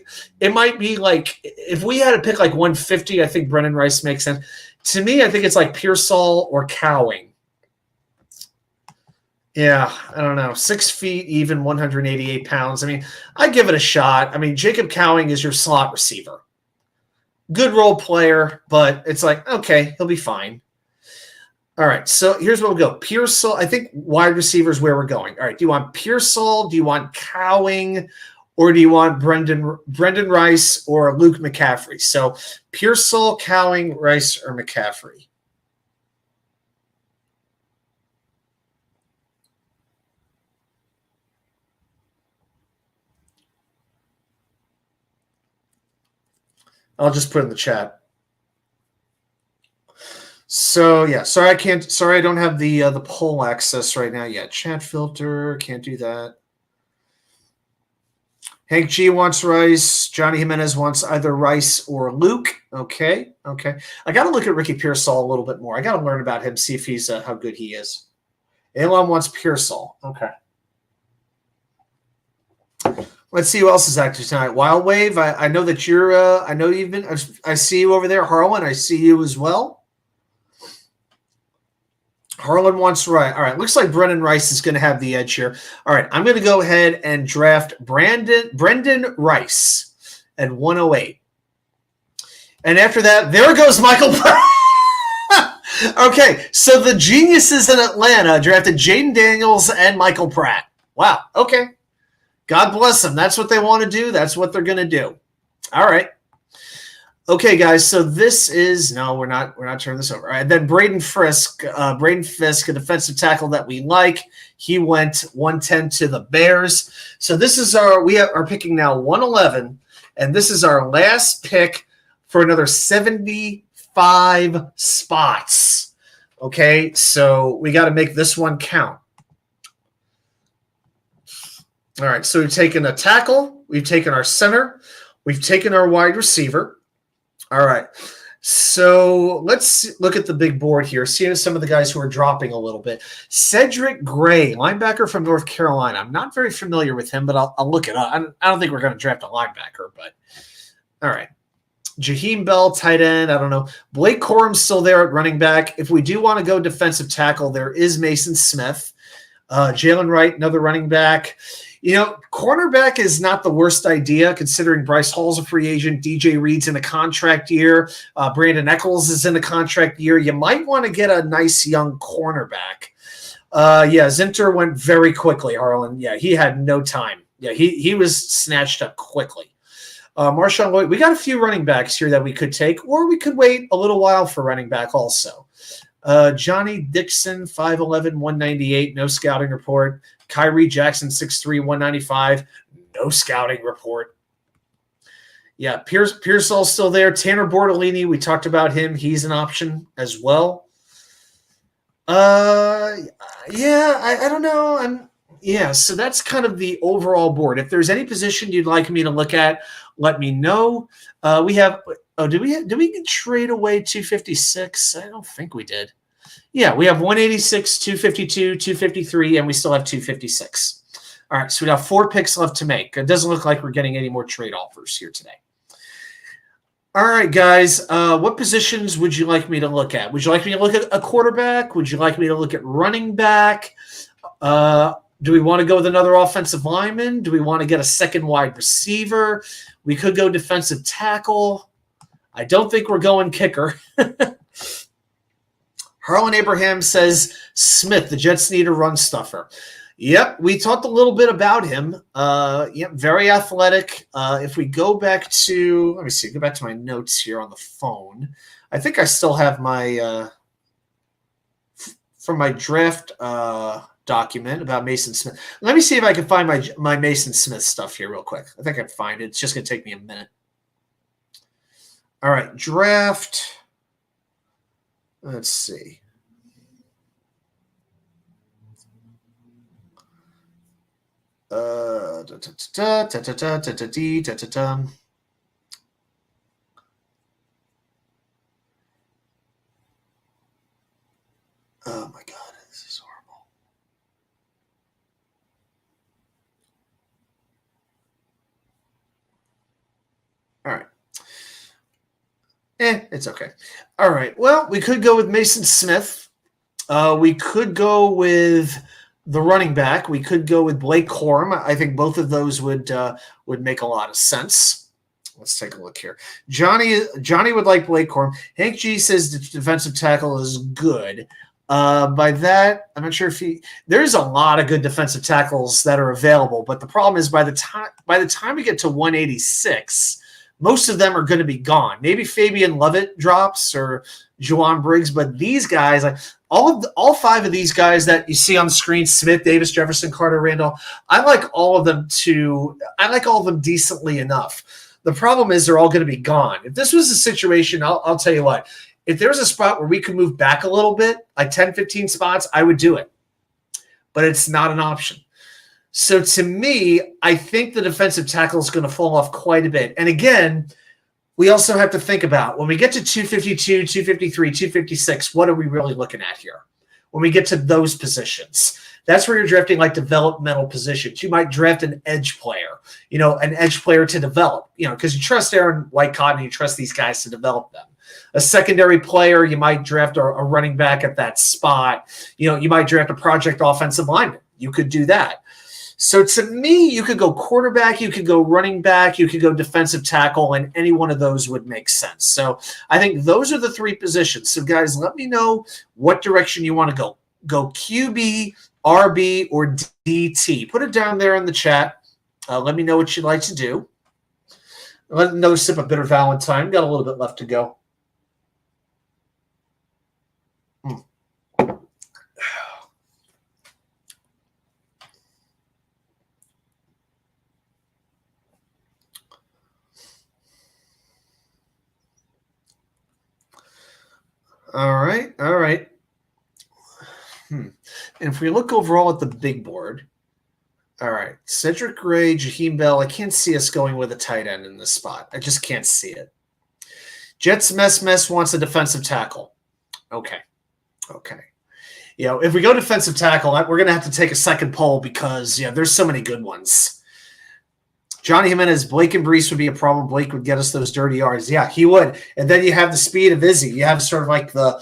it might be like if we had to pick like 150, I think Brendan Rice makes sense. To me, I think it's like Pearsall or Cowing. Yeah, I don't know. 6 feet, even 188 pounds. I mean, I give it a shot. I mean, Jacob Cowing is your slot receiver. Good role player, but it's like, okay, he'll be fine. All right, so here's where we'll go. Pearsall, I think wide receiver is where we're going. All right, do you want Pearsall? Do you want Cowing? Or do you want Brendan Rice or Luke McCaffrey? So Pearsall, Cowing, Rice, or McCaffrey? I'll just put it in the chat. So yeah, sorry I don't have the poll access right now yet. Chat filter, can't do that. Hank G wants Rice. Johnny Jimenez wants either Rice or Luke. Okay. I got to look at Ricky Pearsall a little bit more. I got to learn about him, see if he's how good he is. Elon wants Pearsall. Okay. Let's see who else is active tonight. Wild Wave. I know that you're. I know you've been. I see you over there, Harlan. I see you as well. Harlan wants Rice. All right, looks like Brendan Rice is going to have the edge here. All right, I'm going to go ahead and draft Brendan Rice at 108. And after that, there goes Michael Pratt. Okay, so the geniuses in Atlanta drafted Jaden Daniels and Michael Pratt. Wow, okay. God bless them. That's what they want to do. That's what they're going to do. All right. Okay, guys, so this is – no, we're not turning this over. All right, then Braden Fisk, a defensive tackle that we like. He went 110 to the Bears. So this is we are picking now 111, and this is our last pick for another 75 spots. Okay, so we got to make this one count. All right, so we've taken a tackle. We've taken our center. We've taken our wide receiver. All right, so let's look at the big board here. See some of the guys who are dropping a little bit. Cedric Gray, linebacker from North Carolina. I'm not very familiar with him, but I'll look it up. I don't think we're going to draft a linebacker, but all right. Jaheim Bell, tight end. I don't know. Blake Corum's still there at running back. If we do want to go defensive tackle, there is Mason Smith. Jalen Wright, another running back. You know, cornerback is not the worst idea considering Bryce Hall's a free agent. DJ Reed's in a contract year. Brandon Eccles is in a contract year. You might want to get a nice young cornerback. Zinter went very quickly, Harlan. Yeah, he had no time. Yeah, he was snatched up quickly. Marshawn Lloyd, we got a few running backs here that we could take, or we could wait a little while for running back also. Johnny Dixon, 5'11", 198, no scouting report. Kyrie Jackson, 6'3", 195, no scouting report. Yeah, Pearsall's still there. Tanner Bortolini, we talked about him. He's an option as well. I don't know. So that's kind of the overall board. If there's any position you'd like me to look at, let me know. We have did we trade away 256? I don't think we did. Yeah, we have 186, 252, 253, and we still have 256. All right, so we have 4 picks left to make. It doesn't look like we're getting any more trade offers here today. All right, guys, what positions would you like me to look at? Would you like me to look at a quarterback? Would you like me to look at running back? Do we want to go with another offensive lineman? Do we want to get a second wide receiver? We could go defensive tackle. I don't think we're going kicker. Harlan Abraham says, Smith, the Jets need a run stuffer. Yep, we talked a little bit about him. Very athletic. If we go back to, let me see, go back to my notes here on the phone. I think I still have my, from my draft document about Mason Smith. Let me see if I can find my Mason Smith stuff here real quick. I think I can find it. It's just going to take me a minute. All right, draft. Let's see. Oh my God, this is horrible. All right. It's okay. All right. Well, we could go with Mason Smith. We could go with the running back. We could go with Blake Corum. I think both of those would make a lot of sense. Let's take a look here. Johnny would like Blake Corum. Hank G says the defensive tackle is good. By that, I'm not sure if there's a lot of good defensive tackles that are available, but the problem is by the time we get to 186, most of them are going to be gone. Maybe Fabian Lovett drops or Juwan Briggs, but these guys, like all 5 of these guys that you see on the screen, Smith, Davis, Jefferson, Carter, Randall, I like all of them decently enough. The problem is they're all going to be gone. If this was a situation, I'll tell you what, if there was a spot where we could move back a little bit, like 10, 15 spots, I would do it. But it's not an option. So to me, I think the defensive tackle is going to fall off quite a bit. And again, we also have to think about when we get to 252, 253, 256, what are we really looking at here? When we get to those positions, that's where you're drafting like developmental positions. You might draft an edge player, an edge player to develop, because you trust Aaron Whitecott and you trust these guys to develop them. a secondary player. You might draft a running back at that spot. You might draft a project offensive lineman. You could do that. So to me, you could go quarterback, you could go running back, you could go defensive tackle, and any one of those would make sense. So I think those are the three positions. So guys, let me know what direction you want to go. Go QB, RB, or DT. Put it down there in the chat. Let me know what you'd like to do. Let another sip of bitter Valentine. Got a little bit left to go. All right. And if we look overall at the big board, all right, Cedric Gray, Jaheim Bell, I can't see us going with a tight end in this spot. I just can't see it. Jets Mess wants a defensive tackle. Okay. If we go defensive tackle, we're going to have to take a second poll because, there's so many good ones. Johnny Jimenez, Blake and Brees would be a problem. Blake would get us those dirty yards. Yeah, he would. And then you have the speed of Izzy. You have sort of like a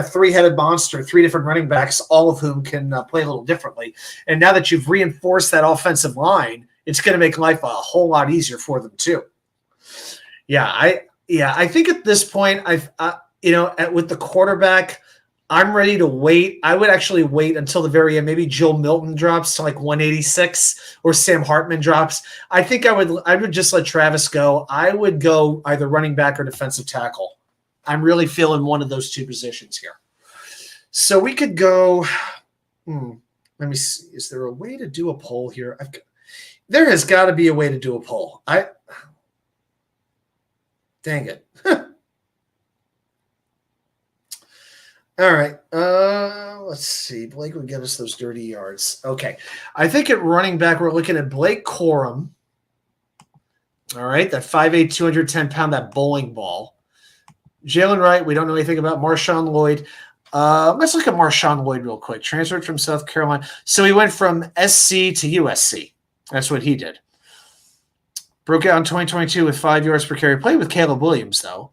three-headed monster, three different running backs, all of whom can play a little differently. And now that you've reinforced that offensive line, it's going to make life a whole lot easier for them too. I think at this point, with the quarterback, I'm ready to wait. I would actually wait until the very end. Maybe Joe Milton drops to like 186 or Sam Hartman drops. I think I would just let Travis go. I would go either running back or defensive tackle. I'm really feeling one of those two positions here. So we could go. Let me see. Is there a way to do a poll here? There has got to be a way to do a poll. Dang it. All right. Let's see. Blake would get us those dirty yards. Okay. I think at running back, we're looking at Blake Corum. All right. That 5'8", 210-pound, that bowling ball. Jalen Wright, we don't know anything about. Marshawn Lloyd. Let's look at Marshawn Lloyd real quick. Transferred from South Carolina. So he went from SC to USC. That's what he did. Broke out in 2022 with 5 yards per carry. Played with Caleb Williams, though.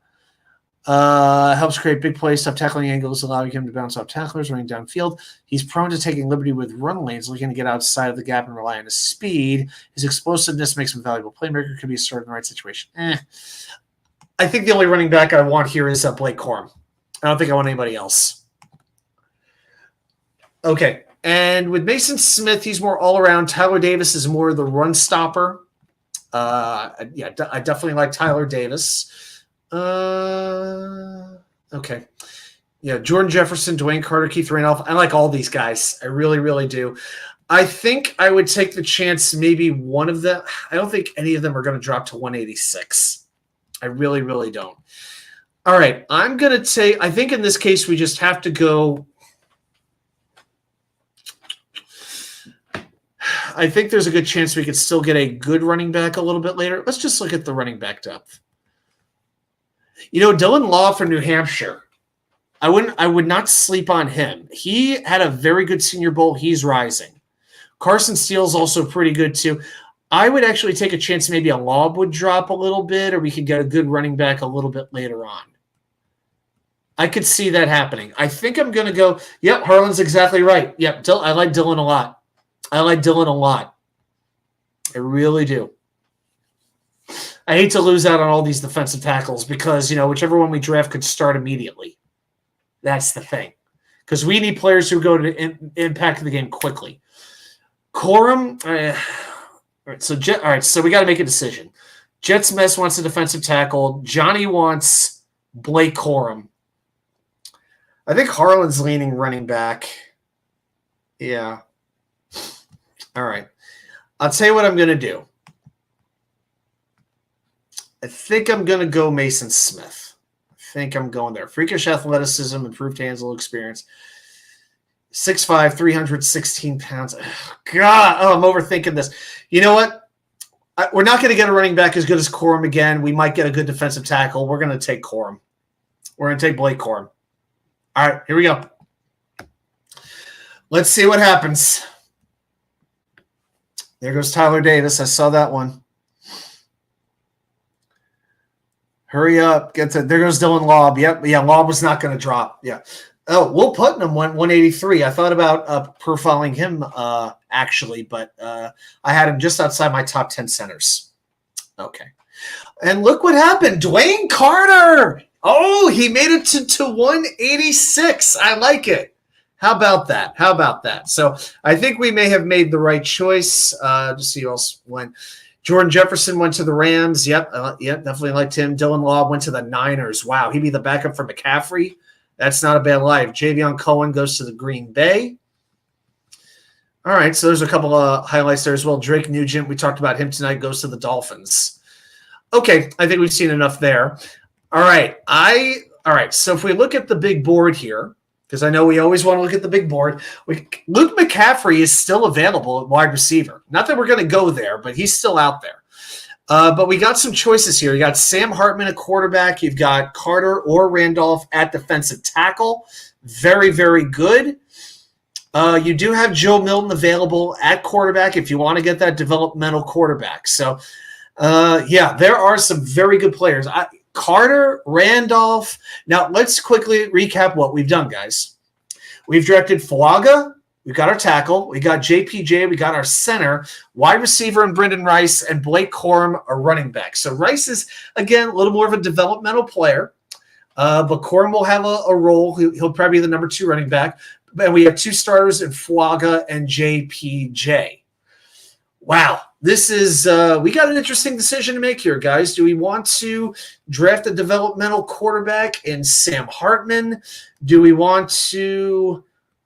Helps create big plays, tough tackling angles, allowing him to bounce off tacklers, running downfield. He's prone to taking liberty with run lanes, looking to get outside of the gap and rely on his speed. His explosiveness makes him a valuable playmaker. Could be a start in the right situation. I think the only running back I want here is Blake Corum. I don't think I want anybody else. Okay, and with Mason Smith, he's more all-around. Tyler Davis is more the run stopper. I definitely like Tyler Davis. Okay. Jordan Jefferson, Dwayne Carter, Keith Randolph. I like all these guys. I really, really do. I think I would take the chance maybe one of them. I don't think any of them are going to drop to 186. I really, really don't. All right. I'm going to take – I think in this case we just have to go – I think there's a good chance we could still get a good running back a little bit later. Let's just look at the running back depth. Dylan Law from New Hampshire, I would not sleep on him. He had a very good Senior Bowl. He's rising. Carson Steele's also pretty good too. I would actually take a chance maybe a Law would drop a little bit, or we could get a good running back a little bit later on. I could see that happening. I think I'm going to go, yep, Harlan's exactly right. Yep, I like Dylan a lot. I really do. I hate to lose out on all these defensive tackles because, whichever one we draft could start immediately. That's the thing. Because we need players who go to impact the game quickly. Corum, all right, so we got to make a decision. Jets Mess wants a defensive tackle. Johnny wants Blake Corum. I think Harlan's leaning running back. Yeah. All right. I'll tell you what I'm going to do. I think I'm going to go Mason Smith. I think I'm going there. Freakish athleticism, improved hands-on experience. 6'5", 316 pounds. God, I'm overthinking this. You know what? We're not going to get a running back as good as Corum again. We might get a good defensive tackle. We're going to take Corum. We're going to take Blake Corum. All right, here we go. Let's see what happens. There goes Tyler Davis. I saw that one. Hurry up. There goes Dylan Lobb. Yep. Yeah, Lobb was not going to drop. Yeah. Oh, Will Putnam went 183. I thought about profiling him actually, but I had him just outside my top 10 centers. Okay. And look what happened. Dwayne Carter. Oh, he made it to 186. I like it. How about that? So I think we may have made the right choice. Just see who else went. Jordan Jefferson went to the Rams. Yep, definitely liked him. Dylan Law went to the Niners. Wow, he'd be the backup for McCaffrey. That's not a bad life. Javion Cohen goes to the Green Bay. All right, so there's a couple of highlights there as well. Drake Nugent, we talked about him tonight, goes to the Dolphins. Okay, I think we've seen enough there. All right, so if we look at the big board here, because I know we always want to look at the big board, Luke McCaffrey is still available at wide receiver. Not that we're going to go there, but he's still out there. But we got some choices here. You got Sam Hartman at quarterback. You've got Carter or Randolph at defensive tackle. Very, very good. You do have Joe Milton available at quarterback if you want to get that developmental quarterback. So, there are some very good players. Carter, Randolph. Now, let's quickly recap what we've done, guys. We've drafted Fuaga. We've got our tackle. We got JPJ. We got our center, wide receiver, and Brendan Rice, and Blake Corum, a running back. So Rice is, again, a little more of a developmental player, but Corum will have a role. He'll probably be the number 2 running back. And we have 2 starters in Fuaga and JPJ. Wow. This is we got an interesting decision to make here, guys. Do we want to draft a developmental quarterback in Sam Hartman? Do we want to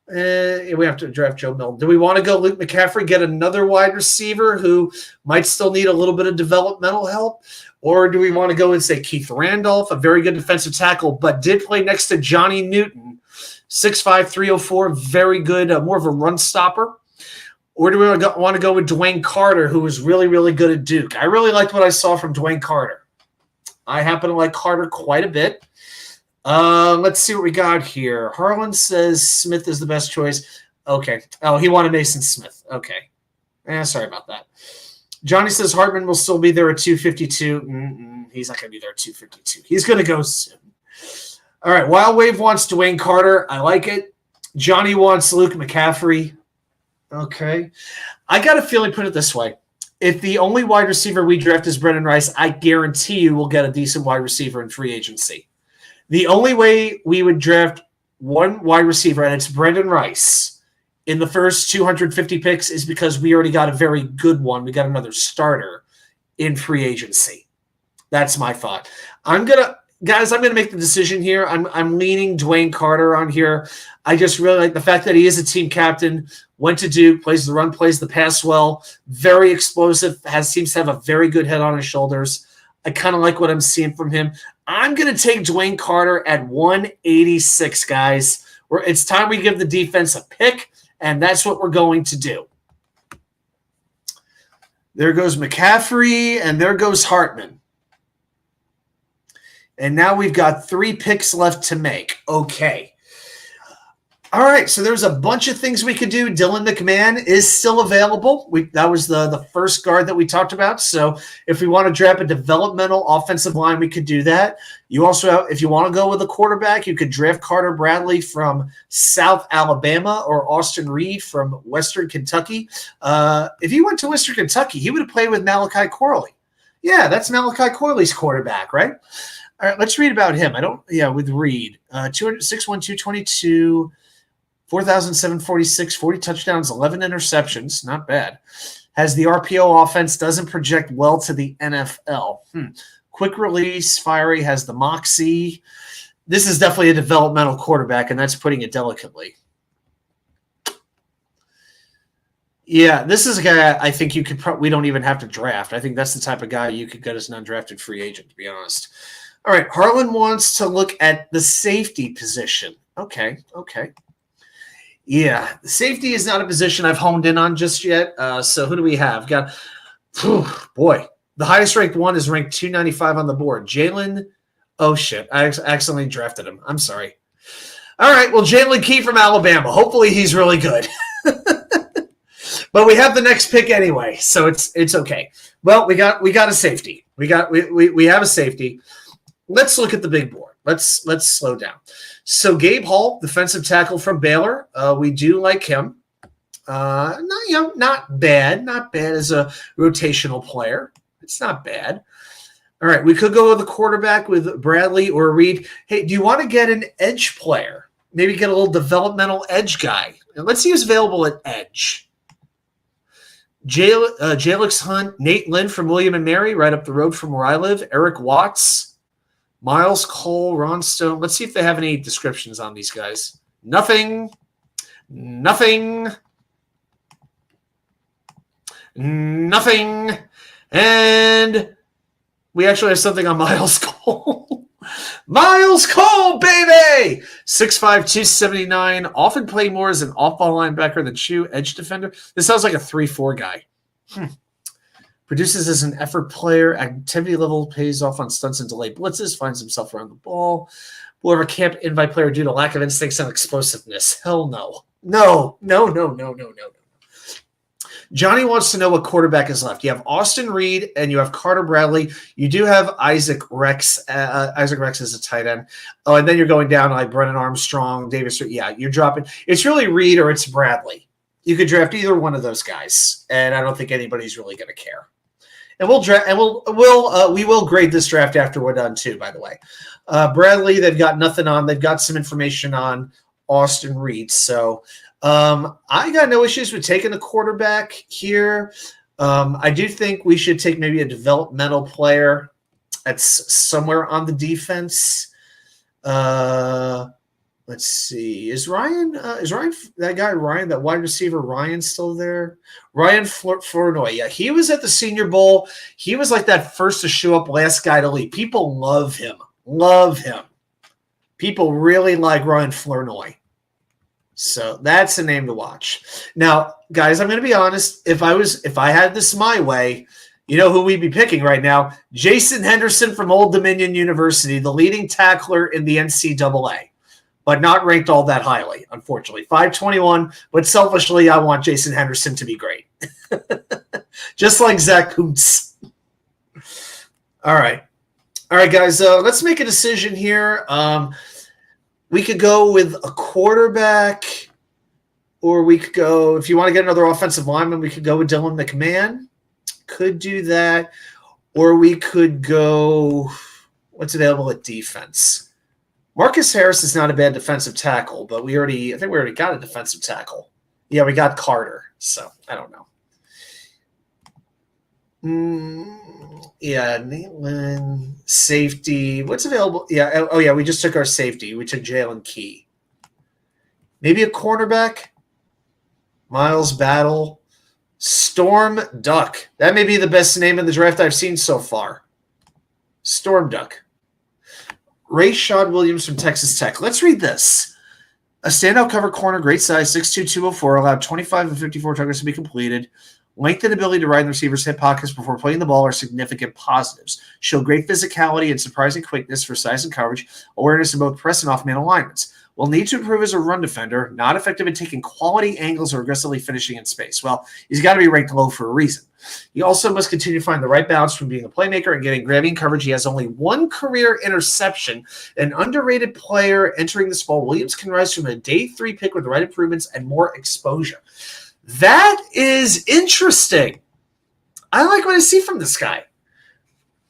we have to draft Joe Milton. Do we want to go Luke McCaffrey, get another wide receiver who might still need a little bit of developmental help? Or do we want to go and say Keith Randolph, a very good defensive tackle, but did play next to Johnny Newton, 6'5", 304, very good, more of a run stopper? Or do we want to go with Dwayne Carter, who was really, really good at Duke? I really liked what I saw from Dwayne Carter. I happen to like Carter quite a bit. Let's see what we got here. Harlan says Smith is the best choice. Okay. Oh, he wanted Mason Smith. Okay. Sorry about that. Johnny says Hartman will still be there at 252. He's not going to be there at 252. He's going to go soon. All right. Wild Wave wants Dwayne Carter. I like it. Johnny wants Luke McCaffrey. Okay. I got a feeling, put it this way. If the only wide receiver we draft is Brendan Rice, I guarantee you we'll get a decent wide receiver in free agency. The only way we would draft one wide receiver, and it's Brendan Rice, in the first 250 picks is because we already got a very good one. We got another starter in free agency. That's my thought. I'm going to make the decision here. I'm leaning Dwayne Carter on here. I just really like the fact that he is a team captain, went to Duke, plays the run, plays the pass well, very explosive, seems to have a very good head on his shoulders. I kind of like what I'm seeing from him. I'm going to take Dwayne Carter at 186, guys. It's time we give the defense a pick, and that's what we're going to do. There goes McCaffrey, and there goes Hartman. And now we've got 3 picks left to make. Okay. All right, so there's a bunch of things we could do. Dylan McMahon is still available. That was the first guard that we talked about. So if we want to draft a developmental offensive line, we could do that. You also have, if you want to go with a quarterback, you could draft Carter Bradley from South Alabama or Austin Reed from Western Kentucky. If he went to Western Kentucky, he would have played with Malachi Corley. Yeah, that's Malachi Corley's quarterback, right? All right, let's read about him. With Reed. 6'1", 222, 4,746, 40 touchdowns, 11 interceptions. Not bad. Has the RPO offense, doesn't project well to the NFL. Quick release, fiery, has the moxie. This is definitely a developmental quarterback, and that's putting it delicately. Yeah, this is a guy I think you could we don't even have to draft. I think that's the type of guy you could get as an undrafted free agent, to be honest. All right, Harlan wants to look at the safety position. Okay. Yeah, safety is not a position I've honed in on just yet. So who do we have? The highest ranked one is ranked 295 on the board. Jalen. Oh, shit. I accidentally drafted him. I'm sorry. All right, well, Jalen Key from Alabama. Hopefully he's really good. But we have the next pick anyway, so it's okay. Well, we got a safety. We have a safety. let's look at the big board. Let's slow down. So Gabe Hall, defensive tackle from Baylor. We do like him. Not bad as a rotational player. It's not bad. All right, we could go with a quarterback with Bradley or Reed. Hey, do you want to get an edge player? Maybe get a little developmental edge guy. And let's see who's available at edge. Jalix Hunt, Nate Lynn from William and Mary, right up the road from where I live. Eric Watts, Miles Cole, Ron Stone. Let's see if they have any descriptions on these guys. Nothing. And we actually have something on Miles Cole. Miles Cole, baby! 6'5", 279. Often play more as an off-ball linebacker than true edge defender. This sounds like a 3-4 guy. Produces as an effort player. Activity level pays off on stunts and delayed blitzes. Finds himself around the ball. Will ever camp invite player due to lack of instincts and explosiveness? Hell no. No. Johnny wants to know what quarterback is left. You have Austin Reed and you have Carter Bradley. You do have Isaac Rex. Isaac Rex is a tight end. Oh, and then you're going down like Brennan Armstrong, Davis. Yeah, you're dropping. It's really Reed or it's Bradley. You could draft either one of those guys, and I don't think anybody's really going to care. And we'll draft, and we will grade this draft after we're done too. By the way, Bradley, they've got nothing on. They've got some information on Austin Reed, so. I got no issues with taking a quarterback here. I do think we should take maybe a developmental player that's somewhere on the defense. Let's see. Is Ryan that guy Ryan, that wide receiver Ryan, still there? Ryan Flournoy. Yeah, he was at the Senior Bowl. He was like that first to show up, last guy to leave. People love him. People really like Ryan Flournoy. So that's a name to watch. Now, guys, I'm going to be honest. If I had this my way, you know who we'd be picking right now? Jason Henderson from Old Dominion University, the leading tackler in the NCAA, but not ranked all that highly, unfortunately. 521, but selfishly, I want Jason Henderson to be great. Just like Zach Kuntz. All right, guys, let's make a decision here. We could go with a quarterback, or we could go, if you want to get another offensive lineman, we could go with Dylan McMahon. Could do that. Or we could go, what's available at defense? Marcus Harris is not a bad defensive tackle, but I think we already got a defensive tackle. Yeah, we got Carter, so I don't know. Yeah, Maitland, safety. What's available? Yeah. Oh, yeah. We just took our safety. We took Jalen Key. Maybe a cornerback. Miles Battle. Storm Duck. That may be the best name in the draft I've seen so far. Storm Duck. Rashad Williams from Texas Tech. Let's read this. A standout cover corner, great size, 6'2", 204, allowed 25 of 54 targets to be completed. Length and ability to ride in the receiver's hip pockets before playing the ball are significant positives. Show great physicality and surprising quickness for size and coverage, awareness in both press and off-man alignments. Will need to improve as a run defender, not effective in taking quality angles or aggressively finishing in space. Well, he's got to be ranked low for a reason. He also must continue to find the right balance from being a playmaker and getting grabbing coverage. He has only one career interception, an underrated player entering this fall. Williams can rise from a day 3 pick with the right improvements and more exposure. That is interesting. I like what I see from this guy.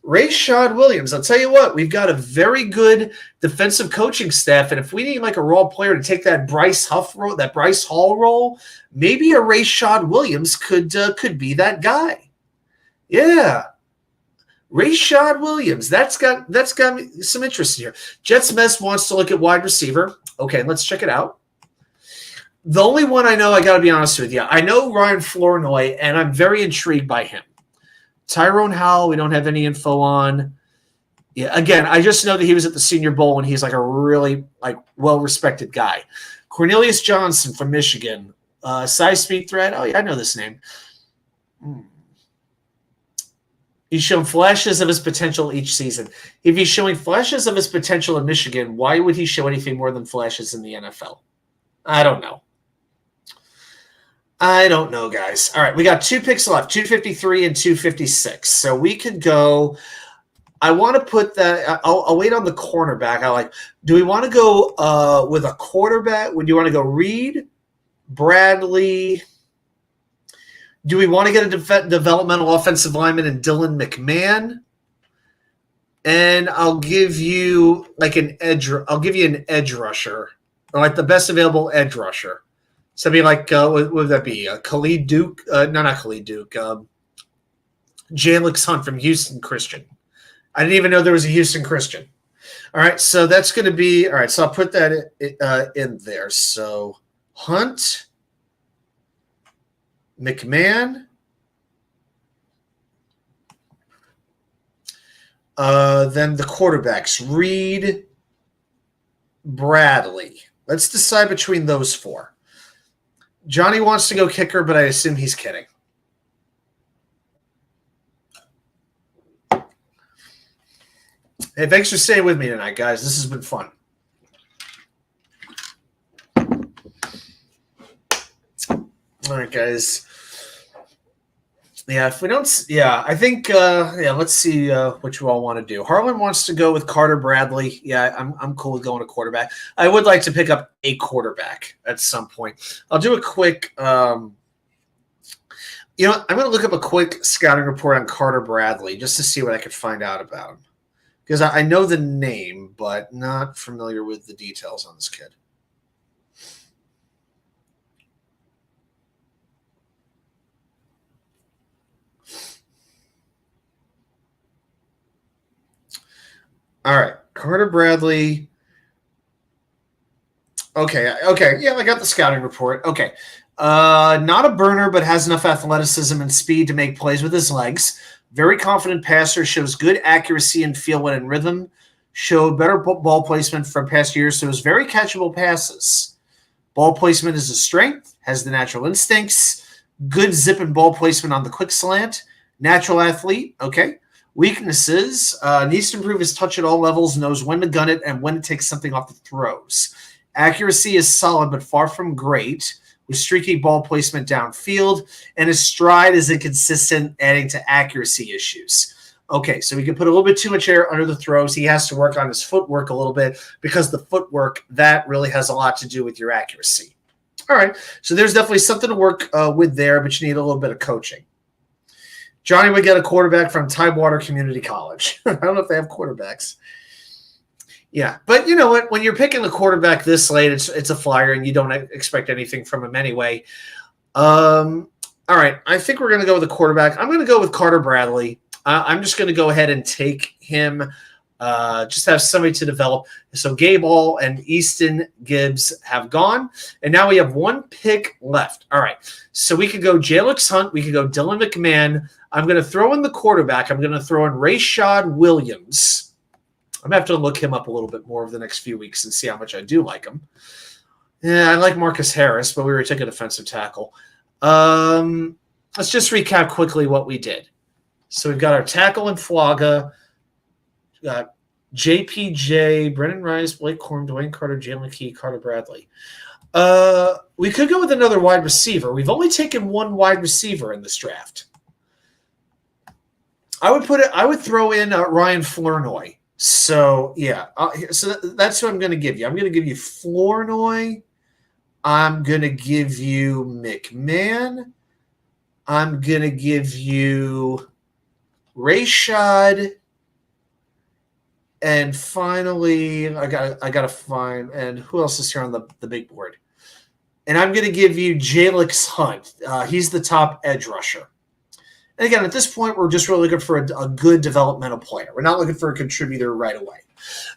Rashad Williams. I'll tell you what, we've got a very good defensive coaching staff, and if we need like a raw player to take that Bryce Hall role, maybe a Rashad Williams could be that guy. Yeah. Rashad Williams. That's got me some interest here. Jets Mess wants to look at wide receiver. Okay, let's check it out. The only one I know, I got to be honest with you, I know Ryan Flournoy, and I'm very intrigued by him. Tyrone Howell, we don't have any info on. Yeah, again, I just know that he was at the Senior Bowl, and he's like a really well-respected guy. Cornelius Johnson from Michigan, size speed threat. Oh, yeah, I know this name. He's shown flashes of his potential each season. If he's showing flashes of his potential in Michigan, why would he show anything more than flashes in the NFL? I don't know. Guys. All right, we got 2 picks left, 253 and 256. So we could go I want to put that. I'll wait on the cornerback. Do we want to go with a quarterback? Would you want to go Reed, Bradley? Do we want to get a developmental offensive lineman in Dylan McMahon? And I'll give you an edge. I'll give you an edge rusher, or like the best available edge rusher. Something like what would that be? Khalid Duke? No, not Khalid Duke. Jalix Hunt from Houston Christian. I didn't even know there was a Houston Christian. All right, so that's going to be all right. So I'll put that in there. So Hunt, McMahon. Then the quarterbacks, Reed, Bradley. Let's decide between those four. Johnny wants to go kicker, but I assume he's kidding. Hey, thanks for staying with me tonight, guys. This has been fun. All right, guys. Yeah, if we don't, I think, let's see what you all want to do. Harlan wants to go with Carter Bradley. Yeah, I'm cool with going to quarterback. I would like to pick up a quarterback at some point. I'll do a quick, I'm going to look up a quick scouting report on Carter Bradley just to see what I could find out about him. Because I know the name, but not familiar with the details on this kid. All right, Carter Bradley. Okay, yeah, I got the scouting report. Okay, not a burner, but has enough athleticism and speed to make plays with his legs. Very confident passer, shows good accuracy and feel when in rhythm. Showed better ball placement from past years, so it was very catchable passes. Ball placement is a strength, has the natural instincts, good zip and ball placement on the quick slant, natural athlete, okay. Weaknesses, needs to improve his touch at all levels, knows when to gun it and when to take something off the throws. Accuracy is solid but far from great, with streaky ball placement downfield, and his stride is inconsistent, adding to accuracy issues. Okay, so we can put a little bit too much air under the throws. He has to work on his footwork a little bit because the footwork, that really has a lot to do with your accuracy. All right, so there's definitely something to work with there, but you need a little bit of coaching. Johnny would get a quarterback from Tidewater Community College. I don't know if they have quarterbacks. Yeah, but you know what? When you're picking a quarterback this late, it's a flyer, and you don't expect anything from him anyway. All right, I think we're going to go with a quarterback. I'm going to go with Carter Bradley. I'm just going to go ahead and take him, just have somebody to develop. So Gabe Hall and Easton Gibbs have gone, and now we have one pick left. All right, so we could go Jalix Hunt. We could go Dylan McMahon. I'm going to throw in the quarterback. I'm going to throw in Rashad Williams. I'm going to have to look him up a little bit more over the next few weeks and see how much I do like him. Yeah, I like Marcus Harris, but we were taking defensive tackle. Let's just recap quickly what we did. So we've got our tackle in Flaga. We've got JPJ, Brennan Rice, Blake Corm, Dwayne Carter, Jalen Key, Carter Bradley. We could go with another wide receiver. We've only taken one wide receiver in this draft. I would throw in Ryan Flournoy. So yeah, so that's what I'm going to give you. I'm going to give you Flournoy. I'm going to give you McMahon. I'm going to give you Rashad. And finally, I gotta find, and who else is here on the big board? And I'm going to give you Jalix Hunt. He's the top edge rusher. And again, at this point, we're just really looking for a good developmental player. We're not looking for a contributor right away.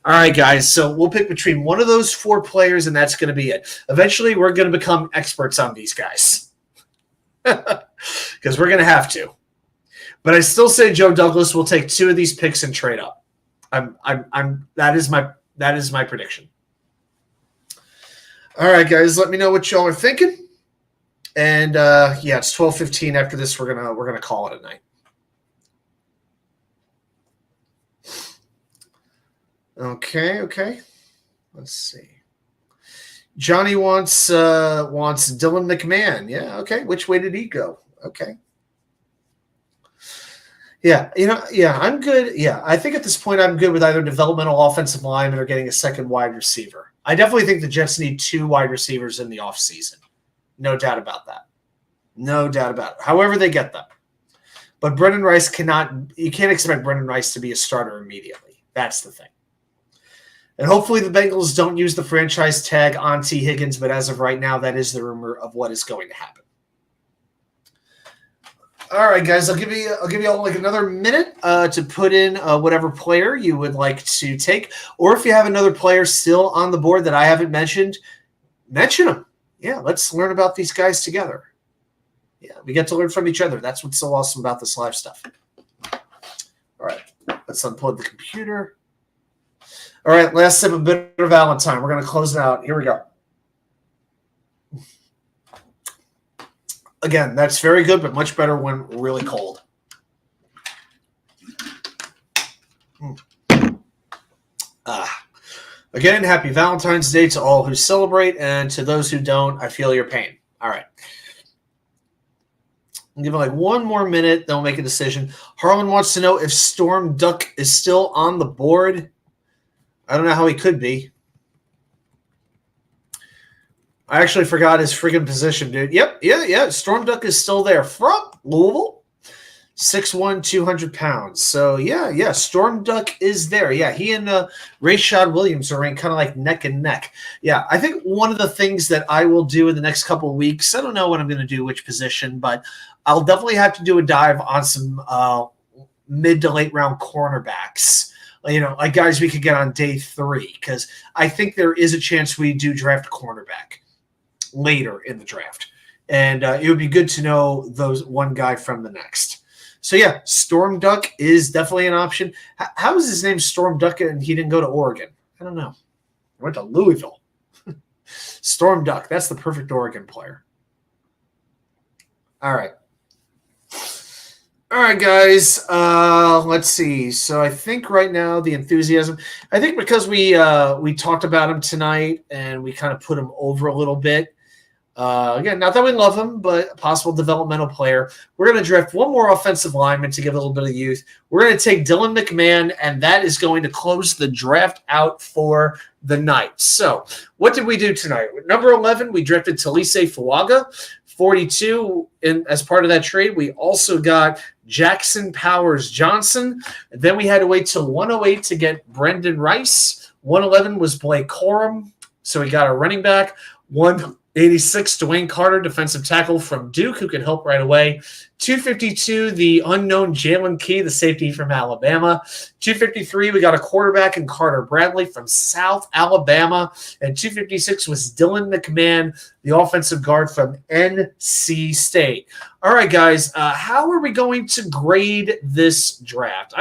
All right, guys. So we'll pick between one of those four players, and that's going to be it. Eventually, we're going to become experts on these guys because we're going to have to. But I still say Joe Douglas will take two of these picks and trade up. That is my prediction. All right, guys. Let me know what y'all are thinking. And it's 12:15. After this, we're gonna call it a night. Okay. Let's see. Johnny wants Dylan McMahon. Yeah. Okay. Which way did he go? Okay. Yeah, I'm good. Yeah, I think at this point I'm good with either developmental offensive lineman or getting a second wide receiver. I definitely think the Jets need 2 wide receivers in the offseason. No doubt about that. No doubt about it. However they get them. But Brendan Rice you can't expect Brendan Rice to be a starter immediately. That's the thing. And hopefully the Bengals don't use the franchise tag on T. Higgins, but as of right now, that is the rumor of what is going to happen. All right, guys, I'll give you all like another minute to put in whatever player you would like to take, or if you have another player still on the board that I haven't mentioned, mention them. Yeah, let's learn about these guys together. Yeah, we get to learn from each other. That's what's so awesome about this live stuff. All right, let's unplug the computer. All right, last sip of Bitter Valentine. We're going to close it out. Here we go. Again, that's very good, but much better when really cold. Again, happy Valentine's Day to all who celebrate, and to those who don't, I feel your pain. All right. I'll give it like one more minute, then we'll make a decision. Harlan wants to know if Storm Duck is still on the board. I don't know how he could be. I actually forgot his friggin' position, dude. Yep. Storm Duck is still there from Louisville. 6'1", 200 pounds. So, yeah, Storm Duck is there. Yeah, he and Rashad Williams are ranked kind of like neck and neck. Yeah, I think one of the things that I will do in the next couple of weeks, I don't know what I'm going to do, which position, but I'll definitely have to do a dive on some mid to late round cornerbacks. Like guys we could get on day 3, because I think there is a chance we do draft a cornerback later in the draft. And it would be good to know those one guy from the next. So, yeah, Storm Duck is definitely an option. How is his name Storm Duck and he didn't go to Oregon? I don't know. He went to Louisville. Storm Duck. That's the perfect Oregon player. All right. All right, guys. Let's see. So I think right now the enthusiasm, I think because we talked about him tonight and we kind of put him over a little bit. Again, not that we love him, but a possible developmental player. We're going to draft one more offensive lineman to give a little bit of youth. We're going to take Dylan McMahon, and that is going to close the draft out for the night. So what did we do tonight? With number 11, we drafted Talise Fuaga. 42 as part of that trade. We also got Jackson Powers Johnson. And then we had to wait till 108 to get Brendan Rice. 111 was Blake Corum. So we got a running back. 186, Dwayne Carter, defensive tackle from Duke, who can help right away. 252, the unknown Jalen Key, the safety from Alabama. 253, we got a quarterback in Carter Bradley from South Alabama. And 256 was Dylan McMahon, the offensive guard from NC State. All right, guys, how are we going to grade this draft?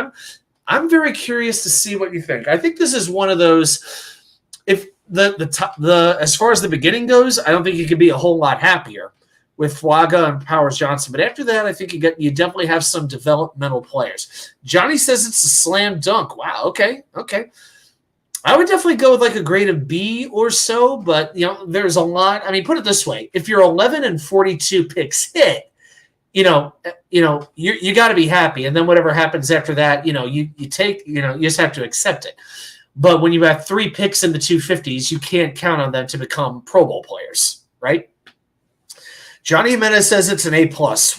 I'm very curious to see what you think. I think this is one of those, if the as far as the beginning goes, I don't think you could be a whole lot happier with Fuaga and Powers Johnson. But after that, I think you definitely have some developmental players. Johnny says it's a slam dunk. Wow. Okay. I would definitely go with like a grade of B or so, but there's a lot. I mean, put it this way: if your 11 and 42 picks hit, you got to be happy, and then whatever happens after that, you take, you just have to accept it. But when you have 3 picks in the 250s, you can't count on them to become Pro Bowl players, right? Johnny Jimenez says it's an A+.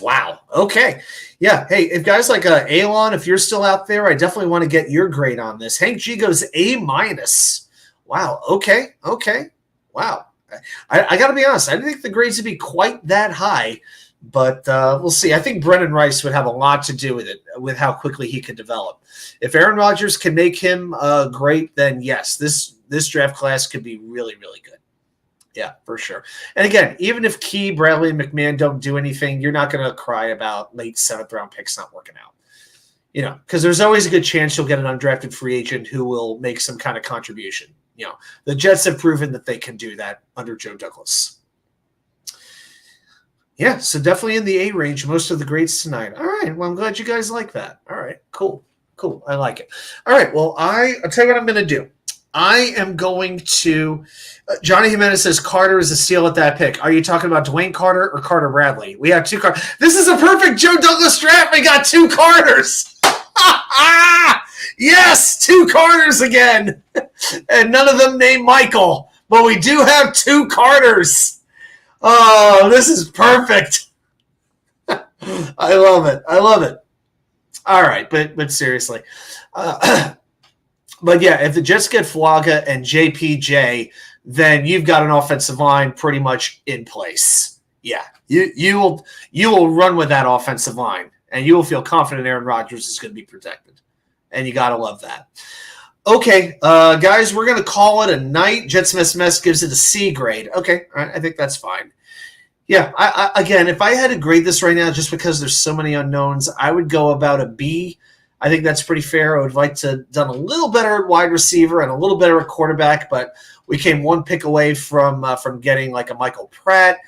Wow. Okay. Yeah. Hey, if guys like Alon, if you're still out there, I definitely want to get your grade on this. Hank G goes A-. Wow. Okay. Wow. I got to be honest. I didn't think the grades would be quite that high, but we'll see. I think Brendan Rice would have a lot to do with it, with how quickly he could develop. If Aaron Rodgers can make him great, then yes, this draft class could be really, really good. Yeah, for sure. And again, even if Key, Bradley, and McMahon don't do anything, you're not going to cry about late 7th round picks not working out. Because there's always a good chance you'll get an undrafted free agent who will make some kind of contribution. The Jets have proven that they can do that under Joe Douglas. Yeah, so definitely in the A range, most of the grades tonight. All right, well, I'm glad you guys like that. All right, cool. I like it. All right, well, I'll tell you what I'm going to do. I am going to. Johnny Jimenez says Carter is a steal at that pick. Are you talking about Dwayne Carter or Carter Bradley? We have two Carter. This is a perfect Joe Douglas draft. We got two Carters. Yes, two Carters again. And none of them named Michael. But we do have two Carters. Oh, this is perfect. I love it. I love it. All right, but seriously. But yeah, if the Jets get Fuaga and JPJ, then you've got an offensive line pretty much in place. Yeah, you will run with that offensive line, and you will feel confident Aaron Rodgers is going to be protected, and you got to love that. Okay, guys, we're going to call it a night. Jets Mess gives it a C grade. Okay, all right, I think that's fine. Yeah, again, if I had to grade this right now, just because there's so many unknowns, I would go about a B. I think that's pretty fair. I would like to have done a little better at wide receiver and a little better at quarterback, but we came one pick away from getting like a Michael Pratt.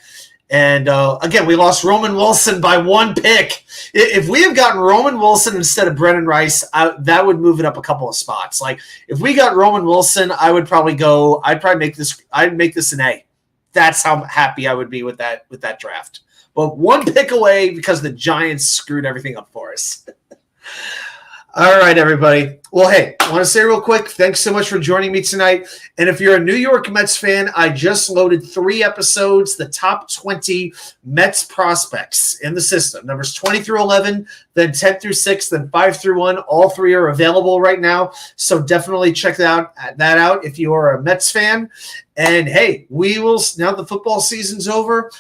And again, we lost Roman Wilson by one pick. If we have gotten Roman Wilson instead of Brennan Rice, that would move it up a couple of spots. Like if we got Roman Wilson, I'd probably make this an A. That's how happy I would be with that draft. But one pick away because the Giants screwed everything up for us. All right, everybody. Well, hey, I want to say real quick, thanks so much for joining me tonight. And if you're a New York Mets fan, I just loaded 3 episodes, the top 20 Mets prospects in the system. Numbers 20 through 11, then 10 through 6, then 5 through 1. All 3 are available right now. So definitely check that out if you are a Mets fan. And hey, now the football season's over.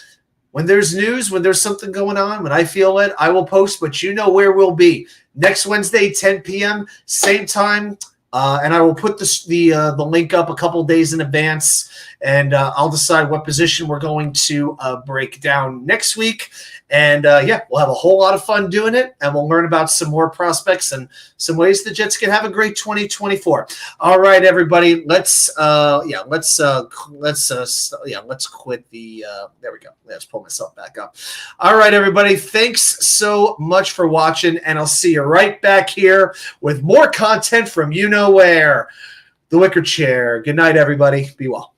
When there's news, when there's something going on, when I feel it, I will post, but you know where we'll be. Next Wednesday, 10 p.m., same time, and I will put the link up a couple days in advance, and I'll decide what position we're going to break down next week. And, we'll have a whole lot of fun doing it, and we'll learn about some more prospects and some ways the Jets can have a great 2024. All right, everybody, let's quit the there we go. Let's pull myself back up. All right, everybody, thanks so much for watching, and I'll see you right back here with more content from you know where. The Wicker Chair. Good night, everybody. Be well.